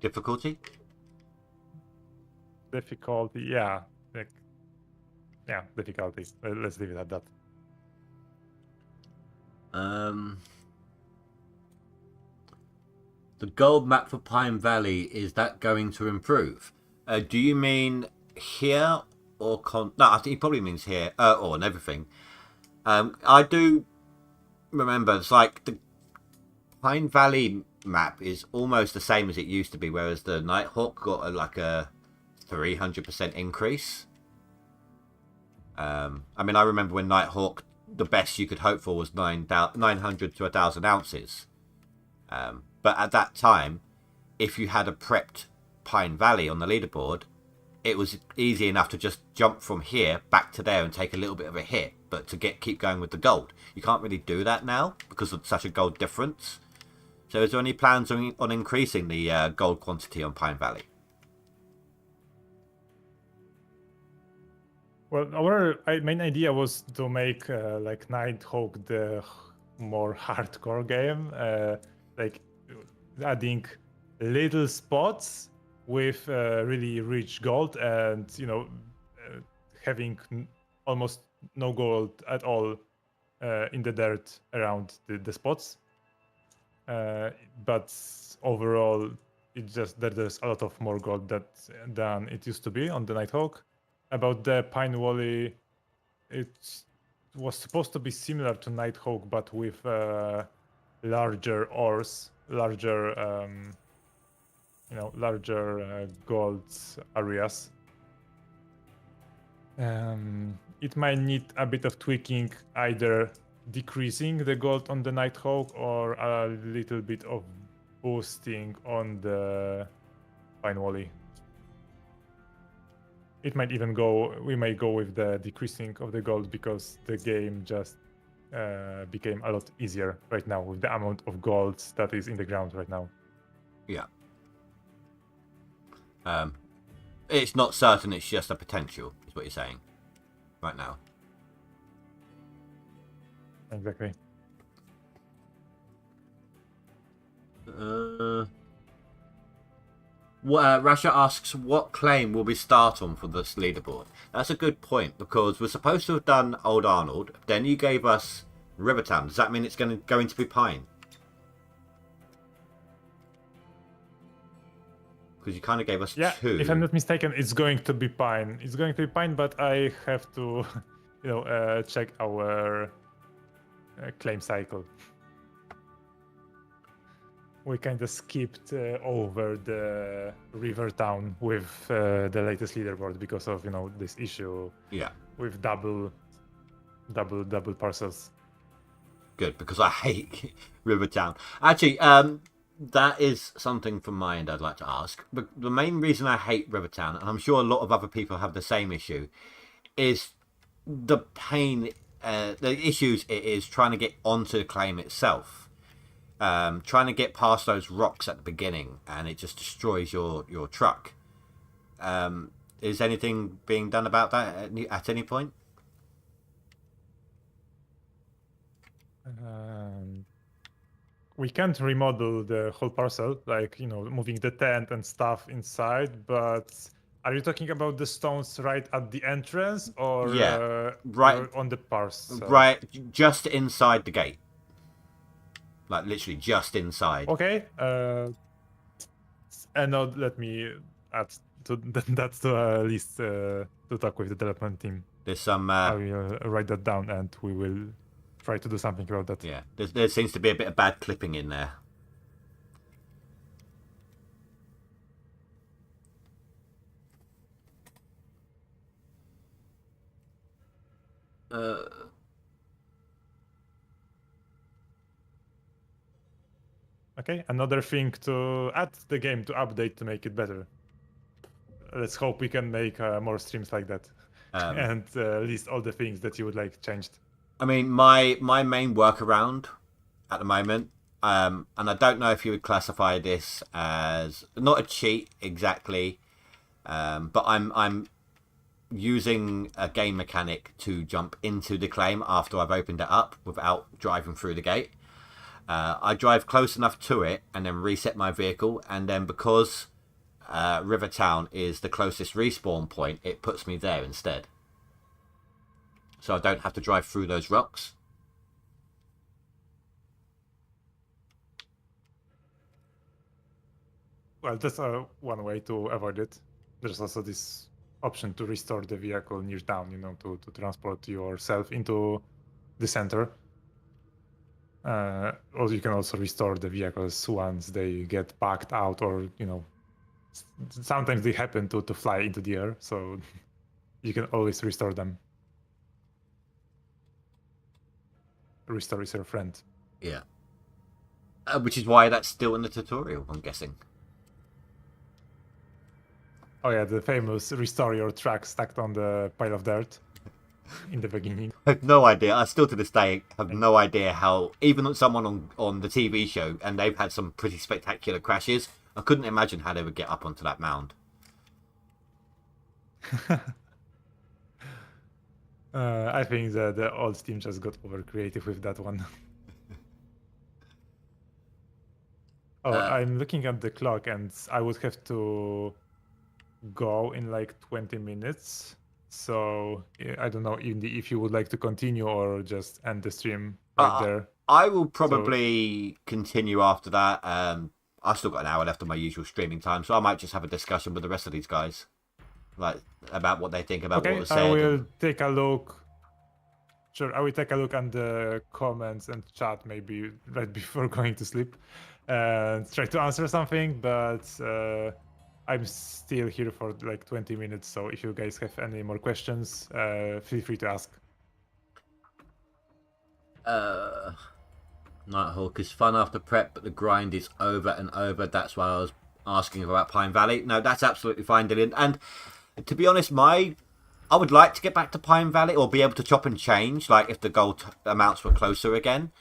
difficulty. Yeah, difficulty. Let's leave it at that. The gold map for Pine Valley, is that going to improve? Do you mean here or no? I think he probably means here or on everything. I do remember, it's like the Pine Valley map is almost the same as it used to be, whereas the Nighthawk got like a 300% increase. I mean, I remember when Nighthawk, the best you could hope for was 900 to 1,000 ounces. But at that time, if you had a prepped Pine Valley on the leaderboard, it was easy enough to just jump from here back to there and take a little bit of a hit, but to keep going with the gold. You can't really do that now because of such a gold difference. So is there any plans on increasing the gold quantity on Pine Valley? Well, our main idea was to make like Nighthawk the more hardcore game, like adding little spots with really rich gold, and having almost no gold at all in the dirt around the spots. But overall, it's just that there's a lot of more gold than it used to be on the Nighthawk. About the Pine Valley, it was supposed to be similar to Nighthawk, but with larger ores, larger gold areas. It might need a bit of tweaking, either decreasing the gold on the Nighthawk or a little bit of boosting on the Pine Valley. It might even we may go with the decreasing of the gold because the game just became a lot easier right now with the amount of gold that is in the ground right now. Yeah. It's not certain, it's just a potential, is what you're saying right now. Exactly. Rasha asks, what claim will we start on for this leaderboard? That's a good point, because we're supposed to have done Old Arnold, then you gave us Rivertown. Does that mean it's going to be Pine? Because you kind of gave us two. If I'm not mistaken, it's going to be Pine. It's going to be Pine, but I have to, check our claim cycle. We kind of skipped over the Rivertown with the latest leaderboard because of this issue. Yeah. With double parcels. Good, because I hate Rivertown. Actually, that is something from my end I'd like to ask. But the main reason I hate Rivertown, and I'm sure a lot of other people have the same issue, is the pain, the issues it is trying to get onto the claim itself. Trying to get past those rocks at the beginning, and it just destroys your truck. Is anything being done about that at any point? We can't remodel the whole parcel, like moving the tent and stuff inside, but are you talking about the stones right at the entrance, or right on the parcel? Right, just inside the gate. Like literally just inside. Okay. And now let me add to that to a list to talk with the development team. There's some. I will write that down, and we will try to do something about that. Yeah, there seems to be a bit of bad clipping in there. Okay, another thing to add to the game, to update, to make it better. Let's hope we can make more streams like that, and list all the things that you would like changed. I mean, my main workaround at the moment, and I don't know if you would classify this as not a cheat exactly, but I'm using a game mechanic to jump into the claim after I've opened it up without driving through the gate. I drive close enough to it and then reset my vehicle, and then because Rivertown is the closest respawn point, it puts me there instead. So I don't have to drive through those rocks. Well, that's one way to avoid it. There's also this option to restore the vehicle near town, to transport yourself into the center. Or you can also restore the vehicles once they get packed out, or sometimes they happen to fly into the air, so you can always restore them. Restore is your friend. Yeah. Which is why that's still in the tutorial, I'm guessing. Oh yeah, the famous restore your truck stacked on the pile of dirt in the beginning. I have no idea. I still to this day have no idea how, even someone on the TV show, and they've had some pretty spectacular crashes, I couldn't imagine how they would get up onto that mound. I think the old team just got over creative with that one. I'm looking at the clock, and I would have to go in like 20 minutes. So I don't know, Indy, if you would like to continue or just end the stream right there. I will probably continue after that. I've still got an hour left of my usual streaming time, so I might just have a discussion with the rest of these guys, like about what they think about what was said. I will take a look. Sure, I will take a look at the comments and chat maybe right before going to sleep and try to answer something, but I'm still here for like 20 minutes, so if you guys have any more questions, feel free to ask. Nighthawk is fun after prep, but the grind is over and over. That's why I was asking about Pine Valley. No, that's absolutely fine, Dylan. And to be honest, I would like to get back to Pine Valley, or be able to chop and change, like if the gold amounts were closer again.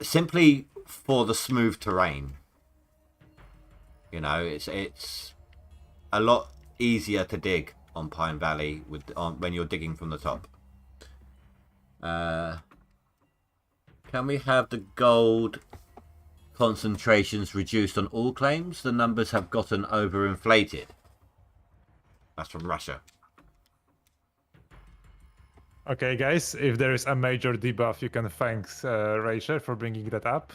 Simply for the smooth terrain. You know, it's a lot easier to dig on Pine Valley when you're digging from the top. Can we have the gold concentrations reduced on all claims? The numbers have gotten overinflated. That's from Russia. Okay, guys, if there is a major debuff, you can thank Raisha for bringing that up.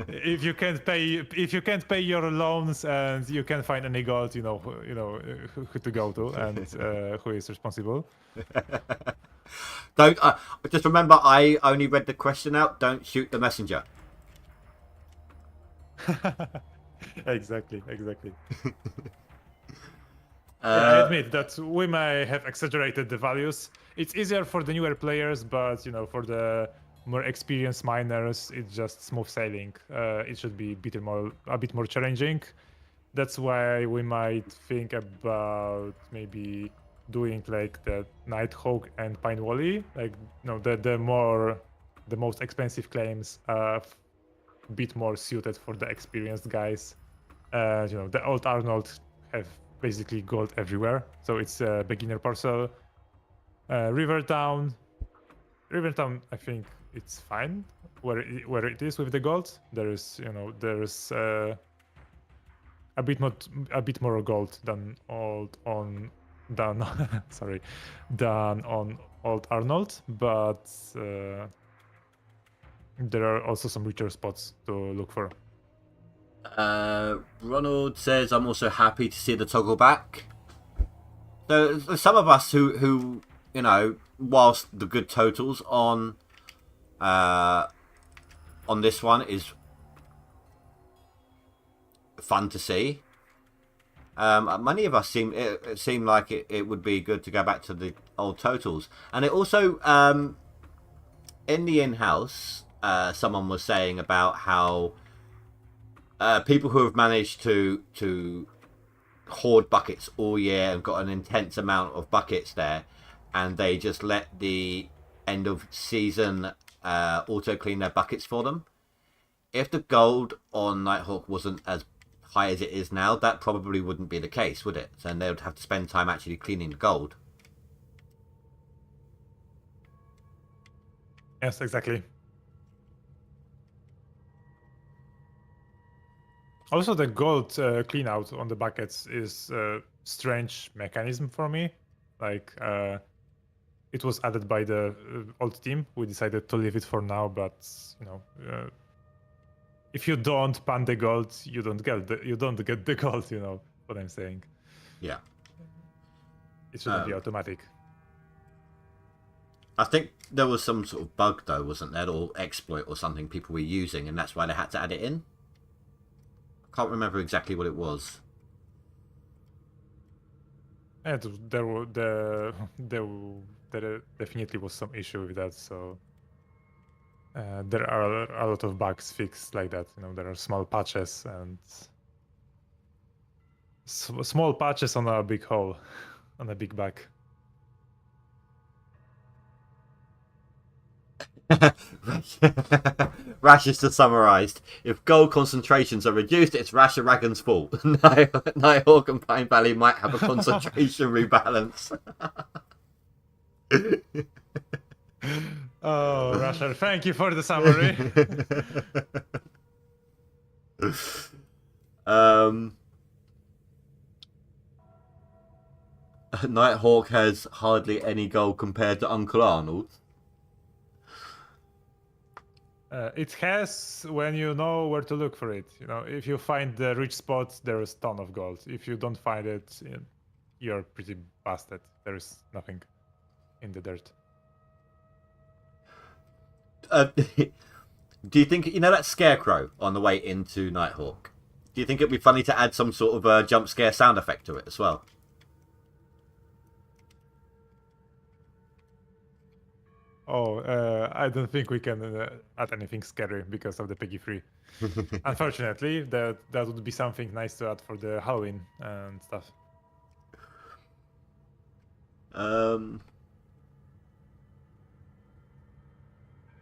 If you can't pay your loans and you can't find any gold, you know who to go to and who is responsible. Don't just remember, I only read the question out. Don't shoot the messenger. Exactly. I admit that we may have exaggerated the values. It's easier for the newer players, but for the more experienced miners, it's just smooth sailing. It should be a bit more challenging. That's why we might think about maybe doing like the Nighthawk and Pine Valley, like the most expensive claims, a bit more suited for the experienced guys. The old Arnold have basically gold everywhere, so it's a beginner parcel. Rivertown, I think it's fine where it is with the gold. There's a bit more gold than on old Arnold, but there are also some richer spots to look for. Ronald says, I'm also happy to see the toggle back. So there's some of us who whilst the good totals on this one is fun to see, many of us it seemed like it would be good to go back to the old totals. And it also in the in-house, someone was saying about how people who have managed to hoard buckets all year and got an intense amount of buckets there, and they just let the end of season auto clean their buckets for them. If the gold on Nighthawk wasn't as high as it is now, that probably wouldn't be the case, would it? So they would have to spend time actually cleaning the gold. Yes, exactly. Also, the gold clean out on the buckets is a strange mechanism for me. Like, it was added by the old team. We decided to leave it for now, but if you don't pan the gold, you don't get the gold. You know what I'm saying? Yeah. It shouldn't be automatic. I think there was some sort of bug though, wasn't there, or exploit or something people were using, and that's why they had to add it in. I can't remember exactly what it was. And there definitely was some issue with that. So there are a lot of bugs fixed like that. There are small patches and small patches on a big hole, on a big bug. Rash is just summarised. If gold concentrations are reduced, it's Rash and Ragon's fault. Nighthawk and Pine Valley might have a concentration rebalance. Oh, Rasher, thank you for the summary. Nighthawk has hardly any gold compared to Uncle Arnold. It has when you know where to look for it. If you find the rich spot, there is ton of gold. If you don't find it, you're pretty busted. There is nothing in the dirt. Do you think, that scarecrow on the way into Nighthawk? Do you think it'd be funny to add some sort of jump scare sound effect to it as well? Oh, I don't think we can add anything scary because of the Peggy 3. Unfortunately, that would be something nice to add for the Halloween and stuff.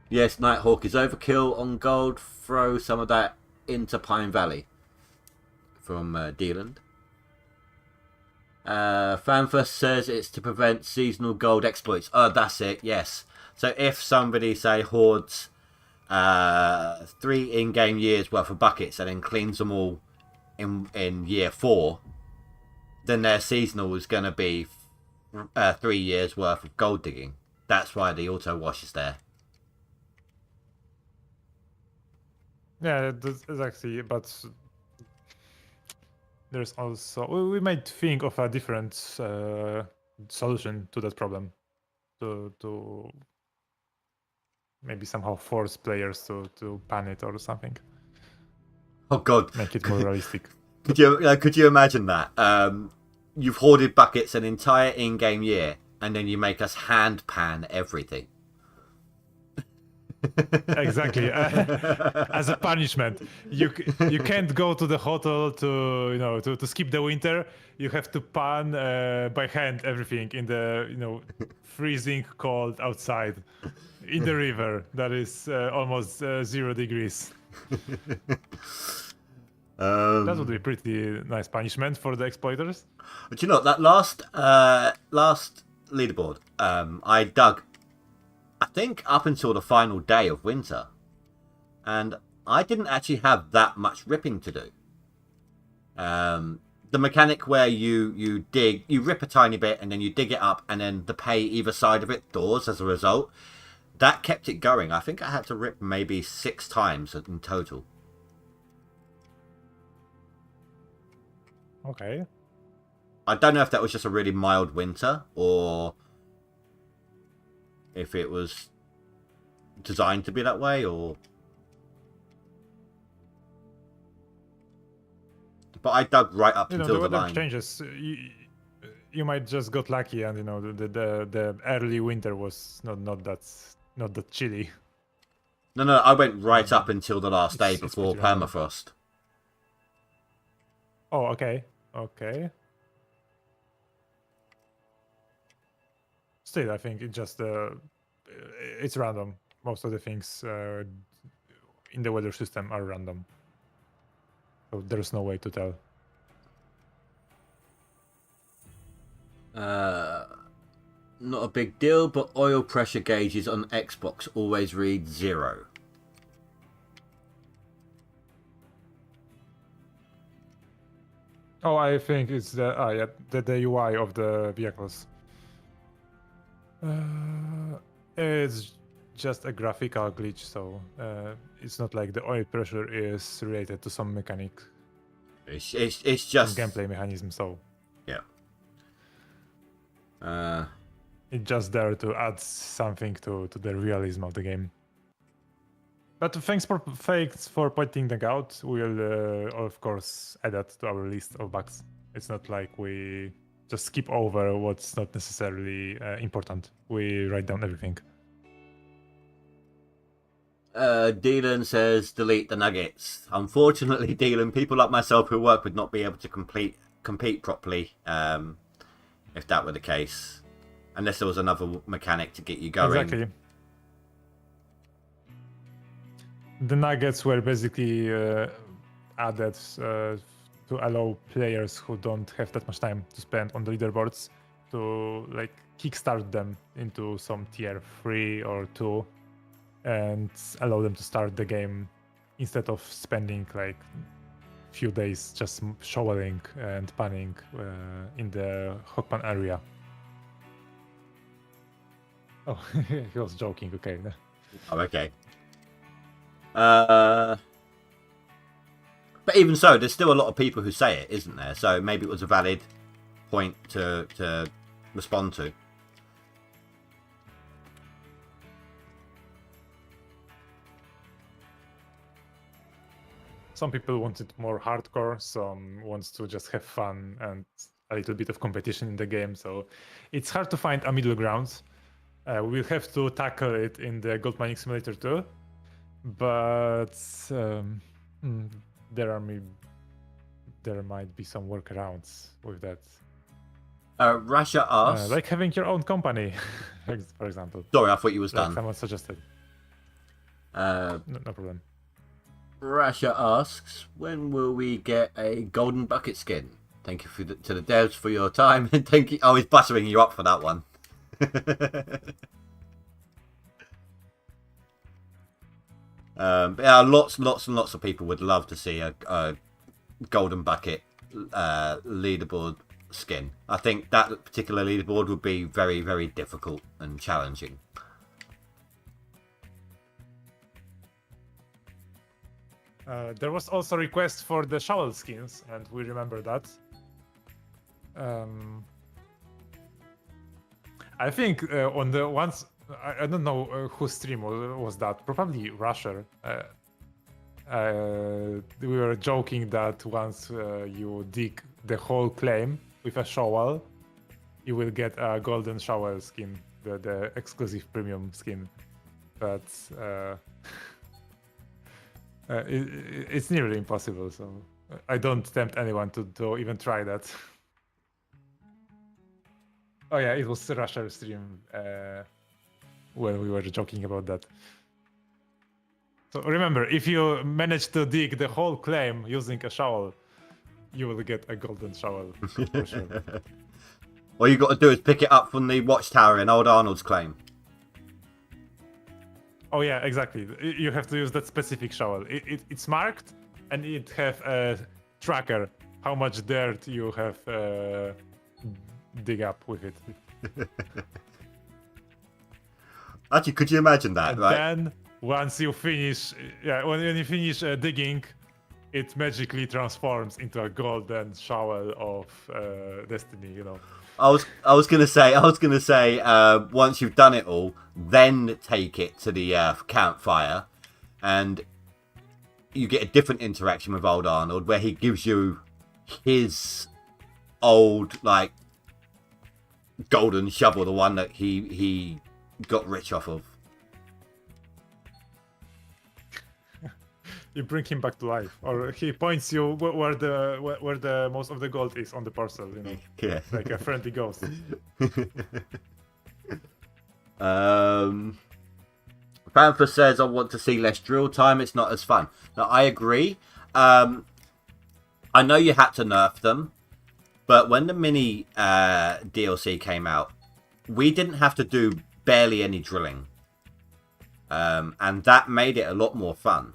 Yes, Nighthawk is overkill on gold. Throw some of that into Pine Valley from Dealand. Fanfuss says it's to prevent seasonal gold exploits. Oh, that's it, yes. So if somebody, say, hoards 3 in-game years worth of buckets and then cleans them all in year 4, then their seasonal is going to be 3 years worth of gold digging. That's why the auto wash is there. Yeah, that's exactly. But there's also we might think of a different solution to that problem. To maybe somehow force players to pan it or something. Oh God! Make it more realistic. Could you imagine that? You've hoarded buckets an entire in-game year, and then you make us hand pan everything. Exactly. As a punishment, you can't go to the hotel to skip the winter. You have to pan by hand everything in the freezing cold outside in the river that is almost 0 degrees. That would be pretty nice punishment for the exploiters. But that last leaderboard, I dug, I think, up until the final day of winter, and I didn't actually have that much ripping to do. The mechanic where you rip a tiny bit and then you dig it up, and then the pay either side of it thaws as a result, that kept it going. I think I had to rip maybe 6 times in total. Okay. I don't know if that was just a really mild winter or if it was designed to be that way, or... But I dug right up until the line. Changes. You might just got lucky, and the early winter was not that chilly. No, I went right up until the last day before permafrost. Oh, okay. Still, I think it's random. Most of the things in the weather system are random, so there's no way to tell. Not a big deal, but oil pressure gauges on Xbox always read 0. Oh, I think it's the UI of the vehicles. It's just a graphical glitch, so it's not like the oil pressure is related to some mechanic. It's just some gameplay mechanism. So yeah. It's just there to add something to the realism of the game. But thanks for pointing them out. We'll of course add that to our list of bugs. It's not like we just skip over what's not necessarily important. We write down everything. Dylan says delete the nuggets. Unfortunately, Dylan, people like myself who work would not be able to compete properly if that were the case, unless there was another mechanic to get you going. Exactly. The nuggets were basically added to allow players who don't have that much time to spend on the leaderboards to like kickstart them into some tier 3 or 2 and allow them to start the game instead of spending like few days just shoveling and panning in the Hawkpan area. Oh, he was joking. Okay. Oh, okay. But even so, there's still a lot of people who say it, isn't there? So maybe it was a valid point to respond to. Some people want it more hardcore, some wants to just have fun and a little bit of competition in the game. So it's hard to find a middle ground. We'll have to tackle it in the Gold Mining Simulator 2, but there might be some workarounds with that. Rasha asks, like having your own company, for example. sorry, I thought you was Like done. someone suggested. No problem. Rasha asks, when will we get a golden bucket skin? Thank you to the devs for your time, and thank you. Oh, he's buttering you up for that one. But yeah, lots and lots of people would love to see a golden bucket leaderboard skin. I think that particular leaderboard would be very, very difficult and challenging. There was also a request for the shovel skins, and we remember that. I think on the ones, I don't know whose stream was that. Probably Rusher. We were joking that once you dig the whole claim with a shovel, you will get a golden shovel skin, the exclusive premium skin. But it's nearly impossible, so I don't tempt anyone to even try that. Oh yeah, it was Rusher stream when we were joking about that. So remember, if you manage to dig the whole claim using a shovel, you will get a golden shovel for sure. All you got to do is pick it up from the watchtower in Old Arnold's claim. Oh yeah, exactly. You have to use that specific shovel. It's marked, and it have a tracker how much dirt you have dig up with it. Actually, could you imagine that? And right? then once you finish, when you finish digging, it magically transforms into a golden shovel of destiny. You know. I was gonna say once you've done it all, then take it to the campfire, and you get a different interaction with Old Arnold where he gives you his old like golden shovel, the one that he got rich off of. You bring him back to life, or he points you where the most of the gold is on the parcel. You know, Yeah. like a friendly ghost. Panther says, I want to see less drill time. It's not as fun. Now, I agree. I know you had to nerf them, but when the mini DLC came out, we didn't have to do barely any drilling. And that made it a lot more fun.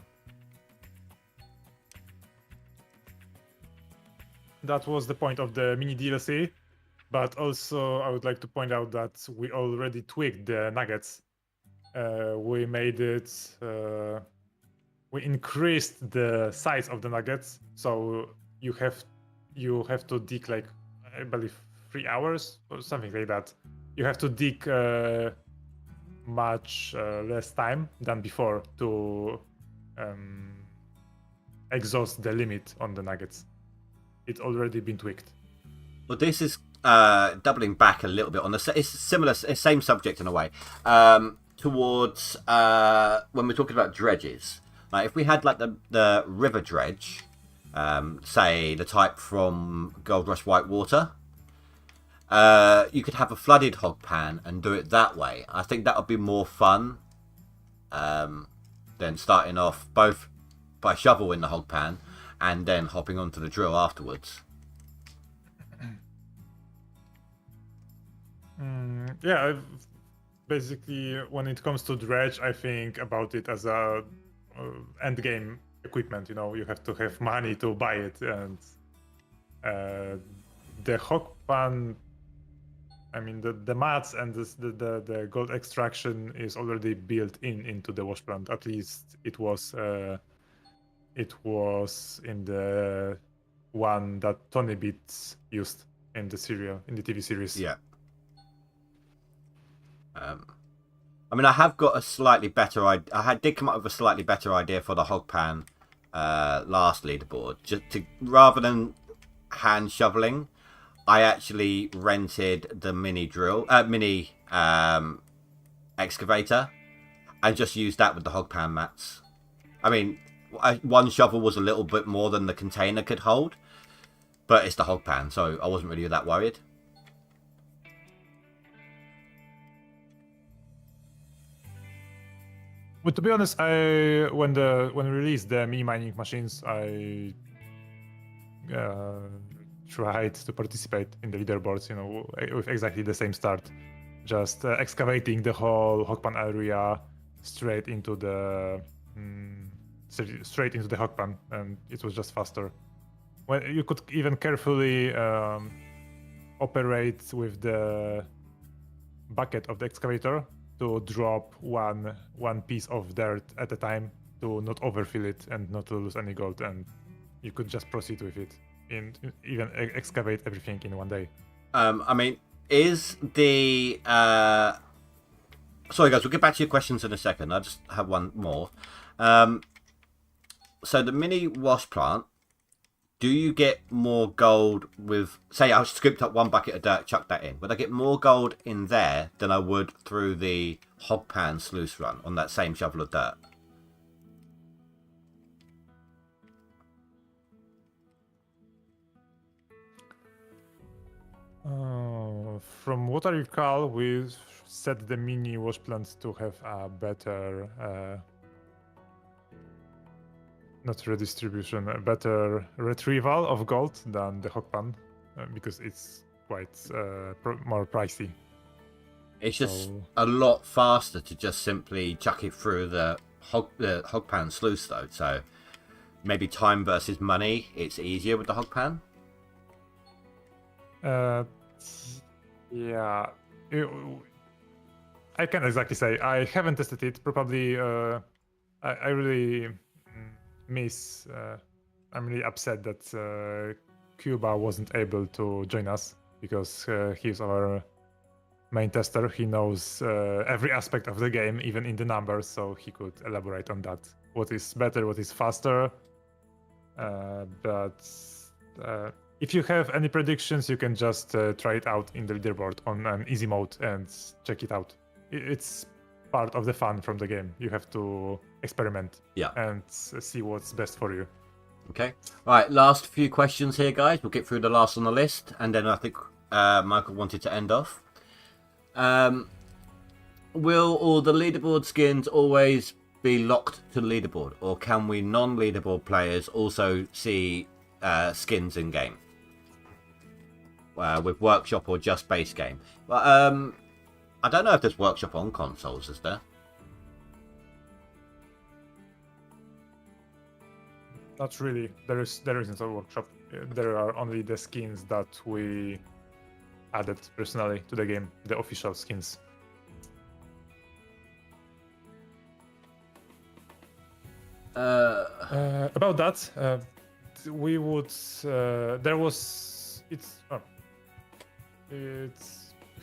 That was the point of the mini DLC, but also I would like to point out that we already tweaked the nuggets. We made it. We increased the size of the nuggets, so you have to dig like I believe 3 hours or something like that you have to dig much less time than before to exhaust the limit on the nuggets. It's already been tweaked. Well, this is doubling back a little bit on it's similar, same subject in a way. Towards when we're talking about dredges, like if we had like the river dredge, say the type from Gold Rush Whitewater, you could have a flooded hog pan and do it that way. I think that would be more fun than starting off both by shovel in the hog pan and then hopping onto the drill afterwards. Yeah, basically, when it comes to dredge, I think about it as a end game equipment. You know, you have to have money to buy it, and the hog pan. I mean, the mats and the gold extraction is already built into the wash plant. At least it was in the one that Tony Beats used in the TV series. Yeah. I mean, I have got a slightly better idea. Did come up with a slightly better idea for the hog pan last leaderboard. Just rather than hand shoveling, I actually rented the mini excavator and just used that with the hog pan mats. I mean, one shovel was a little bit more than the container could hold, but it's the hog pan, so I wasn't really that worried. But to be honest, when we released the mini mining machines, I tried to participate in the leaderboards, you know, with exactly the same start, just excavating the whole hogpan area straight into the hogpan, and it was just faster. When you could even carefully operate with the bucket of the excavator to drop one piece of dirt at a time to not overfill it and not to lose any gold, and you could just proceed with it and even excavate everything in one day. I mean, is the sorry guys, we'll get back to your questions in a second. I just have one more. So the mini wash plant, do you get more gold with, say I scooped up one bucket of dirt, chucked that in, would I get more gold in there than I would through the hog pan sluice run on that same shovel of dirt? From what I recall, we set the mini wash plant to have a better not redistribution, a better retrieval of gold than the hog pan, because it's quite more pricey. It's just a lot faster to just simply chuck it through the hog pan sluice though, so maybe time versus money, it's easier with the hog pan. Yeah, I can't exactly say. I haven't tested it. Probably, I really miss. I'm really upset that Cuba wasn't able to join us, because he's our main tester. He knows every aspect of the game, even in the numbers, so he could elaborate on that. What is better? What is faster? But if you have any predictions, you can just try it out in the leaderboard on an easy mode and check it out. It's part of the fun from the game. You have to experiment, and see what's best for you. Okay. All right, last few questions here, guys. We'll get through the last on the list, and then I think Michael wanted to end off. Will all the leaderboard skins always be locked to the leaderboard, or can we non-leaderboard players also see skins in game with workshop or just base game? Well, I don't know if there's workshop on consoles, is there? Not really. There isn't a workshop. There are only the skins that we added personally to the game, the official skins. About that, we would. There was. It's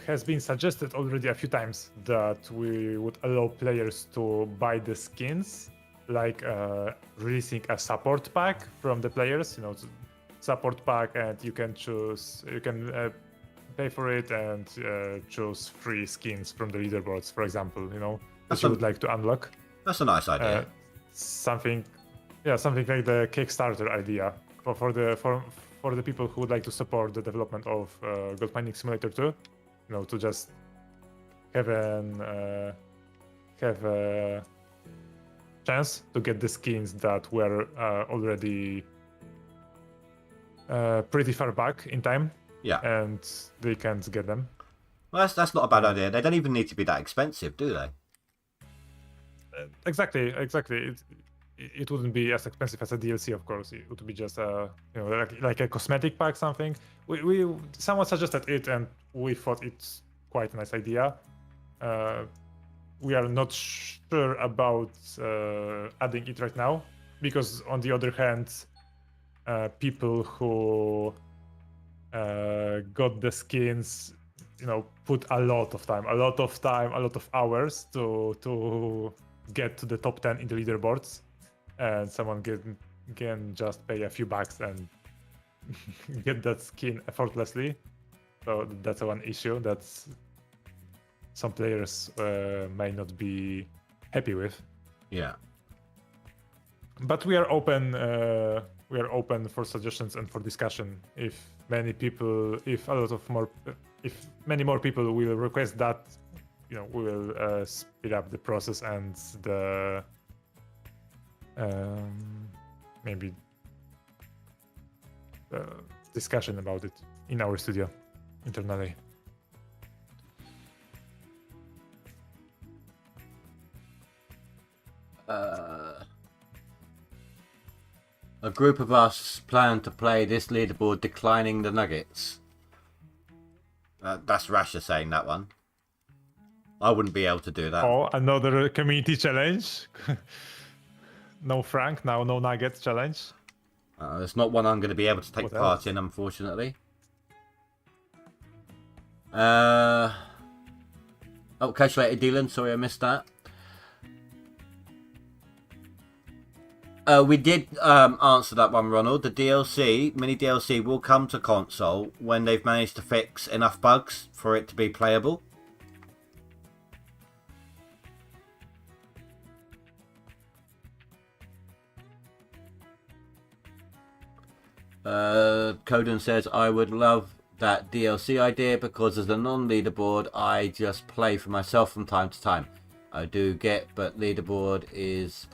has been suggested already a few times that we would allow players to buy the skins, like releasing a support pack from the players. Support pack, and you can pay for it and choose free skins from the leaderboards, for example. That you would like to unlock. That's a nice idea. Something like the Kickstarter idea for the people who would like to support the development of Gold Mining Simulator 2. To just have a chance to get the skins that were already pretty far back in time. Yeah. And they can't get them. Well, that's not a bad idea. They don't even need to be that expensive, do they? Exactly. It wouldn't be as expensive as a DLC, of course. It would be just like a cosmetic pack, something. Someone suggested it, and we thought it's quite a nice idea. We are not sure about adding it right now, because on the other hand, people who got the skins, put a lot of time, a lot of hours to get to the top 10 in the leaderboards, and someone can just pay a few bucks and get that skin effortlessly. So that's one issue that some players may not be happy with. Yeah. But we are open. We are open for suggestions and for discussion. If many more people will request that, we will speed up the process and the maybe discussion about it in our studio internally. A group of us plan to play this leaderboard declining the nuggets. That's Rasha saying that one. I wouldn't be able to do that. Oh, another community challenge. No Frank, now no Nuggets challenge. It's not one I'm going to be able to take What part else? in, unfortunately. Oh, calculated Dylan, sorry I missed that. We did answer that one, Ronald. The mini DLC, will come to console when they've managed to fix enough bugs for it to be playable. Coden says, I would love that DLC idea because as a non-leaderboard, I just play for myself from time to time. I do get, but leaderboard is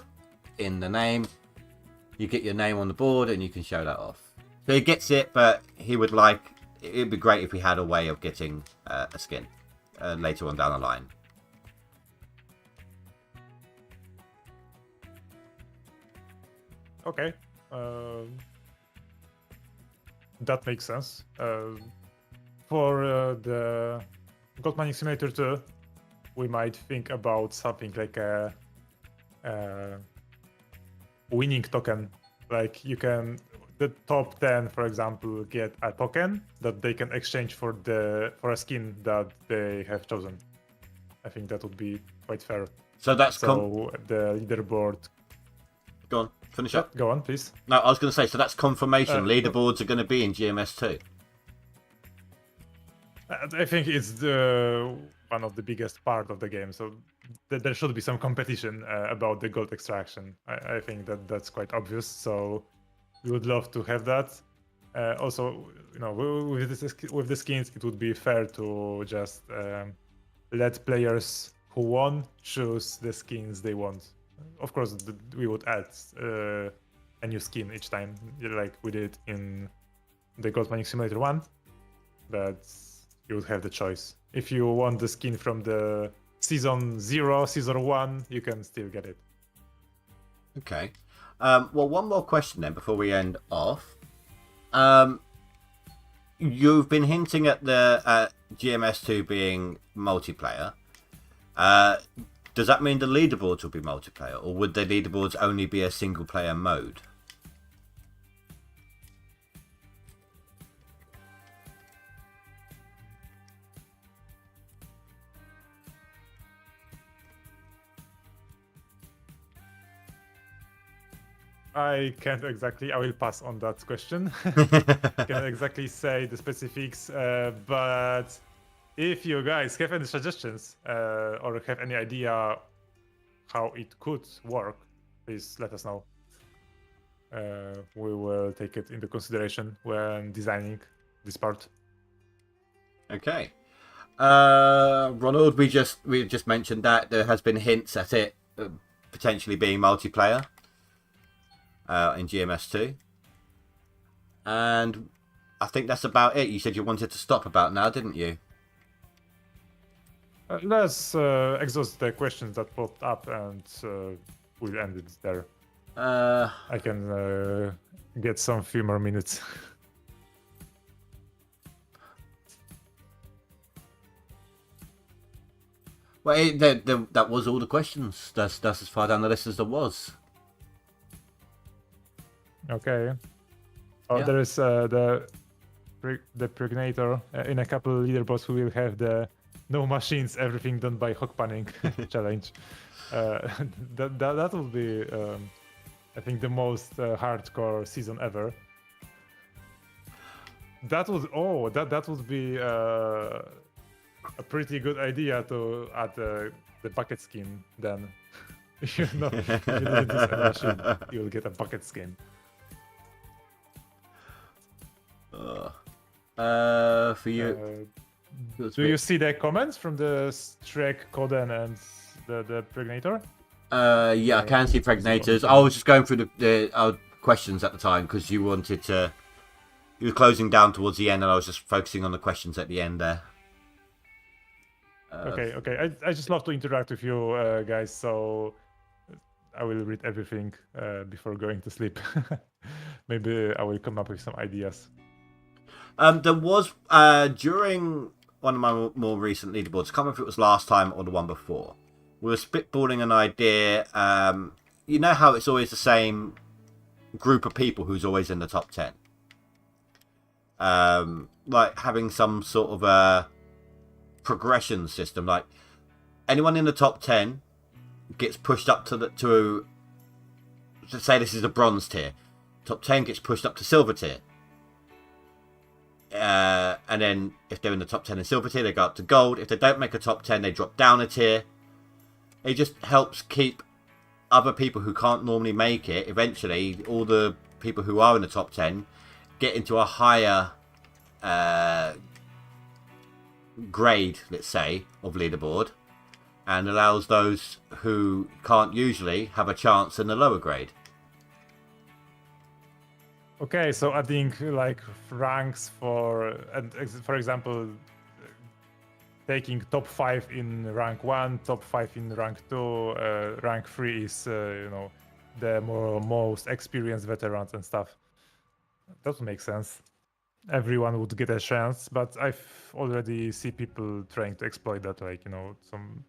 in the name. You get your name on the board and you can show that off. So he gets it, but he would like, it'd be great if we had a way of getting a skin later on down the line. Okay. That makes sense. For the Gold Mining Simulator 2, we might think about something like a winning token. Like the top 10, for example, get a token that they can exchange for a skin that they have chosen. I think that would be quite fair. So that's the leaderboard. Go on, finish up. Go on, please. No, I was going to say, so that's confirmation. Leaderboards are going to be in GMS 2. I think it's one of the biggest part of the game, so there should be some competition about the gold extraction. I think that's quite obvious, so we would love to have that. Also, with the skins, it would be fair to just let players who won choose the skins they want. Of course, we would add a new skin each time, like we did in the Gold Mining Simulator 1, but you would have the choice. If you want the skin from the Season 0, Season 1, you can still get it. Okay. Well, one more question then before we end off. You've been hinting at the GMS2 being multiplayer. Does that mean the leaderboards will be multiplayer, or would the leaderboards only be a single player mode? I can't exactly. I will pass on that question. Can't exactly say the specifics, but if you guys have any suggestions or have any idea how it could work, please let us know. We will take it into consideration when designing this part. Okay. Ronald, we just mentioned that there has been hints at it potentially being multiplayer in GMS2, and I think that's about it. You said you wanted to stop about now, didn't you? Let's exhaust the questions that popped up, and we'll end it there. I can get some few more minutes. Well, that was all the questions. That's as far down the list as there was. Okay. Oh, Yeah. there is the Pregnator in a couple leaderboards who will have the no machines, everything done by hog panning challenge. That will be, I think, the most hardcore season ever. That would be a pretty good idea to add the bucket skin. Then, if you didn't use a machine, you will get a bucket skin. For you, Do you see the comments from the Strek, Coden, and the Pregnator? yeah, I can see pregnators. I was just going through the questions at the time because you were closing down towards the end, and I was just focusing on the questions at the end there. Okay. I just love to interact with you guys, so I will read everything before going to sleep. Maybe I will come up with some ideas. There was during one of my more recent leaderboards, I can't remember if it was last time or the one before, we were spitballing an idea. You know how it's always the same group of people who's always in the top 10? Like having some sort of a progression system, like anyone in the top 10 gets pushed up to say this is the bronze tier, top 10 gets pushed up to silver tier, and then if they're in the top 10 in silver tier, they go up to gold. If they don't make a top 10, they drop down a tier. It just helps keep other people who can't normally make it, eventually all the people who are in the top 10 get into a higher grade, let's say, of leaderboard, and allows those who can't usually have a chance in the lower grade. Okay, so adding like ranks for example, taking top 5 in rank 1, top 5 in rank 2, rank 3 is the most experienced veterans and stuff. That would make sense. Everyone would get a chance, but I've already see people trying to exploit that, some.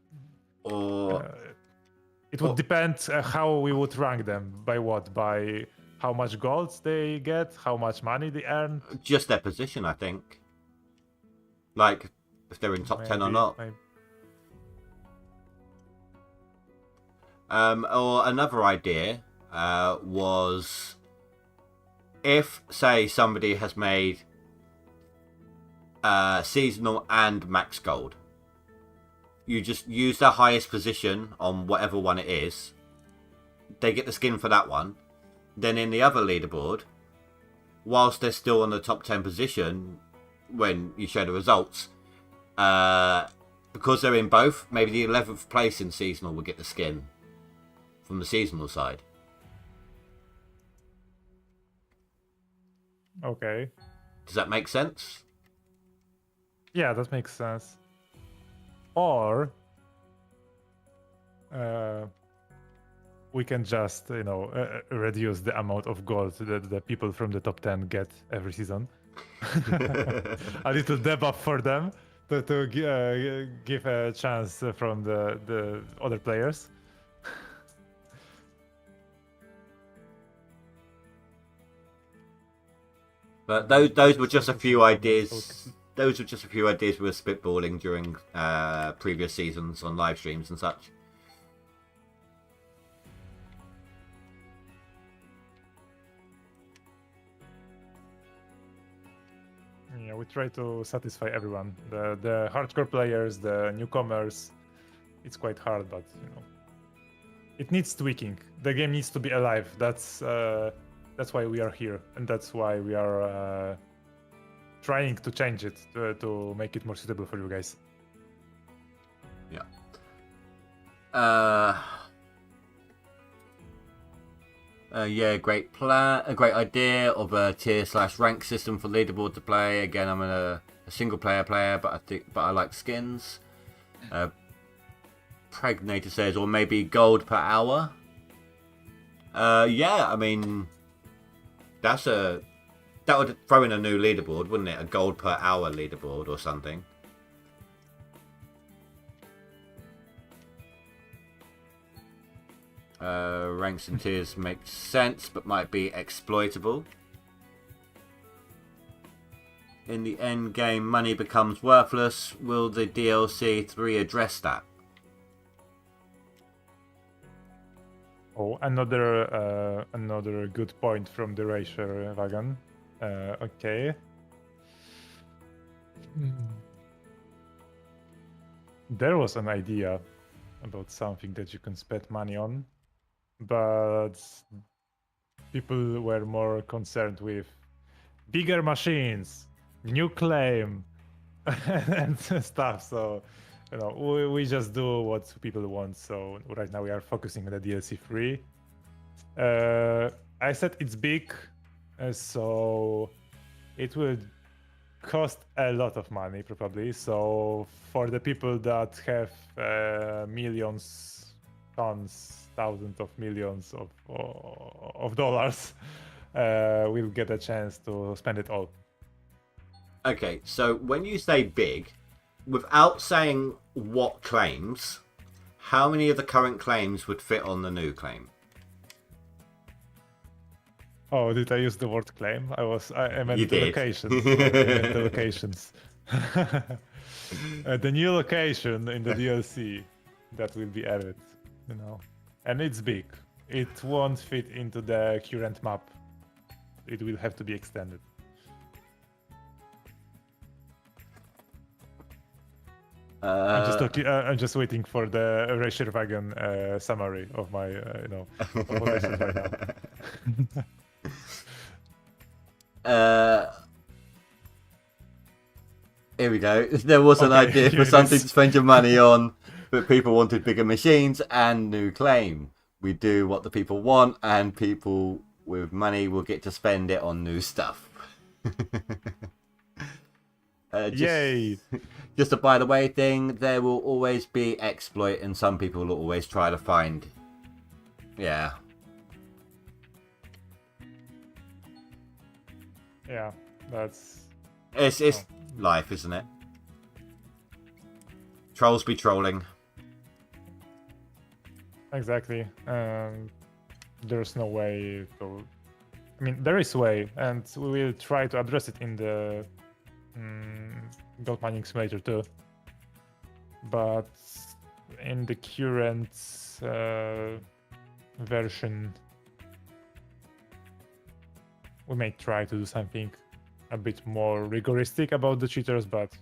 It would depend how we would rank them. By what? By how much gold they get, how much money they earn. Just their position, I think. Like if they're in top 10 or not. Maybe. Or another idea was, if, say, somebody has made seasonal and max gold, you just use their highest position on whatever one it is. They get the skin for that one. Then in the other leaderboard, whilst they're still on the top 10 position, when you show the results, because they're in both, maybe the 11th place in seasonal will get the skin from the seasonal side. Okay. Does that make sense? Yeah, that makes sense. Or we can just, reduce the amount of gold that the people from the top 10 get every season. A little debuff for them to give a chance from the other players. But those were just a few ideas. Those were just a few ideas we were spitballing during previous seasons on live streams and such. we try to satisfy everyone. The hardcore players, the newcomers. It's quite hard, but it needs tweaking. The game needs to be alive. That's why we are here, and that's why we are trying to change it to make it more suitable for you guys. Yeah. Yeah, great plan. A great idea of a tier/rank system for leaderboard to play. Again, I'm a single player, but I like skins. Pregnator says, or maybe gold per hour. Yeah, I mean, that would throw in a new leaderboard, wouldn't it? A gold per hour leaderboard or something. Ranks and tiers make sense, but might be exploitable. In the end game, money becomes worthless. Will the DLC 3 address that? Oh, another good point from the Racer Wagon. Okay. There was an idea about something that you can spend money on, but people were more concerned with bigger machines, new claim, and stuff. So, we just do what people want. So right now we are focusing on the DLC 3. I said it's big, so it will cost a lot of money probably. So for the people that have millions, tons, thousands of millions of dollars, will get a chance to spend it all. Okay, so when you say big, without saying what claims, how many of the current claims would fit on the new claim? Oh, did I use the word claim? I meant You the did. locations. I meant the locations. The new location in the DLC that will be added, and it's big. It won't fit into the current map. It will have to be extended. I'm just waiting for the Racer Wagon summary of my, of what I said right now. Here we go. There was an idea for something to spend your money on, but people wanted bigger machines and new claim. We do what the people want, and people with money will get to spend it on new stuff. Yay! Just a by the way thing, there will always be exploit, and some people will always try to find. Yeah. Yeah, that's. It's life, isn't it? Trolls be trolling. Exactly. There's no way to. I mean, there is a way, and we will try to address it in the Gold Mining Simulator 2. But in the current version, we may try to do something a bit more rigoristic about the cheaters, but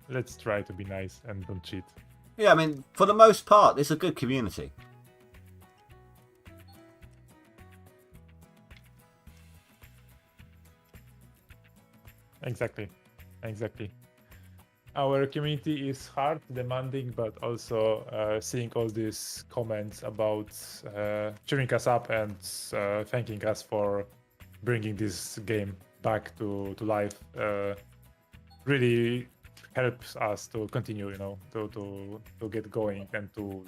let's try to be nice and don't cheat. Yeah, I mean, for the most part, it's a good community. Exactly. Our community is hard, demanding, but also seeing all these comments about cheering us up and thanking us for bringing this game back to life really helps us to continue, to get going and to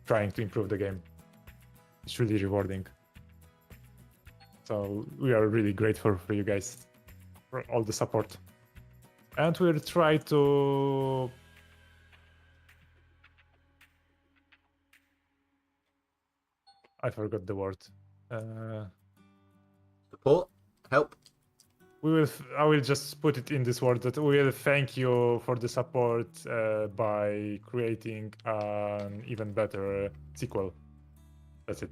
trying to improve the game. It's really rewarding. So we are really grateful for you guys for all the support. And we'll try to I forgot the word. Support? Help? I will just put it in this word that we will thank you for the support by creating an even better sequel. That's it.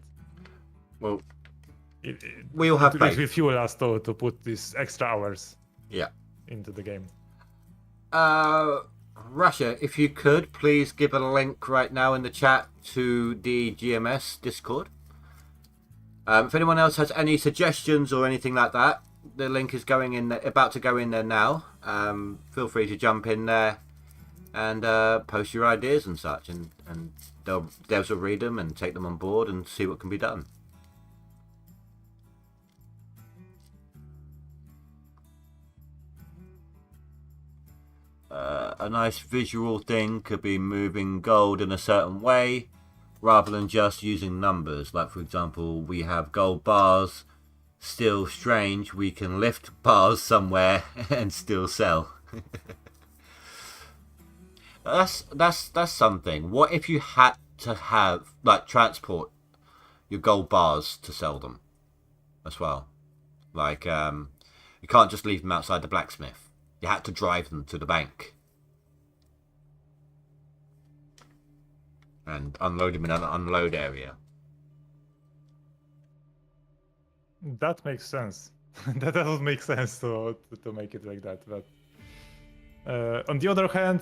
Well, We all have it faith. will fuel us to put these extra hours Yeah. into the game. Russia, if you could, please give a link right now in the chat to the GMS Discord. If anyone else has any suggestions or anything like that, the link is going in there, about to go in there now. Feel free to jump in there and post your ideas and such, and devs will read them and take them on board and see what can be done. A nice visual thing could be moving gold in a certain way rather than just using numbers. Like, for example, we have gold bars. Still strange, we can lift bars somewhere and still sell. That's something. What if you had to have, like, transport your gold bars to sell them as well? Like, you can't just leave them outside the blacksmith. You had to drive them to the bank and unload them in an unload area. That makes sense. That doesn't make sense to make it like that. But on the other hand,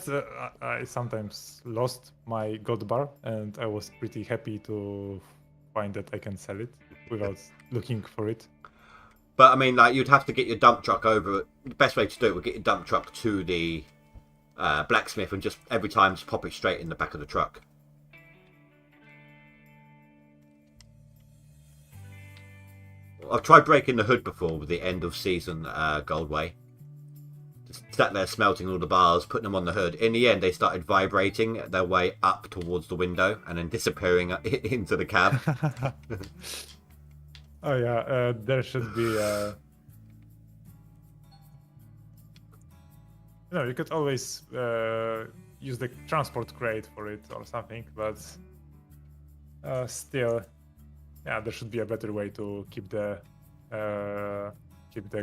I sometimes lost my gold bar, and I was pretty happy to find that I can sell it without looking for it. But I mean, like, you'd have to get your dump truck over. The best way to do it would get your dump truck to the blacksmith and just every time just pop it straight in the back of the truck. I've tried breaking the hood before with the end of season Goldway. Just sat there smelting all the bars, putting them on the hood. In the end, they started vibrating their way up towards the window and then disappearing into the cab. Oh yeah, there should be. You could always use the transport crate for it or something, but still, yeah, there should be a better way to keep the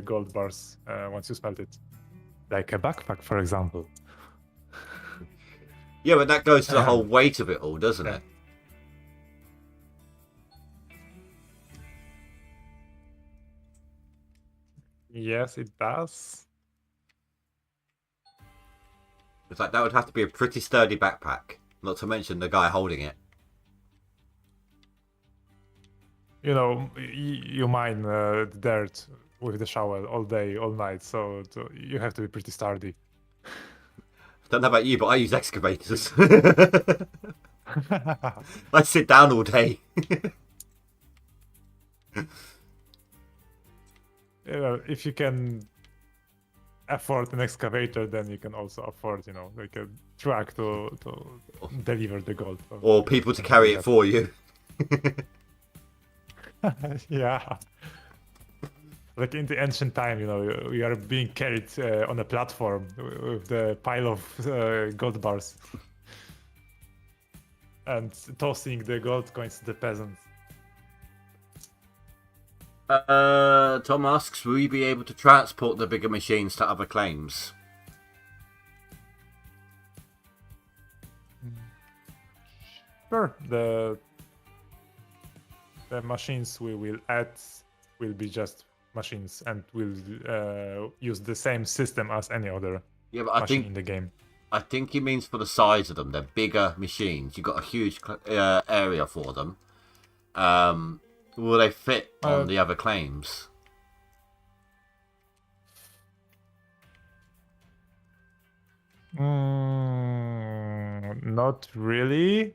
gold bars once you smelt it, like a backpack, for example. Yeah, but that goes to the whole weight of it all, doesn't it? Yes, it does. It's like that would have to be a pretty sturdy backpack, not to mention the guy holding it. You mine the dirt with the shovel all day, all night, so you have to be pretty sturdy. Don't know about you, but I use excavators. I sit down all day. If you can afford an excavator, then you can also afford, like a truck to deliver the gold. Or people to carry it for you. Yeah. Like in the ancient time, we are being carried on a platform with the pile of gold bars and tossing the gold coins to the peasants. Tom asks, will you be able to transport the bigger machines to other claims? Sure. The machines we will add will be just machines and will use the same system as any other machine in the game. I think he means for the size of them. They're bigger machines. You've got a huge area for them. Will they fit on the other claims? Not really.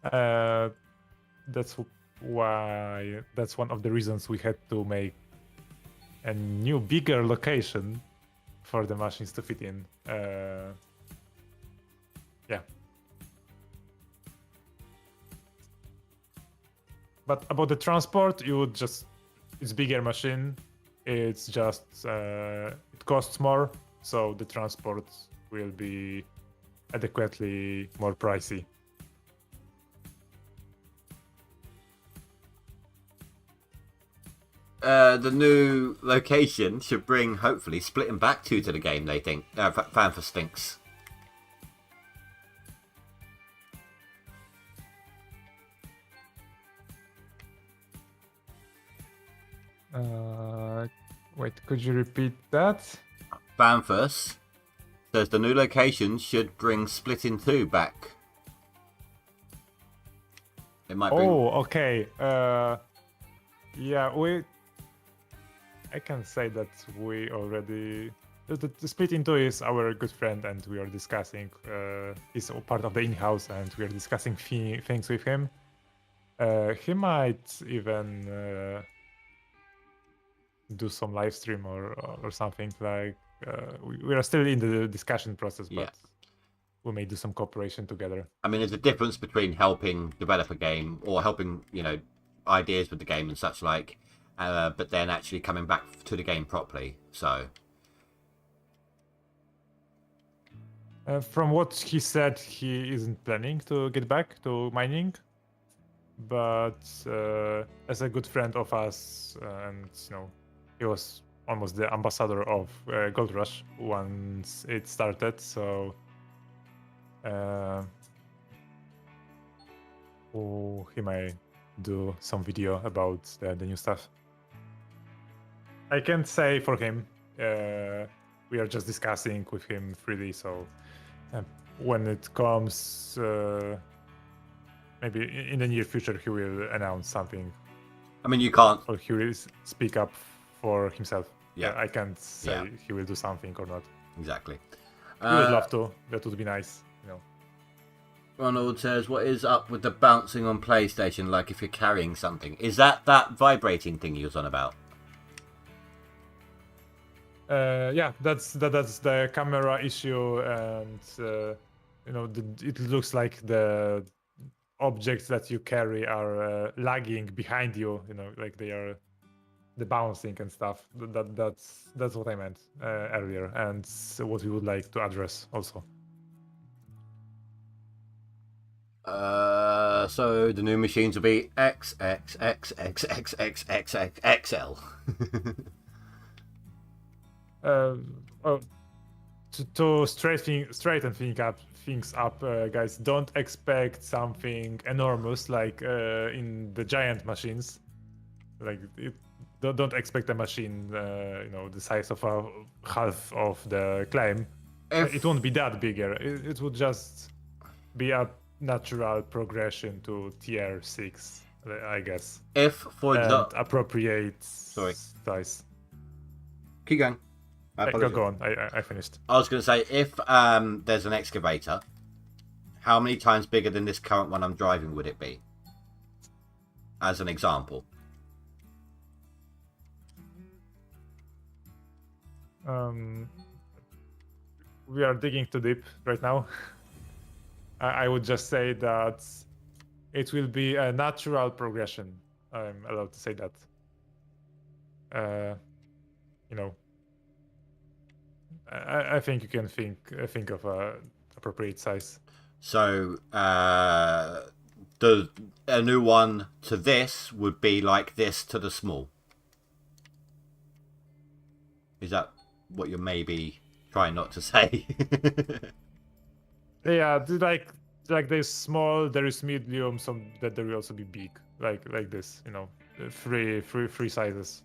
That's one of the reasons we had to make a new, bigger location for the machines to fit in. Yeah. But about the transport, it's bigger machine. It's just it costs more, so the transport will be adequately more pricey. The new location should bring, hopefully, Split and Back 2 to the game, they think. Fan for Stinks. Wait, could you repeat that? Banfus says the new location should bring Split in 2 back. It might bring. Oh, okay. Yeah, I can say that we already. The Split into is our good friend, and we are discussing. He's a part of the in-house, and we are discussing things with him. He might even do some live stream or something like. We are still in the discussion process, but Yeah. we may do some cooperation together. I mean, there's a difference between helping develop a game or helping, ideas with the game and such like, but then actually coming back to the game properly. So. From what he said, he isn't planning to get back to mining, but as a good friend of us, and he was almost the ambassador of Gold Rush once it started. So he might do some video about the new stuff. I can't say for him. We are just discussing with him freely, so when it comes, maybe in the near future, he will announce something. I mean, you can't. Or he will speak up for himself. Yeah. I can't say he will do something or not. Exactly. We would love to. That would be nice. Ronald says, what is up with the bouncing on PlayStation like if you're carrying something? Is that vibrating thing you was on about? Yeah, that's the camera issue, and it looks like the objects that you carry are lagging behind you. Like they are the bouncing and stuff. That's what I meant earlier, and what we would like to address also. So the new machines will be XXXXXXXXL. To straighten things up, guys, don't expect something enormous like in the giant machines. Like don't expect a machine, the size of half of the claim. It won't be that bigger. It would just be a natural progression to tier 6, I guess. If, for example, appropriate size. Keep going. Go on. I finished. I was going to say, if there's an excavator, how many times bigger than this current one I'm driving would it be? As an example. We are digging too deep right now. I would just say that it will be a natural progression. I'm allowed to say that. I think you can think of a appropriate size. So a new one to this would be like this to the small. Is that what you're maybe trying not to say? Yeah, like there's small, there is medium, some that there will also be big, like this. Three sizes.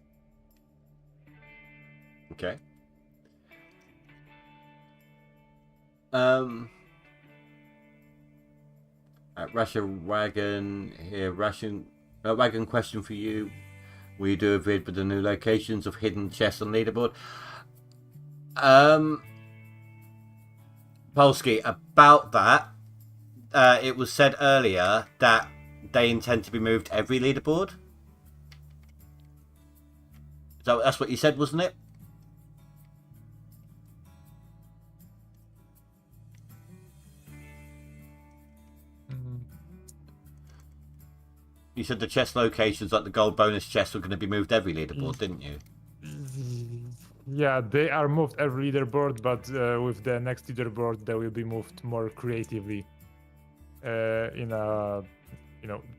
Okay. Russia Wagon here. Wagon question for you. Will you do a vid with the new locations of hidden chests on Leaderboard? Polsky, about that, it was said earlier that they intend to be moved every Leaderboard. So that's what you said, wasn't it? You said the chest locations, like the gold bonus chests, were going to be moved every Leaderboard, didn't you? Yeah, they are moved every Leaderboard, but with the next Leaderboard, they will be moved more creatively in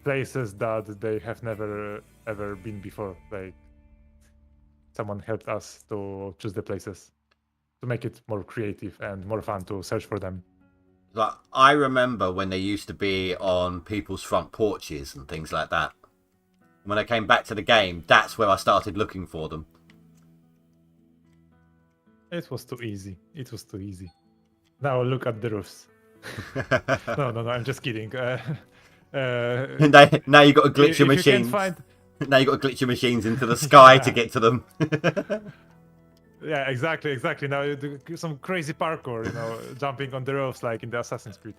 places that they have never ever been before. Like someone helped us to choose the places to make it more creative and more fun to search for them. Like, I remember when they used to be on people's front porches and things like that. When I came back to the game, that's where I started looking for them. It was too easy. It was too easy. Now look at the roofs. No, I'm just kidding. Now you got to glitch your if you machines. can find, Now you got to glitch your machines into the sky to Yeah. get to them. yeah, exactly. Now you do some crazy parkour, jumping on the roofs like in the Assassin's Creed.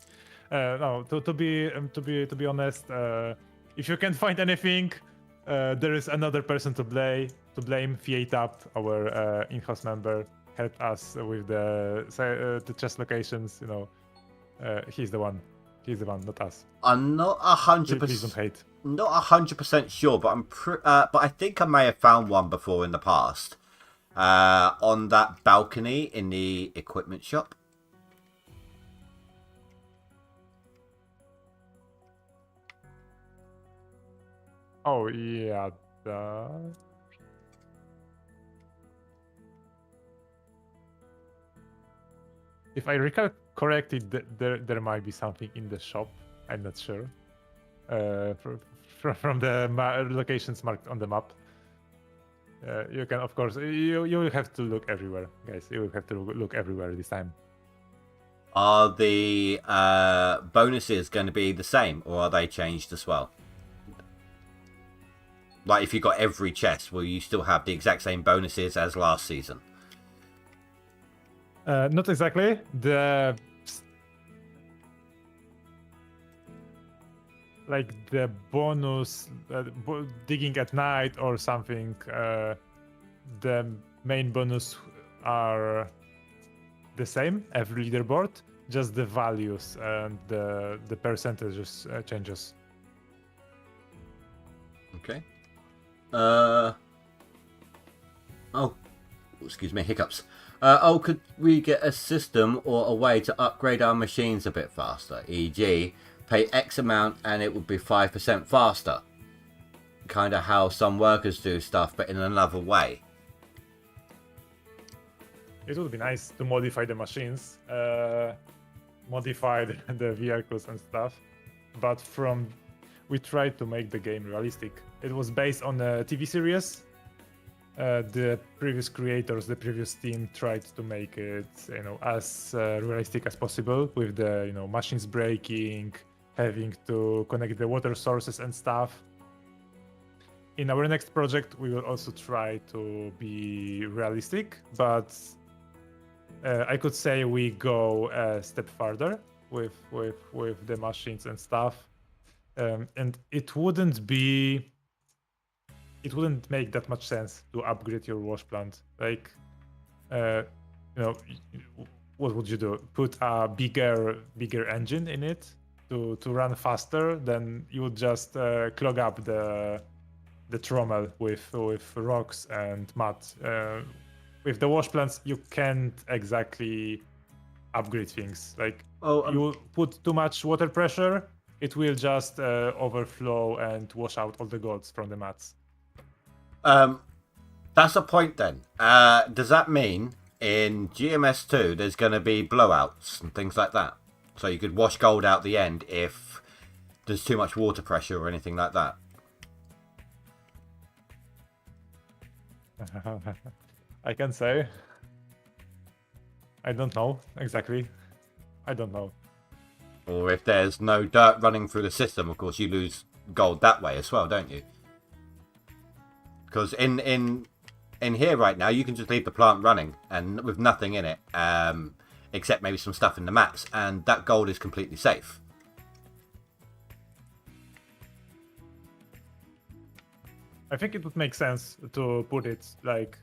No, to be honest, if you can't find anything, there is another person to blame. Fiatap, our in-house member, helped us with the chest locations. He's the one. He's the one, not us. I'm not Please don't 100%. hate. Not 100% sure, but but I think I may have found one before in the past. On that balcony in the equipment shop. Oh yeah. If I recall correctly, there might be something in the shop. I'm not sure. From the locations marked on the map. You can, of course, you will have to look everywhere, guys. You will have to look everywhere this time. Are the bonuses going to be the same, or are they changed as well? Like, if you got every chest, will you still have the exact same bonuses as last season? Not exactly. The bonus digging at night or something, the main bonus are the same every leaderboard, just the values and the percentages changes. Okay. Oh, excuse me, hiccups. Could we get a system or a way to upgrade our machines a bit faster? E.g., pay X amount and it would be 5% faster. Kind of how some workers do stuff, but in another way. It would be nice to modify the machines, modify the vehicles and stuff, but we tried to make the game realistic. It was based on a TV series. The previous creators, the previous team tried to make it, as realistic as possible with the, machines breaking, having to connect the water sources and stuff. In our next project, we will also try to be realistic, but I could say we go a step further with the machines and stuff, and it wouldn't make that much sense to upgrade your wash plant. Like, what would you do? Put a bigger engine in it to run faster? Then you would just clog up the trommel with rocks and mud. With the wash plants, you can't exactly upgrade things. Like, you put too much water pressure, it will just overflow and wash out all the golds from the mats. That's a point then. Does that mean in GMS2 there's going to be blowouts and things like that? So you could wash gold out the end if there's too much water pressure or anything like that? I can say. I don't know exactly. I don't know. Or if there's no dirt running through the system, of course you lose gold that way as well, don't you? Because in here right now, you can just leave the plant running and with nothing in it, except maybe some stuff in the mats, and that gold is completely safe. I think it would make sense to put it like,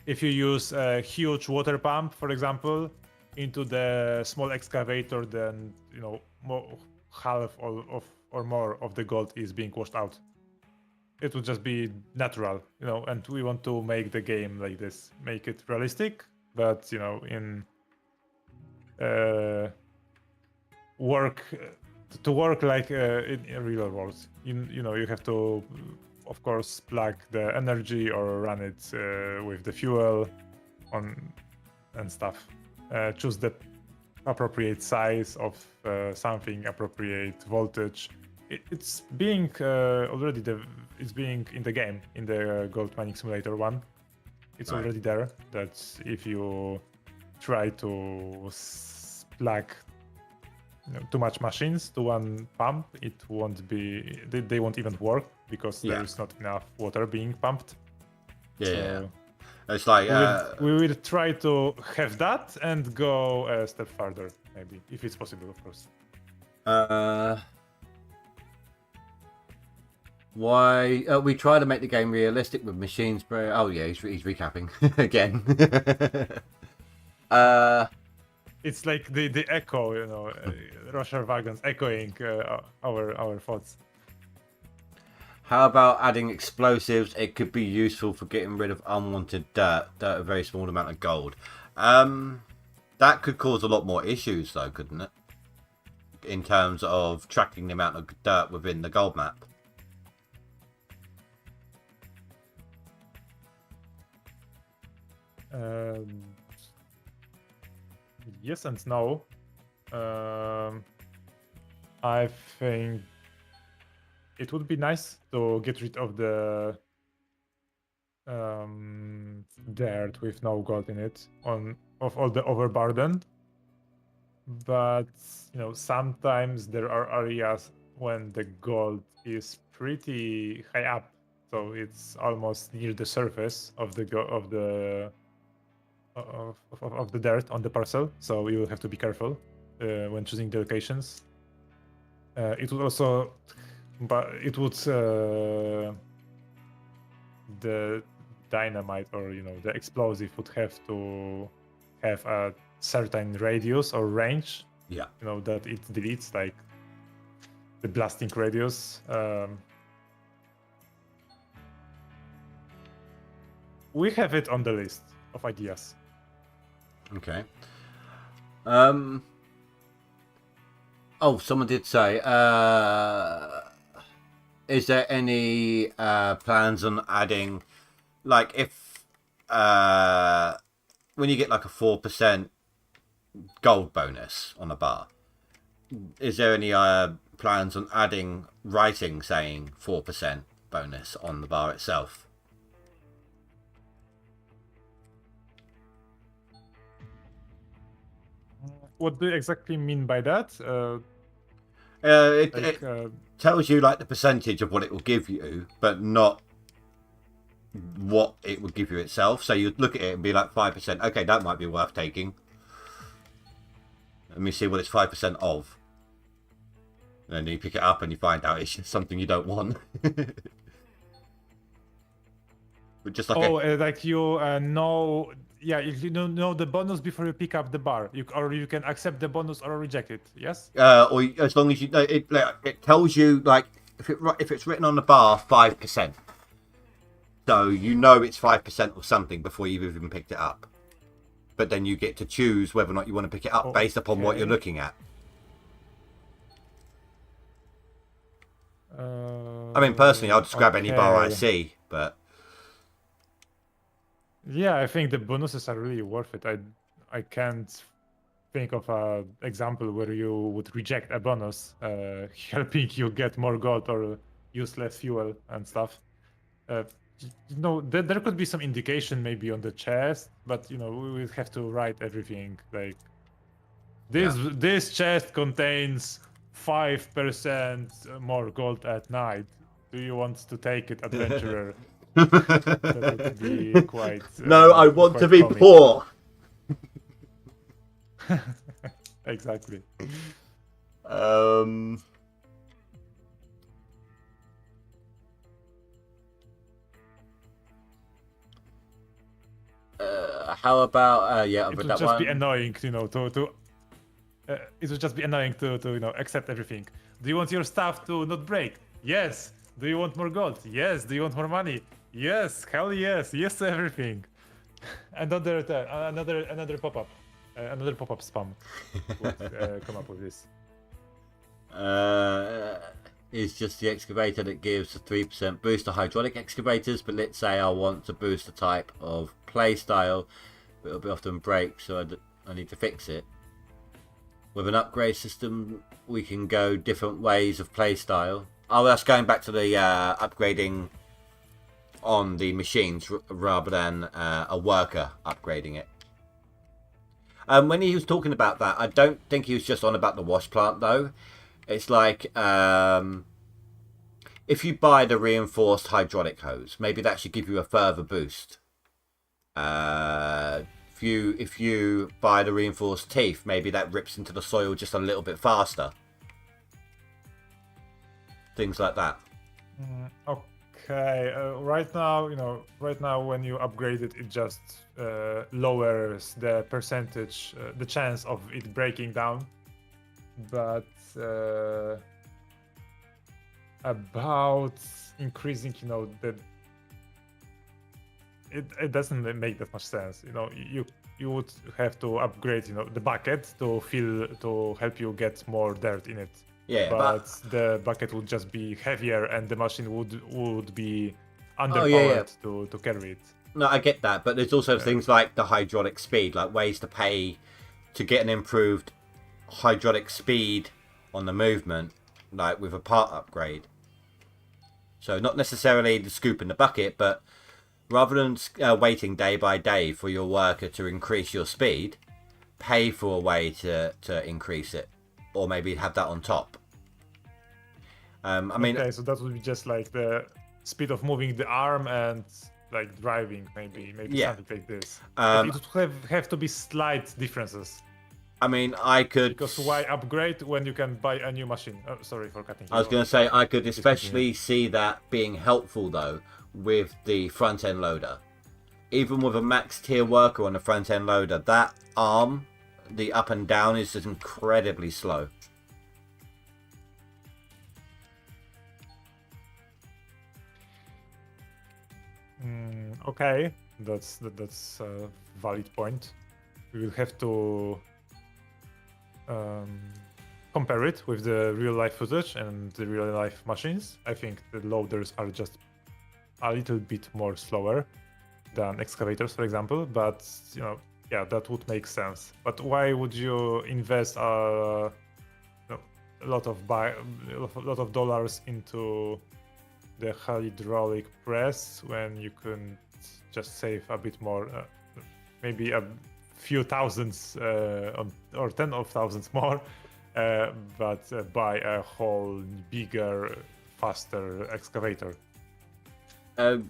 if you use a huge water pump, for example, into the small excavator, then half or more of the gold is being washed out. It would just be natural, and we want to make the game like this, make it realistic, but in work like in real world. You have to, of course, plug the energy or run it with the fuel on and stuff. Choose the appropriate size of something, appropriate voltage, it's being it's being in the game in the Gold Mining Simulator 1. It's Right. already there. That if you try to plug too much machines to one pump, it won't be. They won't even work because Yeah. there's not enough water being pumped. Yeah. So It's like we will try to have that and go a step further, maybe if it's possible, of course. Why we try to make the game realistic with machines, bro? Oh yeah, he's recapping again. It's like the echo, Russia wagons echoing our thoughts. How about adding explosives? It could be useful for getting rid of unwanted dirt, a very small amount of gold. That could cause a lot more issues, though, couldn't it? In terms of tracking the amount of dirt within the gold map. Yes and no. I think it would be nice to get rid of the dirt with no gold in it of all the overburden. But sometimes there are areas when the gold is pretty high up, so it's almost near the surface of the dirt on the parcel. So you will have to be careful when choosing the locations. It would also, but it would the dynamite or the explosive would have to have a certain radius or range. Yeah. That it deletes, like the blasting radius. We have it on the list of ideas. Okay. Oh, someone did say, is there any plans on adding, like, if when you get like a 4% gold bonus on a bar, is there any plans on adding writing saying 4% bonus on the bar itself? What do you exactly mean by that? It tells you like the percentage of what it will give you, but not what it would give you itself. So you'd look at it and be like 5%. Okay, that might be worth taking. Let me see what it's 5% of. And then you pick it up and you find out it's just something you don't want. But just like like you know, yeah, you know the bonus before you pick up the bar, or you can accept the bonus or reject it. Yes. or as long as you know it, it tells you like if it's written on the bar 5%. So you know it's 5% or something before you've even picked it up. But then you get to choose whether or not you want to pick it up based upon what you're looking at. I mean, personally, I'll just grab any bar I see, but... Yeah, I think the bonuses are really worth it. I can't think of an example where you would reject a bonus helping you get more gold or use less fuel and stuff. There could be some indication maybe on the chest, but we will have to write everything like this chest contains 5% more gold at night. Do you want to take it, adventurer? That would be quite no, I want to be comic. poor. Exactly. How about yeah? It would that just one. be annoying, to it would just be annoying to accept everything. Do you want your stuff to not break? Yes. Do you want more gold? Yes. Do you want more money? Yes. Hell yes. Yes to everything. Another pop-up. Another pop-up spam would come up with this. Is just the excavator that gives a 3% boost to hydraulic excavators, but let's say I want to boost the type of play style, but it'll be often break, so I need to fix it. with an upgrade system, we can go different ways of play style. Oh, that's going back to the upgrading on the machines rather than a worker upgrading it. When he was talking about that, I don't think he was just on about the wash plant though. It's like if you buy the reinforced hydraulic hose, maybe that should give you a further boost. If you buy the reinforced teeth, maybe that rips into the soil just a little bit faster. Things like that. Okay. Right now, when you upgrade it, it just lowers the percentage, the chance of it breaking down. But about increasing, it doesn't make that much sense. You would have to upgrade, the bucket to help you get more dirt in it. Yeah, but the bucket would just be heavier, and the machine would be underpowered to carry it. No, I get that, but there's also things like the hydraulic speed, like ways to pay to get an improved hydraulic speed on the movement, like with a part upgrade. So not necessarily the scoop in the bucket, but rather than waiting day by day for your worker to increase your speed, pay for a way to increase it, or maybe have that on top. Okay, so that would be just like the speed of moving the arm and like driving, maybe something like this. But it would have to be slight differences. I mean, I could... Because why upgrade when you can buy a new machine? Oh, sorry for cutting you. I was going to say, I could especially see that being helpful, though, with the front-end loader. Even with a max tier worker on the front-end loader, that arm, the up and down, is just incredibly slow. Okay, that's a valid point. We will have to compare it with the real-life footage and the real-life machines. I think the loaders are just a little bit more slower than excavators, for example. But that would make sense. But why would you invest a lot of dollars into the hydraulic press when you can just save a bit more, maybe a few thousands or 10 of thousands more, but buy a whole bigger, faster excavator? I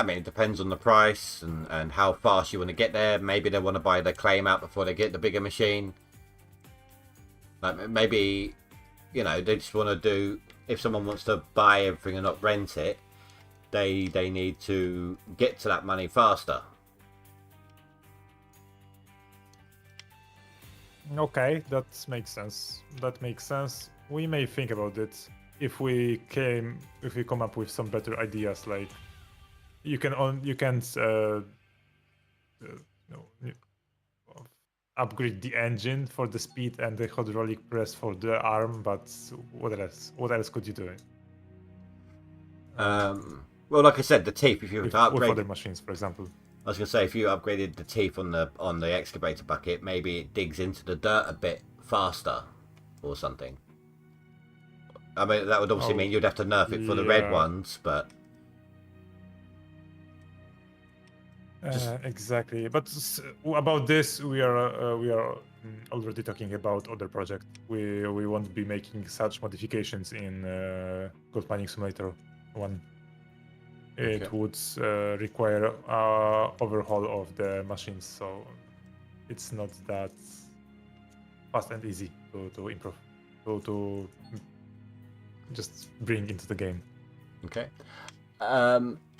mean, it depends on the price and how fast you want to get there. Maybe they want to buy the claim out before they get the bigger machine. Like maybe, they just want to do... If someone wants to buy everything and not rent it, they need to get to that money faster. Okay, that makes sense. We may think about it if we come up with some better ideas. Like you can upgrade the engine for the speed and the hydraulic press for the arm, but what else? What else could you do? Well, like I said, the teeth. If you were to upgrade with other machines, for example. I was going to say, if you upgraded the teeth on the excavator bucket, maybe it digs into the dirt a bit faster, or something. I mean, that would obviously mean you'd have to nerf it for the red ones, but. Exactly, but about this we are already talking about other project. We won't be making such modifications in Gold Mining Simulator 1. It would require overhaul of the machines, so it's not that fast and easy to improve, to just bring into the game. Okay.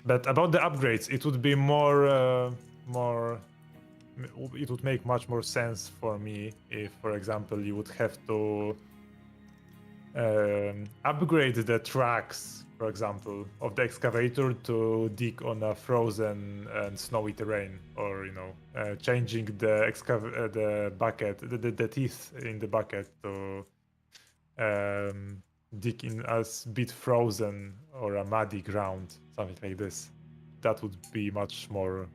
But about the upgrades, it would be more. It would make much more sense for me if, for example, you would have to upgrade the tracks, for example, of the excavator to dig on a frozen and snowy terrain, or changing the bucket, the teeth in the bucket to dig in a bit frozen or a muddy ground, something like this. That would be much more,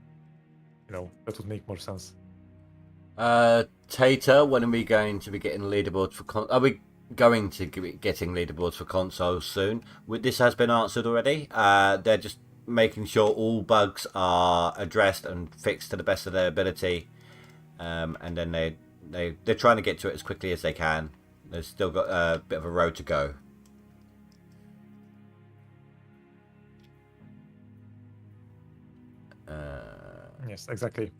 that would make more sense. Tater, when are we going to be getting leaderboards for are we going to be getting leaderboards for consoles soon? This has been answered already. They're just making sure all bugs are addressed and fixed to the best of their ability, and then they're trying to get to it as quickly as they can. They've still got a bit of a road to go. Yes, exactly.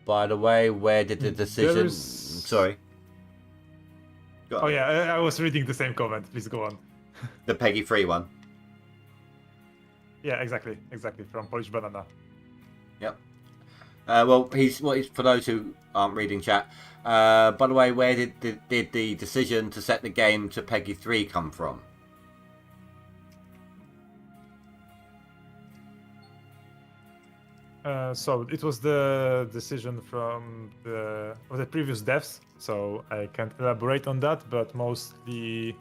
By the way, where did the decision? There's- Sorry. Go on. Oh yeah, I was reading the same comment. Please go on. The Peggy 3 one. Yeah, exactly, from Polish Banana. Yep. Well, he's for those who aren't reading chat. By the way, where did the decision to set the game to Peggy 3 come from? So it was the decision from the previous devs. So I can't elaborate on that, but mostly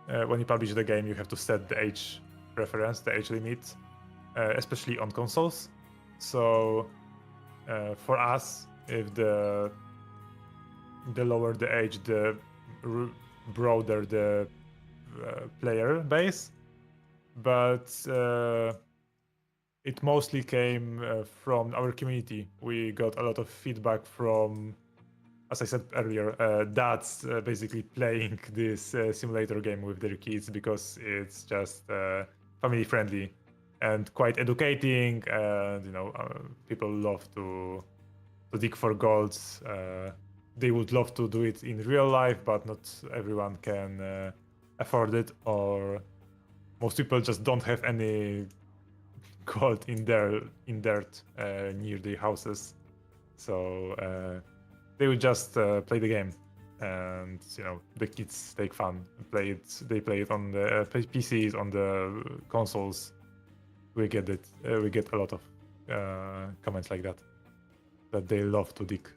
when you publish the game, you have to set the age preference, the age limit, especially on consoles. So for us, if the lower the age, the broader the player base. But it mostly came from our community. We got a lot of feedback from, as I said earlier, dads basically playing this simulator game with their kids because it's just family friendly and quite educating. And people love to dig for golds. They would love to do it in real life, but not everyone can afford it, or most people just don't have any gold in dirt near their houses, so they would just play the game, and the kids take fun. They play it on the PCs, on the consoles. We get it. We get a lot of comments like that they love to dig.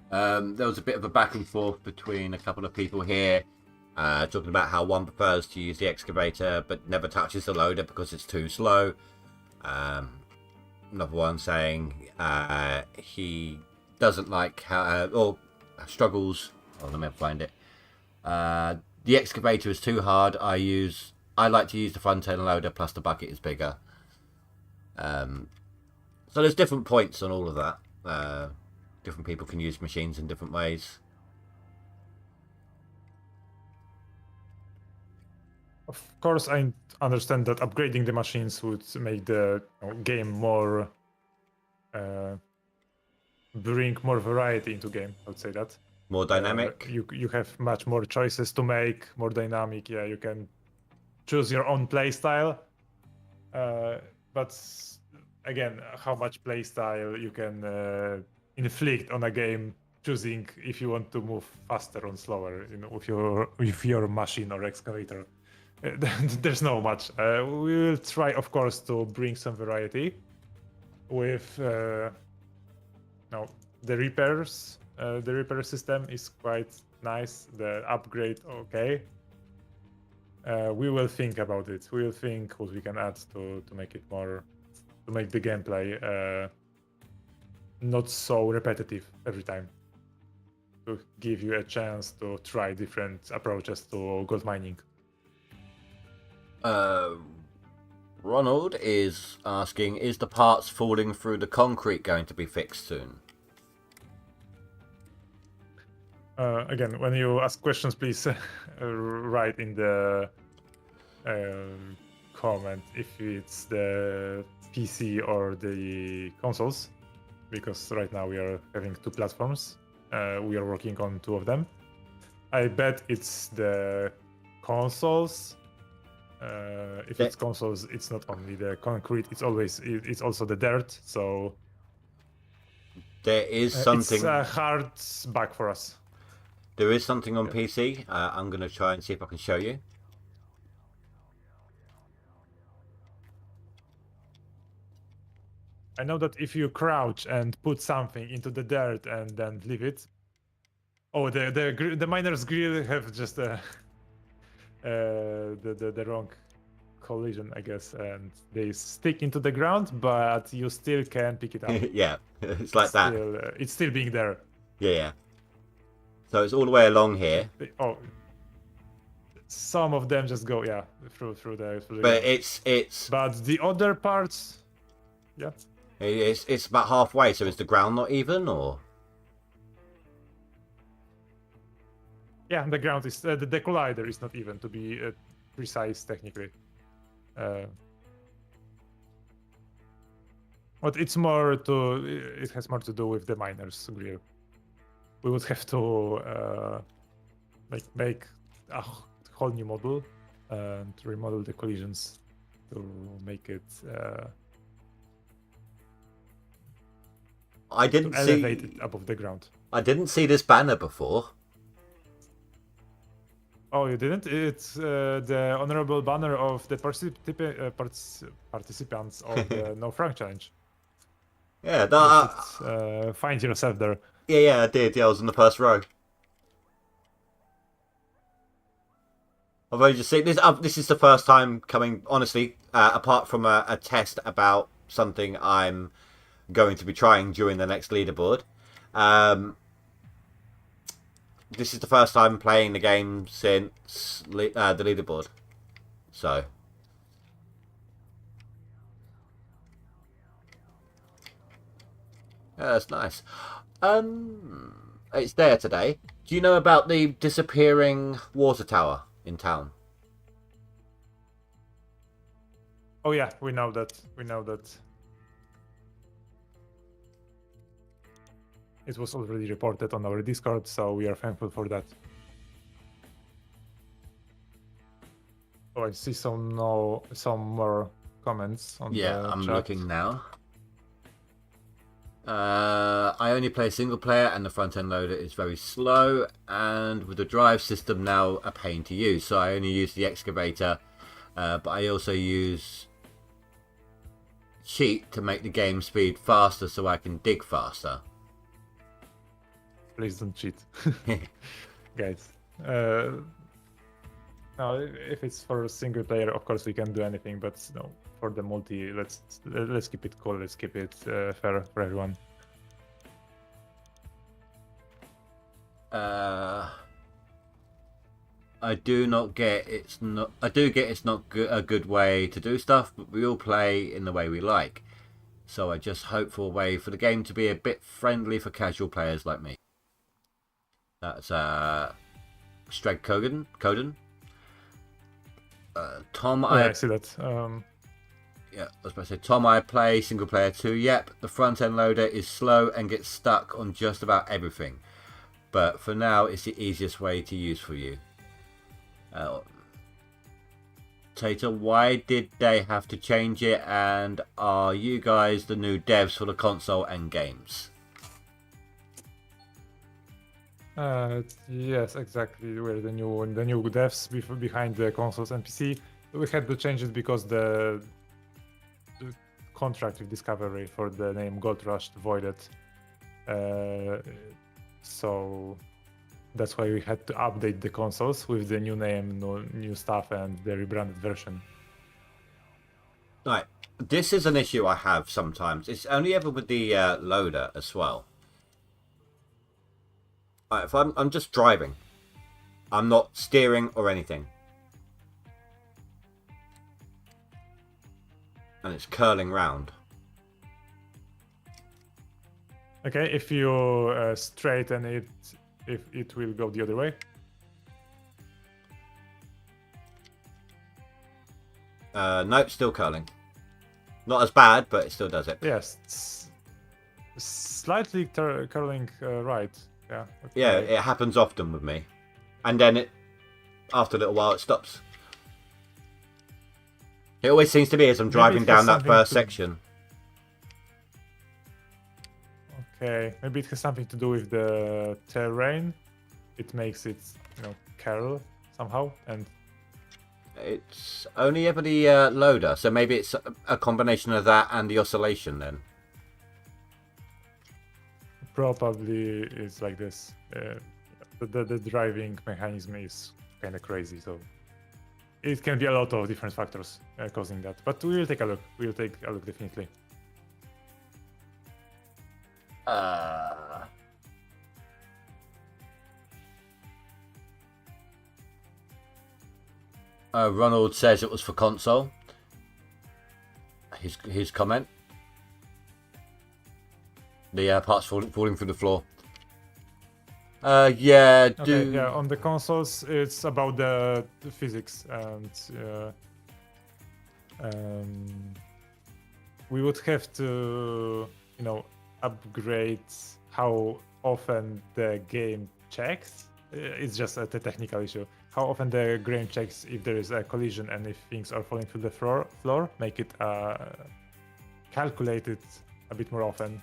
There was a bit of a back and forth between a couple of people here, talking about how one prefers to use the excavator but never touches the loader because it's too slow. Another one saying he doesn't like how or struggles. Oh, let me find it. The excavator is too hard. I like to use the front end loader, plus the bucket is bigger. So there's different points on all of that. Different people can use machines in different ways. Of course, I understand that upgrading the machines would make the game more, bring more variety into game. I would say that More dynamic. You have much more choices to make, more dynamic. Yeah, you can choose your own play style. But again, how much play style you can inflict on a game, choosing if you want to move faster or slower, with your machine or excavator. There's no much. We will try, of course, to bring some variety with the repairs. The repair system is quite nice. The upgrade, okay. We will think about it. We will think what we can add to make it more, to make the gameplay not so repetitive every time. To give you a chance to try different approaches to gold mining. Ronald is asking, is the parts falling through the concrete going to be fixed soon? Again, when you ask questions, please write in the comment if it's the PC or the consoles, because right now we are having two platforms. We are working on two of them. I bet it's the consoles. If it's consoles, it's not only the concrete; it's also the dirt. So there is something. It's a hard bug for us. There is something on PC. I'm going to try and see if I can show you. I know that if you crouch and put something into the dirt and then leave it. Oh, the miner's grill have just the wrong collision, I guess, and they stick into the ground, but you still can pick it up. Yeah, it's like that. It's still being there. Yeah. So it's all the way along here, Oh, some of them just go through the but ground. it's But the other parts, yeah. it's about halfway. So is the ground not even, or? Yeah, the ground is the collider is not even, to be precise technically. But it's more to it has more to do with the miners grill. We would have to make a whole new model and remodel the collisions to make it I didn't to elevate it above the ground. I didn't see this banner before. Oh, you didn't? It's the honorable banner of the participants of the No Frank Challenge. Yeah, You should, find yourself there. yeah, I did. Yeah, I was in the first row. I've only just seen this. This is the first time coming. Honestly, apart from a test about something I'm going to be trying during the next leaderboard. This is the first time playing the game since the leaderboard. So. Yeah, that's nice. It's there today. Do you know about the disappearing water tower in town? Oh yeah, we know that. We know that. It was already reported on our Discord, so we are thankful for that. Oh, I see some more comments on the I'm chat. looking now. I only play single player and the front end loader is very slow, and with the drive system now a pain to use, so I only use the excavator, but I also use cheat to make the game speed faster so I can dig faster. Please don't cheat, guys. No, if it's for a single player, of course we can do anything, but no, for the multi, let's keep it cool. Let's keep it fair for everyone. I do get it's not a good way to do stuff, but we all play in the way we like. So I just hope for a way for the game to be a bit friendly for casual players like me. That's Streg Coden. Tom, I see that. Yeah, I was about to say, Tom, I play single player too. Yep, the front end loader is slow and gets stuck on just about everything. But for now, it's the easiest way to use for you. Tater, why did they have to change it? And are you guys the new devs for the console and games? Yes, exactly. We're the new devs behind the consoles and PC. We had to change it because the contract with Discovery for the name Gold Rush voided. So that's why we had to update the consoles with the new name, new stuff, and the rebranded version. Right, this is an issue I have sometimes. It's only ever with the loader as well. Right, if I'm just driving, I'm not steering or anything, and it's curling round. Okay, if you straighten it, if it will go the other way. Nope, still curling. Not as bad, but it still does it. Yes, slightly curling right. Yeah. Okay. Yeah, it happens often with me, and then after a little while it stops. It always seems to be as I'm driving down that first section. Okay, maybe it has something to do with the terrain. It makes it, curl somehow, and it's only ever the loader, so maybe it's a combination of that and the oscillation then. Probably it's like this. The driving mechanism is kind of crazy, so it can be a lot of different factors causing that. But we will take a look. We will take a look definitely. Ronald says it was for console. His comment. The parts falling through the floor. Yeah, Okay, yeah, on the consoles, it's about the physics, and we would have to, upgrade how often the game checks. It's just a technical issue. How often the game checks if there is a collision and if things are falling through the floor, make it calculated a bit more often,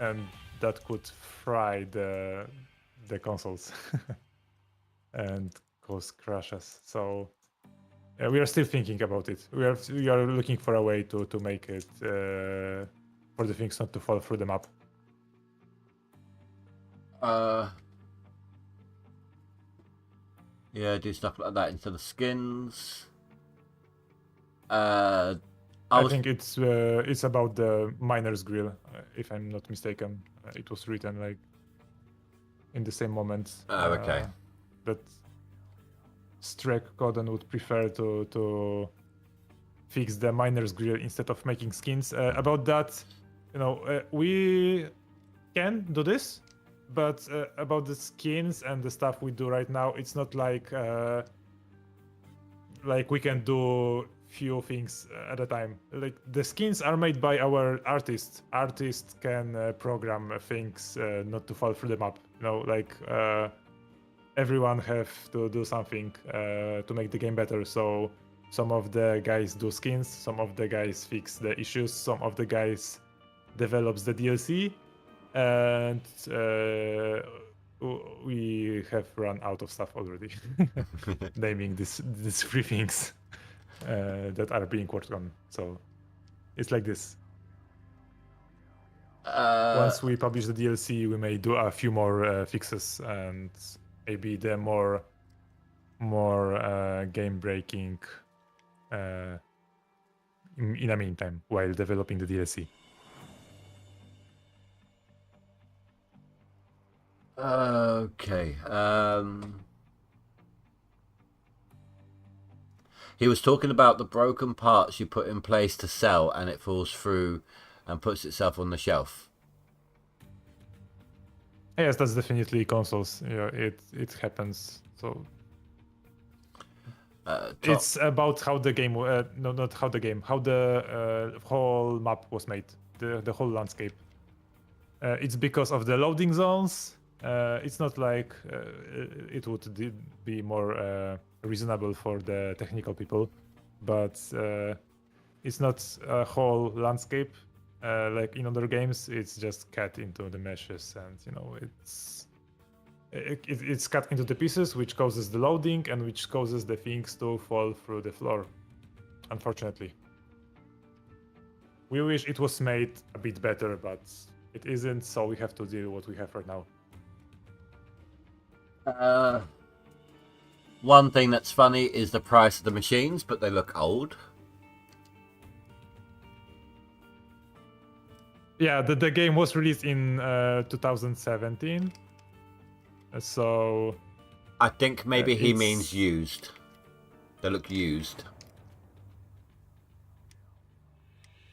and that could fry the consoles and cause crashes. So we are still thinking about it. We are looking for a way to make it for the things not to fall through the map. Yeah, do stuff like that instead of skins. I think it's about the miner's grill, if I'm not mistaken. It was written like in the same moment. Oh, okay. That Strek Codon would prefer to fix the miner's grill instead of making skins. About that, we can do this, but about the skins and the stuff we do right now, it's not like we can do few things at a time. Like the skins are made by our artists. Artists can program things not to fall through the map. Everyone have to do something to make the game better. So some of the guys do skins, some of the guys fix the issues, some of the guys develops the DLC, and we have run out of stuff already. Naming these three things that are being worked on. So it's like this. Once we publish the DLC, we may do a few more fixes and maybe the more game breaking in the meantime while developing the DLC. Okay. He was talking about the broken parts you put in place to sell and it falls through and puts itself on the shelf. Yes, that's definitely consoles. Yeah, it happens. So it's about how the game, not how the game, how the whole map was made, the whole landscape. It's because of the loading zones. It's not like it would be more reasonable for the technical people, but it's not a whole landscape like in other games. It's just cut into the meshes, and it's cut into the pieces, which causes the loading and which causes the things to fall through the floor. Unfortunately, we wish it was made a bit better, but it isn't. So we have to deal with what we have right now. One thing that's funny is the price of the machines, but they look old. Yeah, the game was released in 2017. So I think maybe he means used. They look used.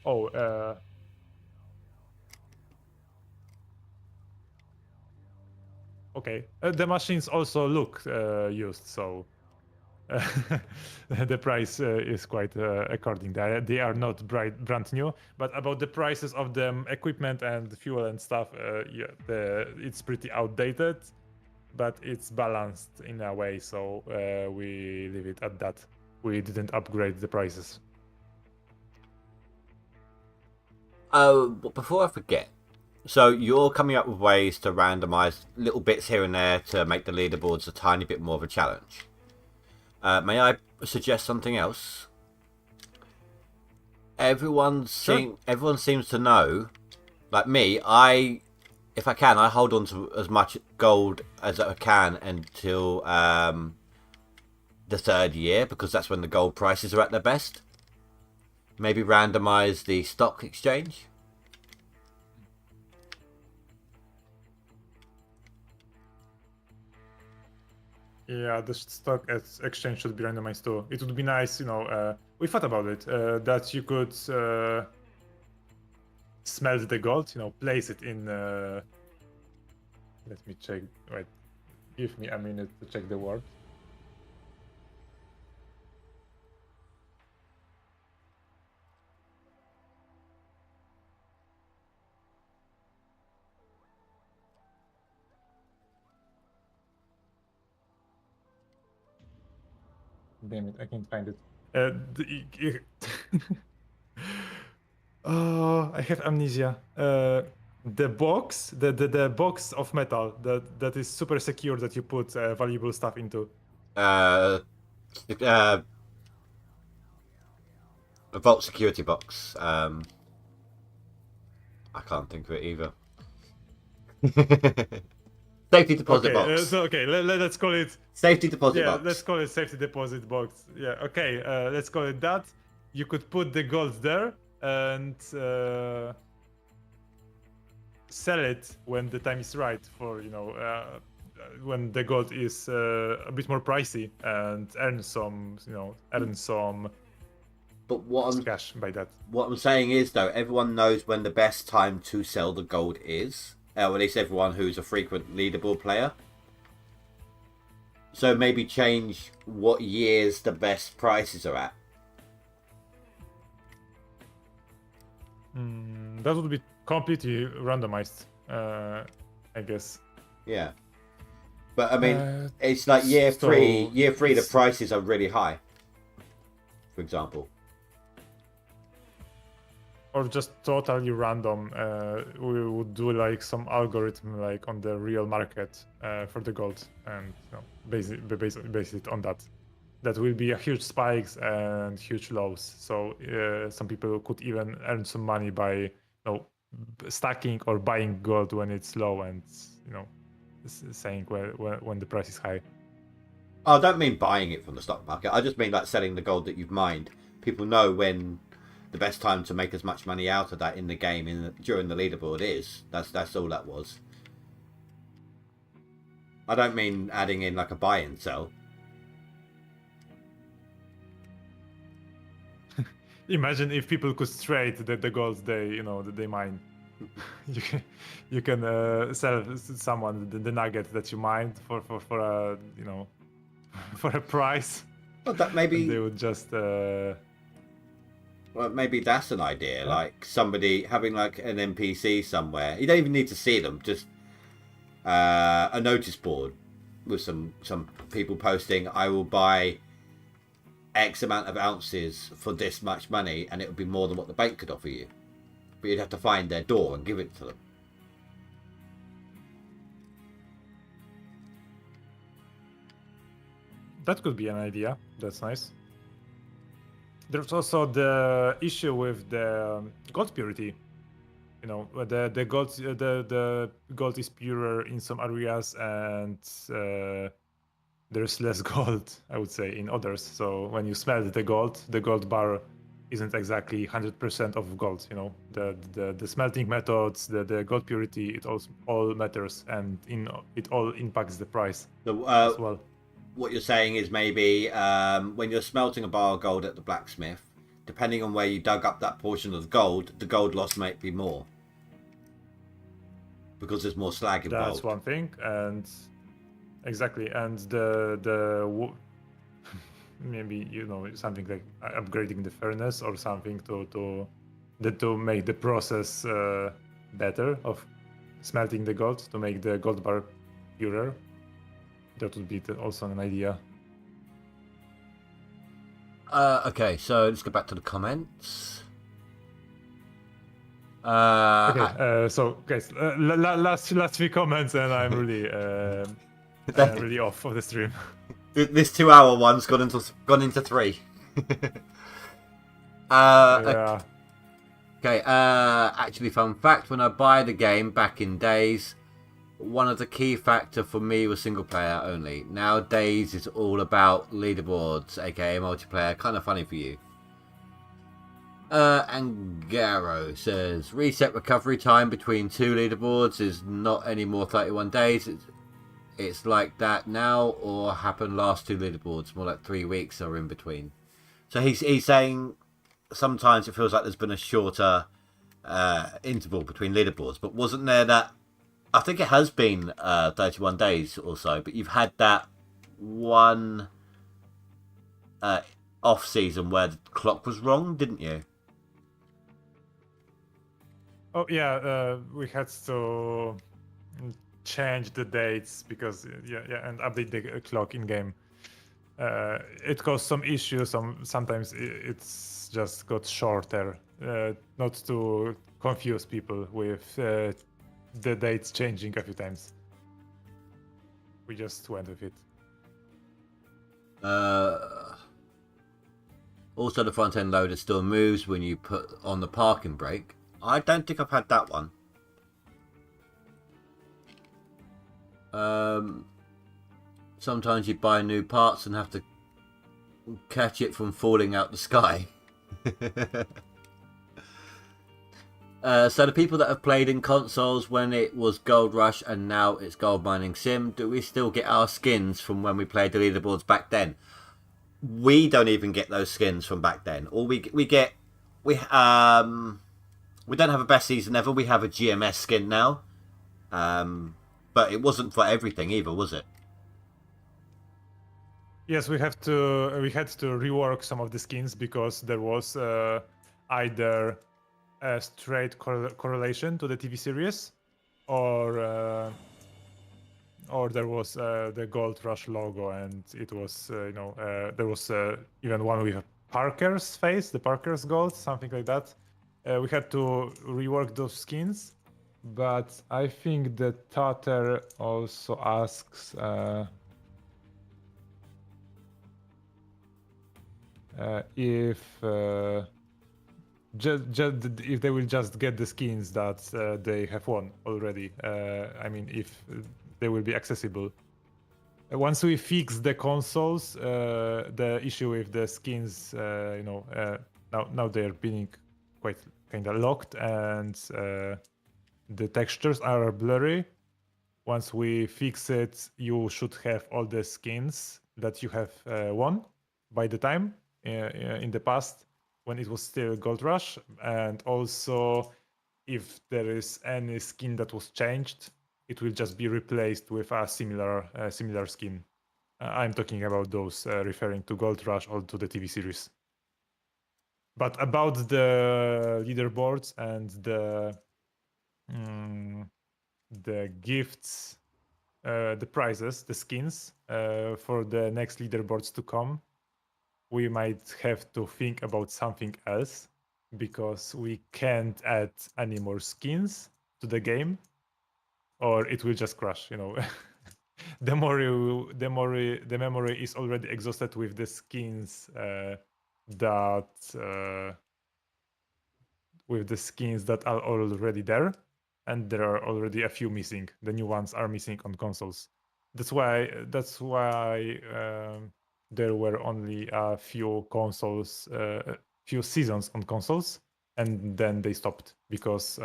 Oh, okay. The machines also look used, so the price is quite according. They are not brand new, but about the prices of the equipment and fuel and stuff, it's pretty outdated, but it's balanced in a way, so we leave it at that. We didn't upgrade the prices. Oh, but before I forget, so you're coming up with ways to randomize little bits here and there to make the leaderboards a tiny bit more of a challenge. May I suggest something else? Everyone seems to know, like me, if I can, I hold on to as much gold as I can until the third year, because that's when the gold prices are at their best. Maybe randomize the stock exchange. Yeah, the stock exchange should be randomized too. It would be nice, we thought about it, that you could smelt the gold, place it in. Let me check. Wait, give me a minute to check the word. Damn it, I can't find it. Oh, I have amnesia. The box, the box of metal that is super secure that you put valuable stuff into. A vault security box. I can't think of it either. Safety deposit box. Let's call it Safety deposit yeah. box. Let's call it safety deposit box. Yeah. Okay. Let's call it that. You could put the gold there and sell it when the time is right for when the gold is a bit more pricey and earn some But what cash by that. What I'm saying is, though, everyone knows when the best time to sell the gold is. Or at least everyone who's a frequent leaderboard player. So maybe change what years the best prices are at. That would be completely randomized, I guess. Yeah. But I mean, it's like year three, the prices are really high. For example. Or just totally random. We would do like some algorithm like on the real market for the gold, and base it on that. That will be a huge spikes and huge lows. So some people could even earn some money by stacking or buying gold when it's low, and saying when the price is high. I don't mean buying it from the stock market. I just mean like selling the gold that you've mined. People know when the best time to make as much money out of that in the game during the leaderboard is. That's all that was. I don't mean adding in like a buy and sell. Imagine if people could trade the gold that they mine. you can sell someone the nugget that you mined for a for a price. Well, that maybe they would just. Well, maybe that's an idea. Like somebody having like an NPC somewhere. You don't even need to see them. Just a notice board with some people posting, "I will buy X amount of ounces for this much money," and it would be more than what the bank could offer you. But you'd have to find their door and give it to them. That could be an idea. That's nice. There's also the issue with the gold purity. The gold is purer in some areas, and there's less gold, I would say, in others. So when you smelt the gold bar isn't exactly 100% of gold. The smelting methods, the gold purity, it all matters, and it all impacts the price as well. What you're saying is maybe when you're smelting a bar of gold at the blacksmith, depending on where you dug up that portion of the gold loss might be more. Because there's more slag involved. That's one thing, and exactly, and the maybe something like upgrading the furnace or something to make the process better of smelting the gold, to make the gold bar purer. That would be also an idea. Okay, so let's go back to the comments. So guys, last few comments, and I'm really really off of the stream. This 2-hour one's gone into 3. Yeah. Okay. Actually, fun fact: when I buy the game back in days, one of the key factor for me was single player only. Nowadays, it's all about leaderboards, aka multiplayer. Kind of funny for you. Angaro says reset recovery time between 2 leaderboards is not anymore 31 days. It's like that now, or happened last 2 leaderboards, more like 3 weeks or in between. So he's saying sometimes it feels like there's been a shorter interval between leaderboards, but wasn't there that? I think it has been 31 days or so, but you've had that one off season where the clock was wrong, didn't you? Oh yeah, we had to change the dates because and update the clock in game. It caused some issues. Sometimes it's just got shorter. Not to confuse people with the dates changing a few times. We just went with it. Also, the front end loader still moves when you put on the parking brake. I don't think I've had that one. Sometimes you buy new parts and have to catch it from falling out the sky. So the people that have played in consoles when it was Gold Rush and now it's Gold Mining Sim, do we still get our skins from when we played the leaderboards back then? We don't even get those skins from back then. All we don't have a best season ever. We have a GMS skin now, but it wasn't for everything either, was it? Yes, we had to rework some of the skins because there was either a straight correlation to the TV series, or there was the Gold Rush logo, and it was there was even one with Parker's face, the Parker's gold, something like that. We had to rework those skins, but I think the Tater also asks if if they will just get the skins that they have won already. I mean, if they will be accessible. Once we fix the consoles, the issue with the skins, now they're being quite kind of locked, and the textures are blurry. Once we fix it, you should have all the skins that you have won by the time in the past when it was still Gold Rush, and also if there is any skin that was changed, it will just be replaced with a similar skin. I'm talking about those referring to Gold Rush or to the TV series. But about the leaderboards and the gifts, the prizes, the skins for the next leaderboards to come, we might have to think about something else, because we can't add any more skins to the game, or it will just crash. The memory is already exhausted with the skins that are already there, and there are already a few missing. The new ones are missing on consoles. That's why there were only a few consoles, few seasons on consoles, and then they stopped because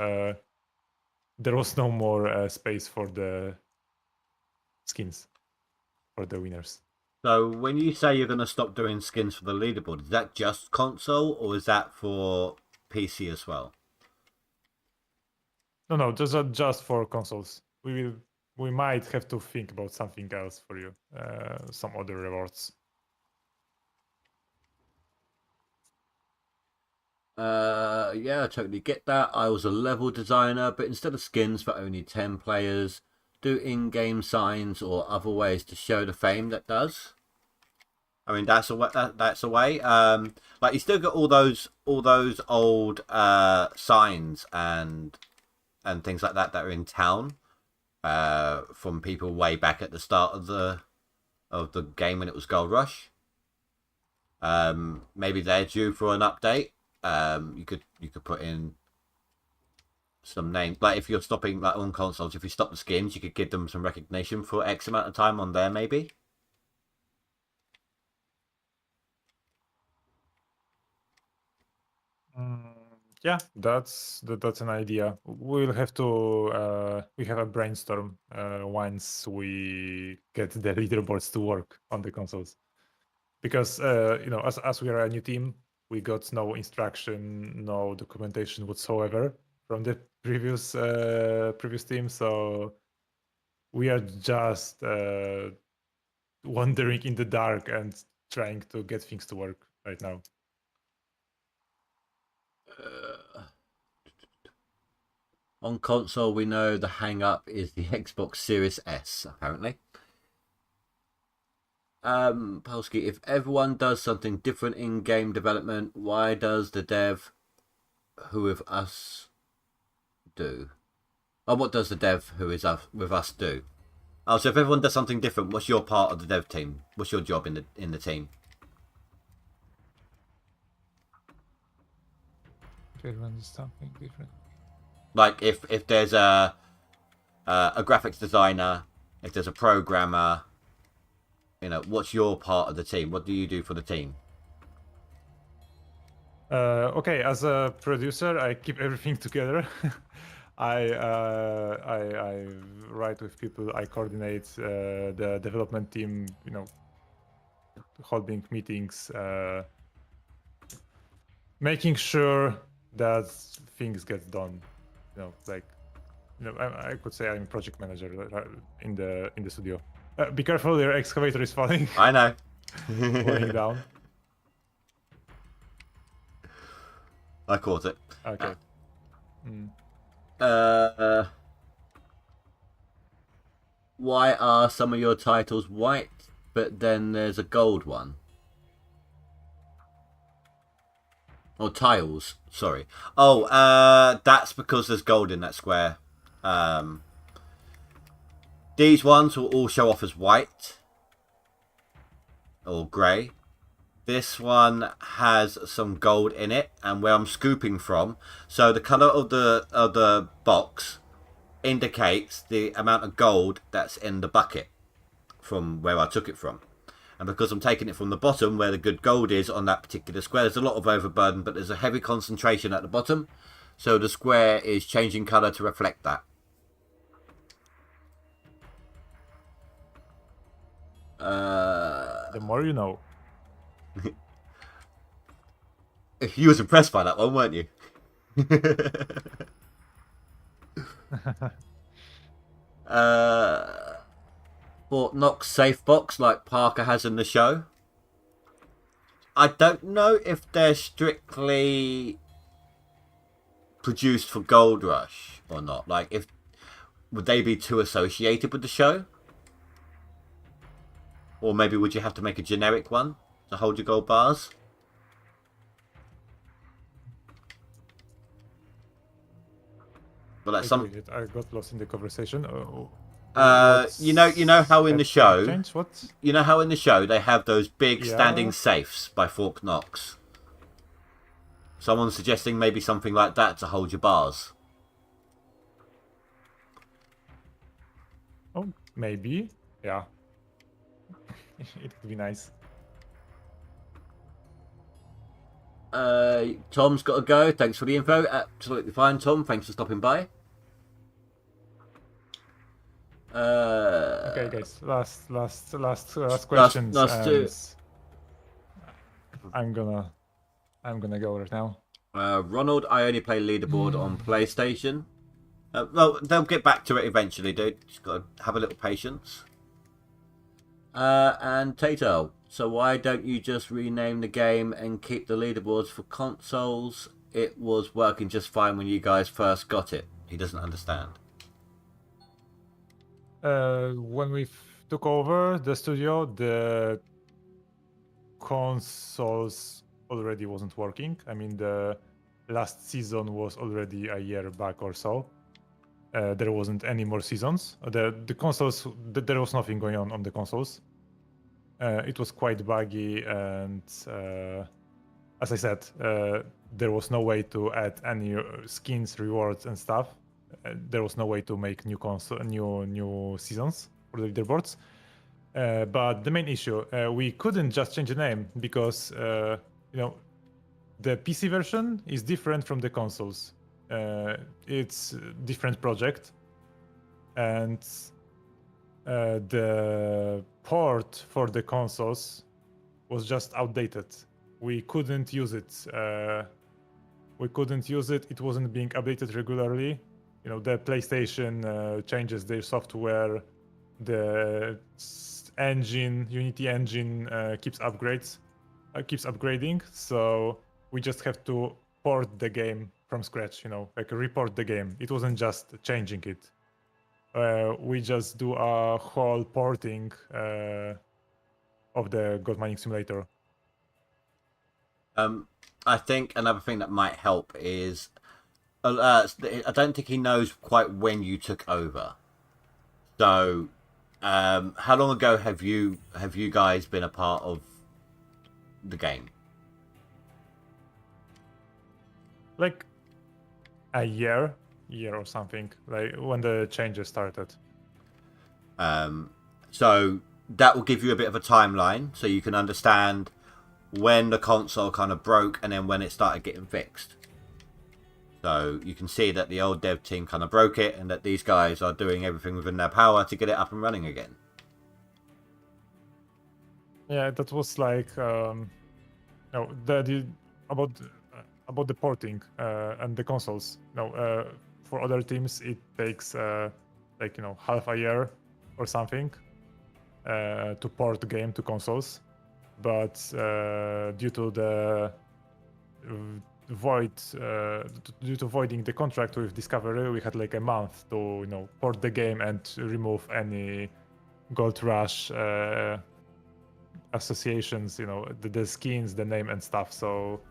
there was no more space for the skins for the winners. So when you say you're going to stop doing skins for the leaderboard, is that just console or is that for PC as well? No, just for consoles. We might have to think about something else for you, some other rewards. Yeah, I totally get that. I was a level designer, but instead of skins for only 10 players, do in-game signs or other ways to show the fame that does. I mean, that's a way. That's a way. Like you still got all those old signs and things like that are in town from people way back at the start of the game when it was Gold Rush. Maybe they're due for an update. You could put in some names. Like if you're stopping, like on consoles, if you stop the skins, you could give them some recognition for X amount of time on there, maybe. Yeah, that's an idea. We'll have to we have a brainstorm once we get the leaderboards to work on the consoles, because as we are a new team, we got no instruction, no documentation whatsoever from the previous team, so we are just wandering in the dark and trying to get things to work right now. On console, we know the hang-up is the Xbox Series S, apparently. Polsky, if everyone does something different in game development, why does the dev who with us do? Oh, what does the dev who is with us do? Oh, so if everyone does something different, what's your part of the dev team? What's your job in the team? If everyone does something different. Like if there's a graphics designer, if there's a programmer, what's your part of the team? What do you do for the team? Okay, as a producer, I keep everything together. I write with people. I coordinate the development team. Holding meetings, making sure that things get done. I could say I'm a project manager in the studio. Be careful, your excavator is falling. I know. Falling down. I caught it. Okay. Why are some of your titles white, but then there's a gold one? Or tiles, sorry. Oh, that's because there's gold in that square. These ones will all show off as white or grey. This one has some gold in it, and where I'm scooping from, so the colour of the box indicates the amount of gold that's in the bucket from where I took it from. And because I'm taking it from the bottom where the good gold is on that particular square, there's a lot of overburden, but there's a heavy concentration at the bottom, so the square is changing colour to reflect that. The more you know. You was impressed by that one, weren't you? Fort Knox safe box like Parker has in the show. I don't know if they're strictly produced for Gold Rush or not. Like, would they be too associated with the show? Or maybe would you have to make a generic one to hold your gold bars? But like I got lost in the conversation. you know how in the show, What? you know how in the show they have those big standing safes by Fort Knox. Someone's suggesting maybe something like that to hold your bars. Oh, maybe. Yeah. It would be nice. Tom's got to go. Thanks for the info. Absolutely fine, Tom. Thanks for stopping by. Okay, guys. Last questions. Last two. I'm gonna go right now. Ronald, I only play Leaderboard on PlayStation. Well, they'll get back to it eventually, dude. Just got to have a little patience. And Tato, so why don't you just rename the game and keep the leaderboards for consoles? It was working just fine when you guys first got it. He doesn't understand. When we took over the studio, the consoles already wasn't working. I mean, the last season was already a year back or so. There wasn't any more seasons. The consoles, there was nothing going on the consoles. It was quite buggy, and as I said, there was no way to add any skins, rewards, and stuff. There was no way to make new seasons for the leaderboards. But the main issue, we couldn't just change the name because the PC version is different from the consoles. It's a different project, and the port for the consoles was just outdated. We couldn't use it. It wasn't being updated regularly. The PlayStation changes their software. The Unity engine keeps upgrading. So we just have to port the game from scratch. Report the game. It wasn't just changing it. We just do a whole porting of the gold mining simulator. I think another thing that might help is I don't think he knows quite when you took over. So, how long ago have you guys been a part of the game? Like a year or something. Like when the changes started. So that will give you a bit of a timeline, so you can understand when the console kind of broke and then when it started getting fixed. So you can see that the old dev team kind of broke it and that these guys are doing everything within their power to get it up and running again. Yeah, that was like about the porting and the consoles. For other teams it takes half a year or something to port the game to consoles. But due to voiding the contract with Discovery, we had like a month to port the game and remove any Gold Rush associations, the skins, the name and stuff. So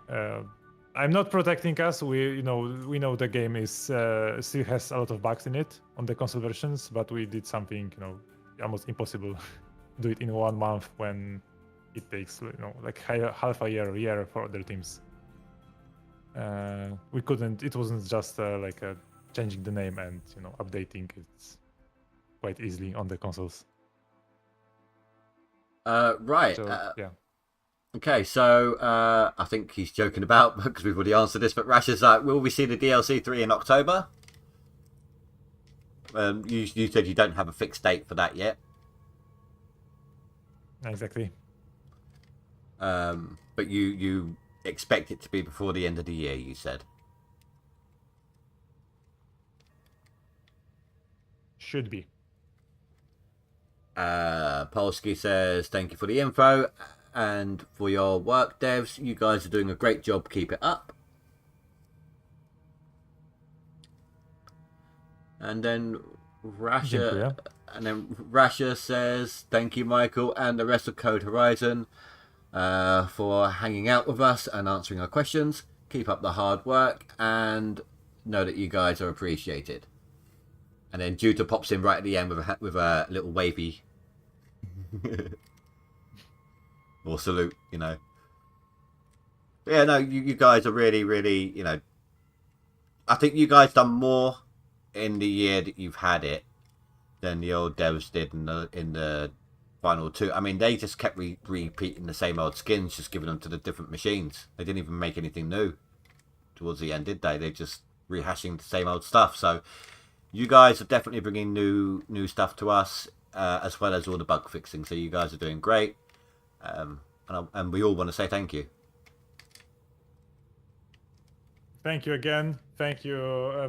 I'm not protecting us. We know the game is still has a lot of bugs in it on the console versions, but we did something almost impossible. Do it in 1 month when it takes like half a year for other teams. We couldn't. It wasn't just changing the name and updating it quite easily on the consoles. Right. So, yeah. Okay, so I think he's joking about because we've already answered this, but Rash is like, will we see the DLC 3 in October? You said you don't have a fixed date for that yet. Exactly. But you expect it to be before the end of the year, you said. Should be. Polsky says, thank you for the info and for your work, devs. You guys are doing a great job. Keep it up. And then Rasha says, thank you, Michael, and the rest of Code Horizon for hanging out with us and answering our questions. Keep up the hard work and know that you guys are appreciated. And then Juta pops in right at the end with a little wavy or salute, Yeah, no, you guys are really, really, I think you guys done more in the year that you've had it than the old devs did in the final two. I mean, they just kept repeating the same old skins, just giving them to the different machines. They didn't even make anything new towards the end, did they? They're just rehashing the same old stuff. So you guys are definitely bringing new stuff to us, as well as all the bug fixing. So you guys are doing great, and we all want to say thank you. Thank you again. Thank you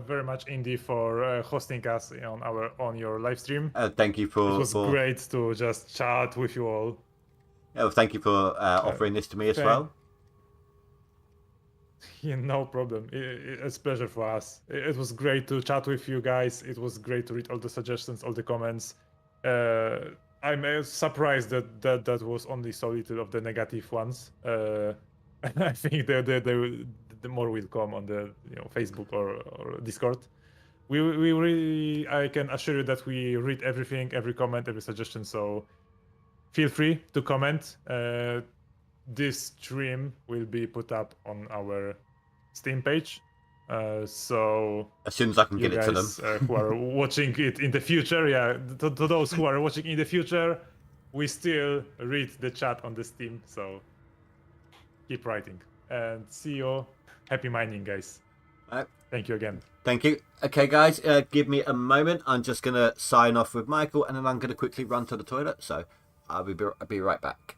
very much, Indy, for hosting us on your live stream. Thank you for. It was great to just chat with you all. Yeah, well, thank you for offering this to me as well. Yeah, no problem. It's a pleasure for us. It was great to chat with you guys. It was great to read all the suggestions, all the comments. I'm surprised that was only so little of the negative ones. I think the more will come on the Facebook or Discord. We really, I can assure you that we read everything, every comment, every suggestion. So feel free to comment. this stream will be put up on our Steam page. So As soon as I can you get it to them. guys who are watching it in the future, yeah, to those who are watching in the future, we still read the chat on the Steam, so keep writing. And see you. Happy mining, guys. Thank you again. Thank you. Okay, guys, give me a moment. I'm just going to sign off with Michael, and then I'm going to quickly run to the toilet. So I'll be right back.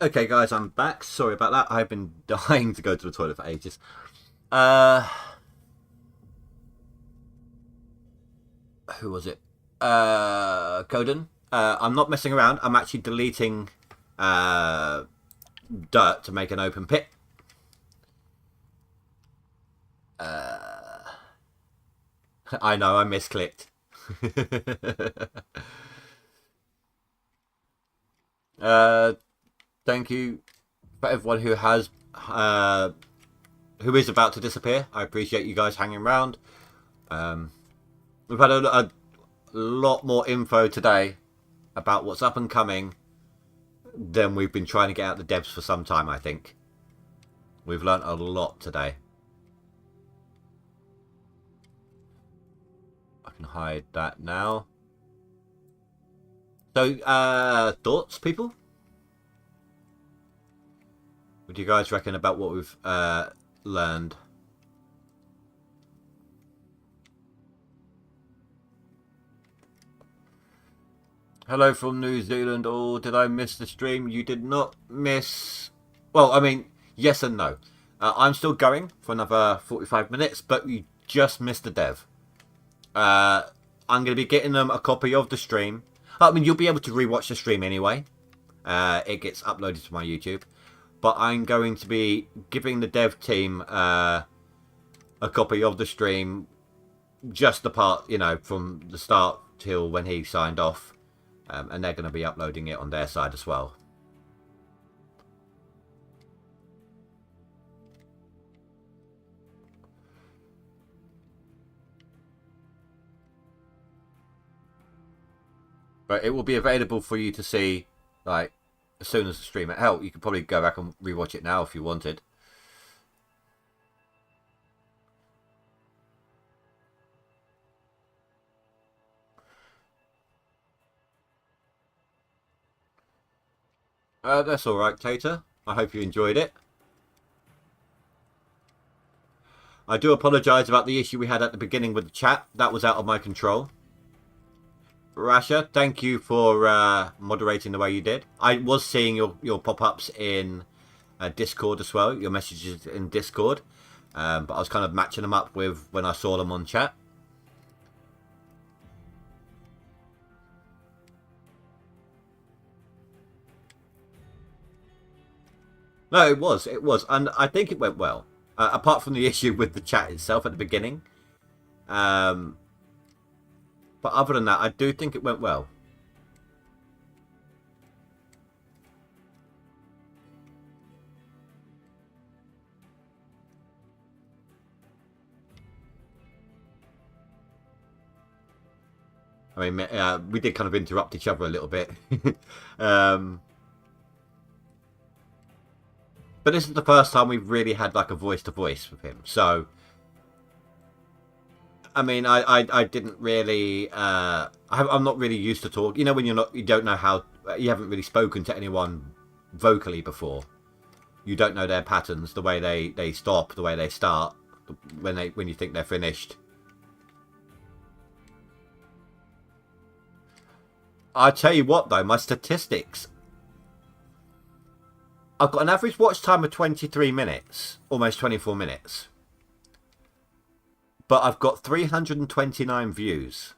Okay, guys, I'm back. Sorry about that. I've been dying to go to the toilet for ages. Who was it? Coden. I'm not messing around. I'm actually deleting dirt to make an open pit. I know, I misclicked. Thank you for everyone who has who is about to disappear. I appreciate you guys hanging around. We've had a lot more info today about what's up and coming than we've been trying to get out the devs for some time, I think. We've learnt a lot today. I can hide that now. So, thoughts, people? What do you guys reckon about what we've learned? Hello from New Zealand. Oh, did I miss the stream? You did not miss... Well, I mean, yes and no. I'm still going for another 45 minutes, but you just missed the dev. I'm going to be getting them a copy of the stream. I mean, you'll be able to rewatch the stream anyway. It gets uploaded to my YouTube. But I'm going to be giving the dev team a copy of the stream. Just the part, you know, from the start till when he signed off. And they're going to be uploading it on their side as well. But it will be available for you to see, like, as soon as the stream. Hell, you could probably go back and rewatch it now if you wanted. That's alright, Tater. I hope you enjoyed it. I do apologise about the issue we had at the beginning with the chat. That was out of my control. Rasha, thank you for moderating the way you did. I was seeing your pop-ups in Discord as well, your messages in Discord. But I was kind of matching them up with when I saw them on chat. No, it was. And I think it went well. Apart from the issue with the chat itself at the beginning. But other than that, I do think it went well. I mean, we did kind of interrupt each other a little bit. But this is the first time we've really had like a voice-to-voice with him. So, I mean, I didn't really. I'm not really used to talk. You know, when you don't know how, you haven't really spoken to anyone vocally before. You don't know their patterns, the way they stop, the way they start, when you think they're finished. I tell you what, though, my statistics. I've got an average watch time of 23 minutes, almost 24 minutes. But I've got 329 views.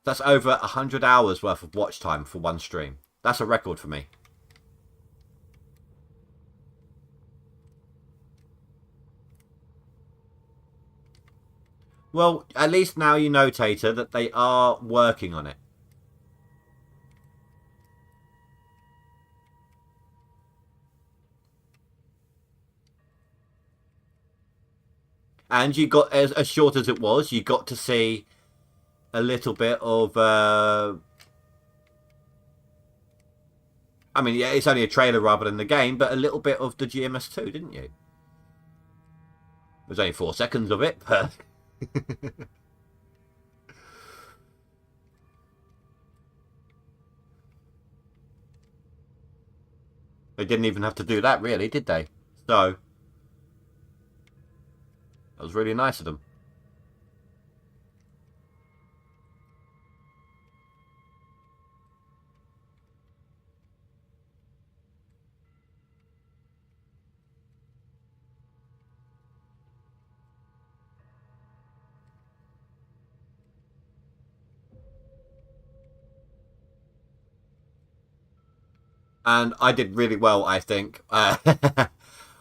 That's over 100 hours worth of watch time for one stream. That's a record for me. Well, at least now you know, Tater, that they are working on it. And you got, as short as it was, you got to see a little bit of... I mean, yeah, it's only a trailer rather than the game, but a little bit of the GMS2, didn't you? There's only 4 seconds of it, but... They didn't even have to do that, really, did they? So... that was really nice of them. And I did really well, I think.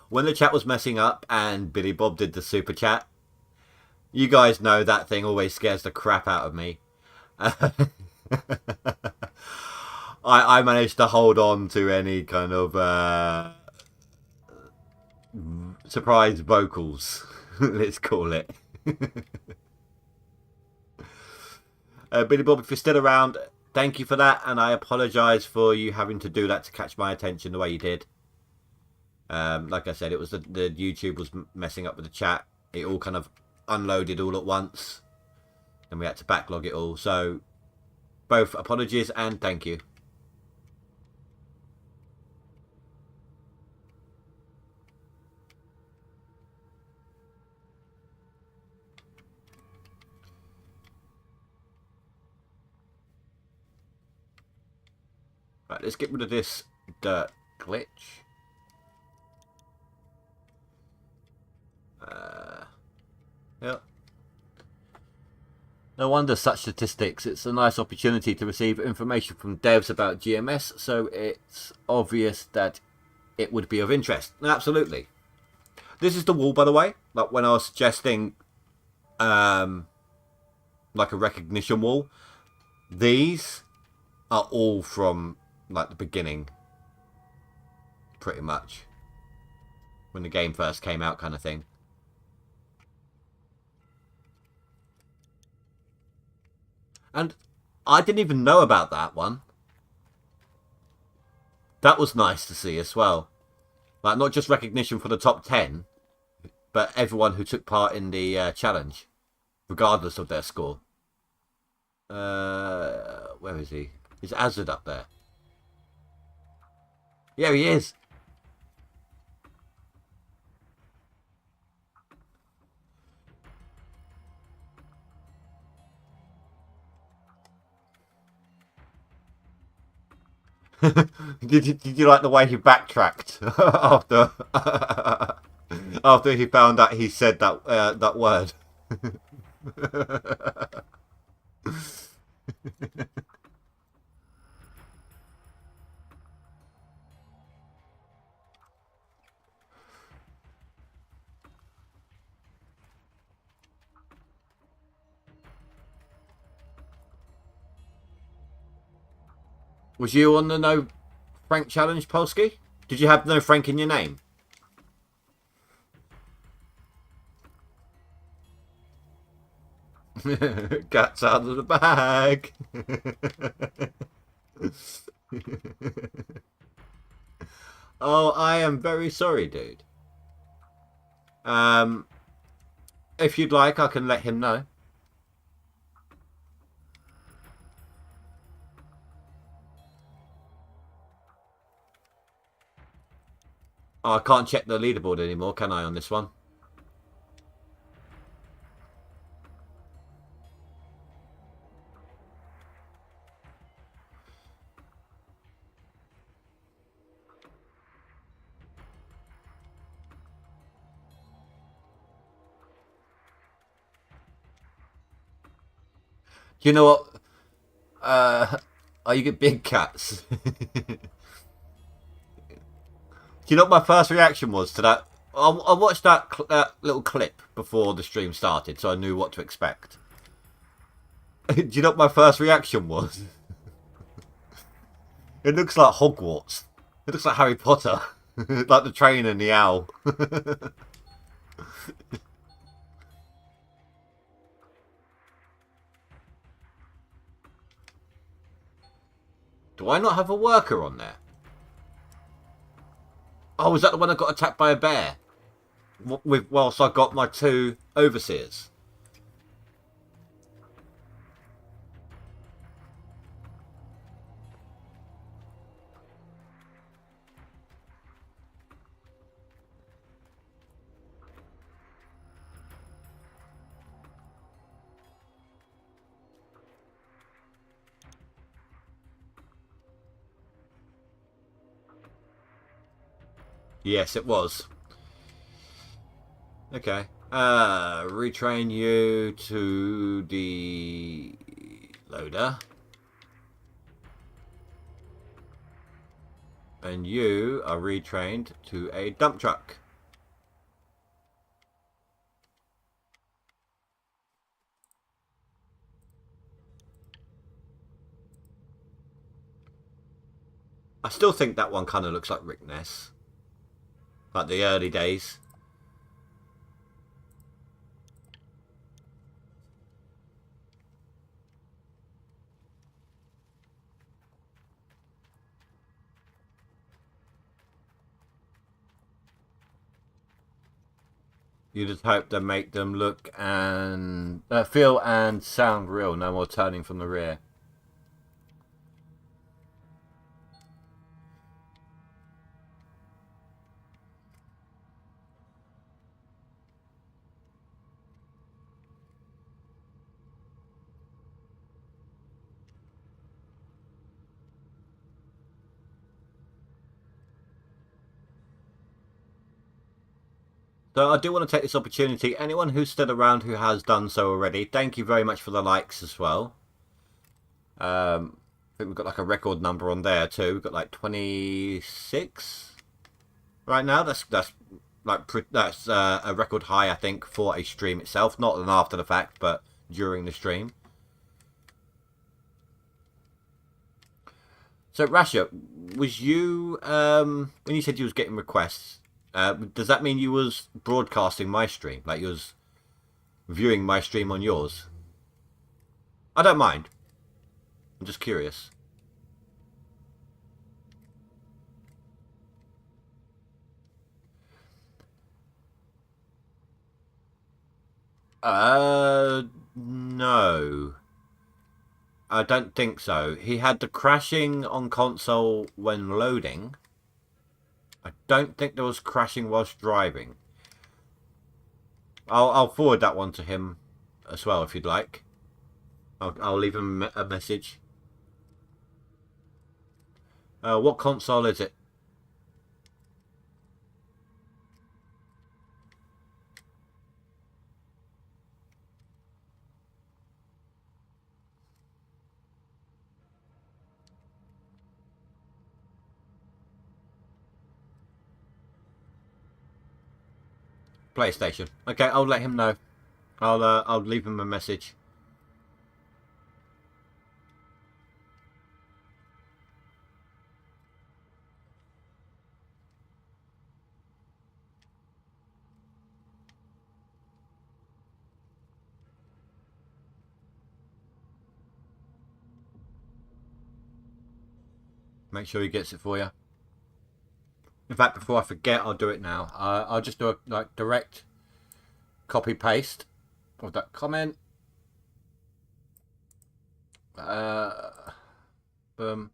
When the chat was messing up and Billy Bob did the super chat, you guys know that thing always scares the crap out of me. I managed to hold on to any kind of surprise vocals, let's call it. Billy Bob, if you're still around, thank you for that, and I apologise for you having to do that to catch my attention the way you did. Like I said, it was the YouTube was messing up with the chat. It all kind of unloaded all at once, and we had to backlog it all. So, both apologies and thank you. Right, let's get rid of this dirt glitch. Yeah. No wonder such statistics. It's a nice opportunity to receive information from devs about GMS, so it's obvious that it would be of interest. Absolutely. This is the wall, by the way. Like when I was suggesting, like a recognition wall. These are all from like the beginning, pretty much, when the game first came out, kind of thing. And I didn't even know about that one. That was nice to see as well. Like, not just recognition for the top 10, but everyone who took part in the challenge, regardless of their score. Where is he? Is Azad up there? Yeah, he is. Did you like the way he backtracked after after he found out he said that that word? Was you on the No Frank challenge, Polsky? Did you have No Frank in your name? Cat's out of the bag. Oh, I am very sorry, dude. If you'd like, I can let him know. Oh, I can't check the leaderboard anymore, can I, on this one? You know what? Oh, you get big cats. Do you know what my first reaction was to that? I watched that little clip before the stream started, so I knew what to expect. Do you know what my first reaction was? It looks like Hogwarts. It looks like Harry Potter. Like the train and the owl. Do I not have a worker on there? Oh, was that the one that got attacked by a bear? Whilst I got my 2 overseers. Yes, it was. Okay. Retrain you to the loader. And you are retrained to a dump truck. I still think that one kind of looks like Rick Ness. Like the early days. You just hope to make them look and feel and sound real. No more turning from the rear. So I do want to take this opportunity. Anyone who's still around who has done so already, thank you very much for the likes as well. I think we've got like a record number on there too. We've got like 26 right now. That's a record high, I think, for a stream itself. Not an after the fact, but during the stream. So Rasha, was you when you said you was getting requests? Does that mean you was broadcasting my stream, like you was viewing my stream on yours? I don't mind. I'm just curious. No. I don't think so. He had the crashing on console when loading. I don't think there was crashing whilst driving. I'll forward that one to him as well if you'd like. I'll leave him a message. What console is it? PlayStation. Okay, I'll let him know. I'll leave him a message. Make sure he gets it for you. In fact, before I forget, I'll do it now. I'll just do a direct copy paste of that comment. Boom.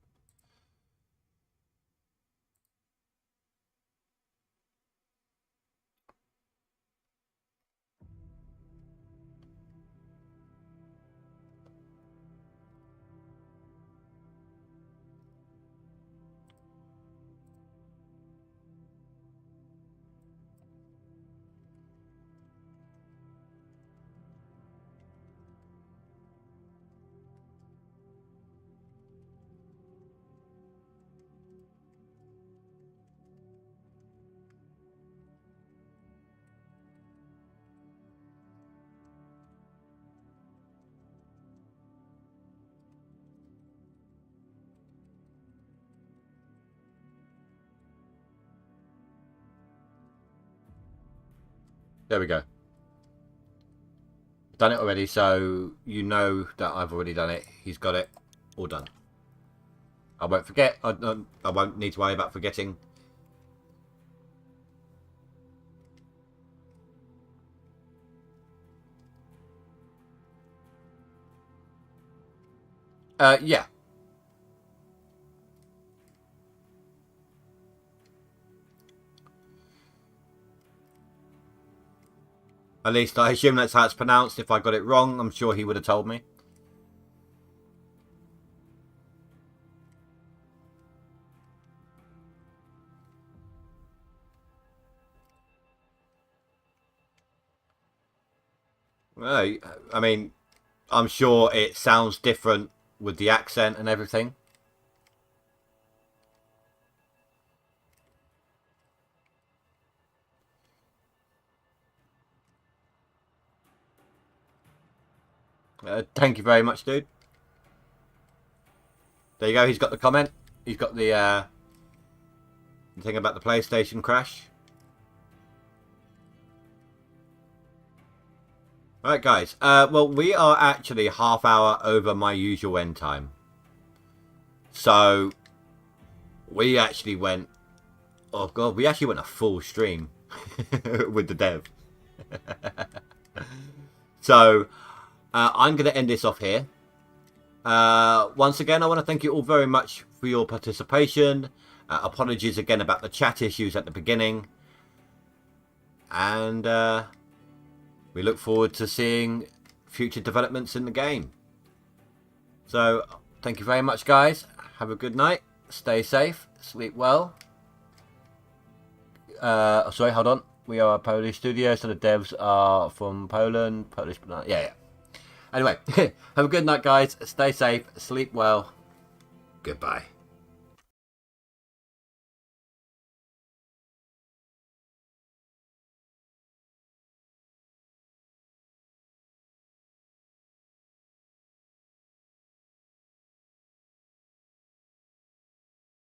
There we go. Done it already, so you know that I've already done it. He's got it all done. I won't forget. I won't need to worry about forgetting. Yeah. At least I assume that's how it's pronounced. If I got it wrong, I'm sure he would have told me. I mean, I'm sure it sounds different with the accent and everything. Thank you very much, dude. There you go. He's got the comment. He's got the thing about the PlayStation crash. Alright, guys. Well, we are actually half hour over my usual end time. So, we actually went... Oh, God. We actually went a full stream with the dev. So... I'm going to end this off here. Once again, I want to thank you all very much for your participation. Apologies again about the chat issues at the beginning. And we look forward to seeing future developments in the game. So, thank you very much, guys. Have a good night. Stay safe. Sleep well. Sorry, hold on. We are a Polish studio, so the devs are from Poland. Polish, yeah. Anyway, have a good night, guys. Stay safe, sleep well. Goodbye.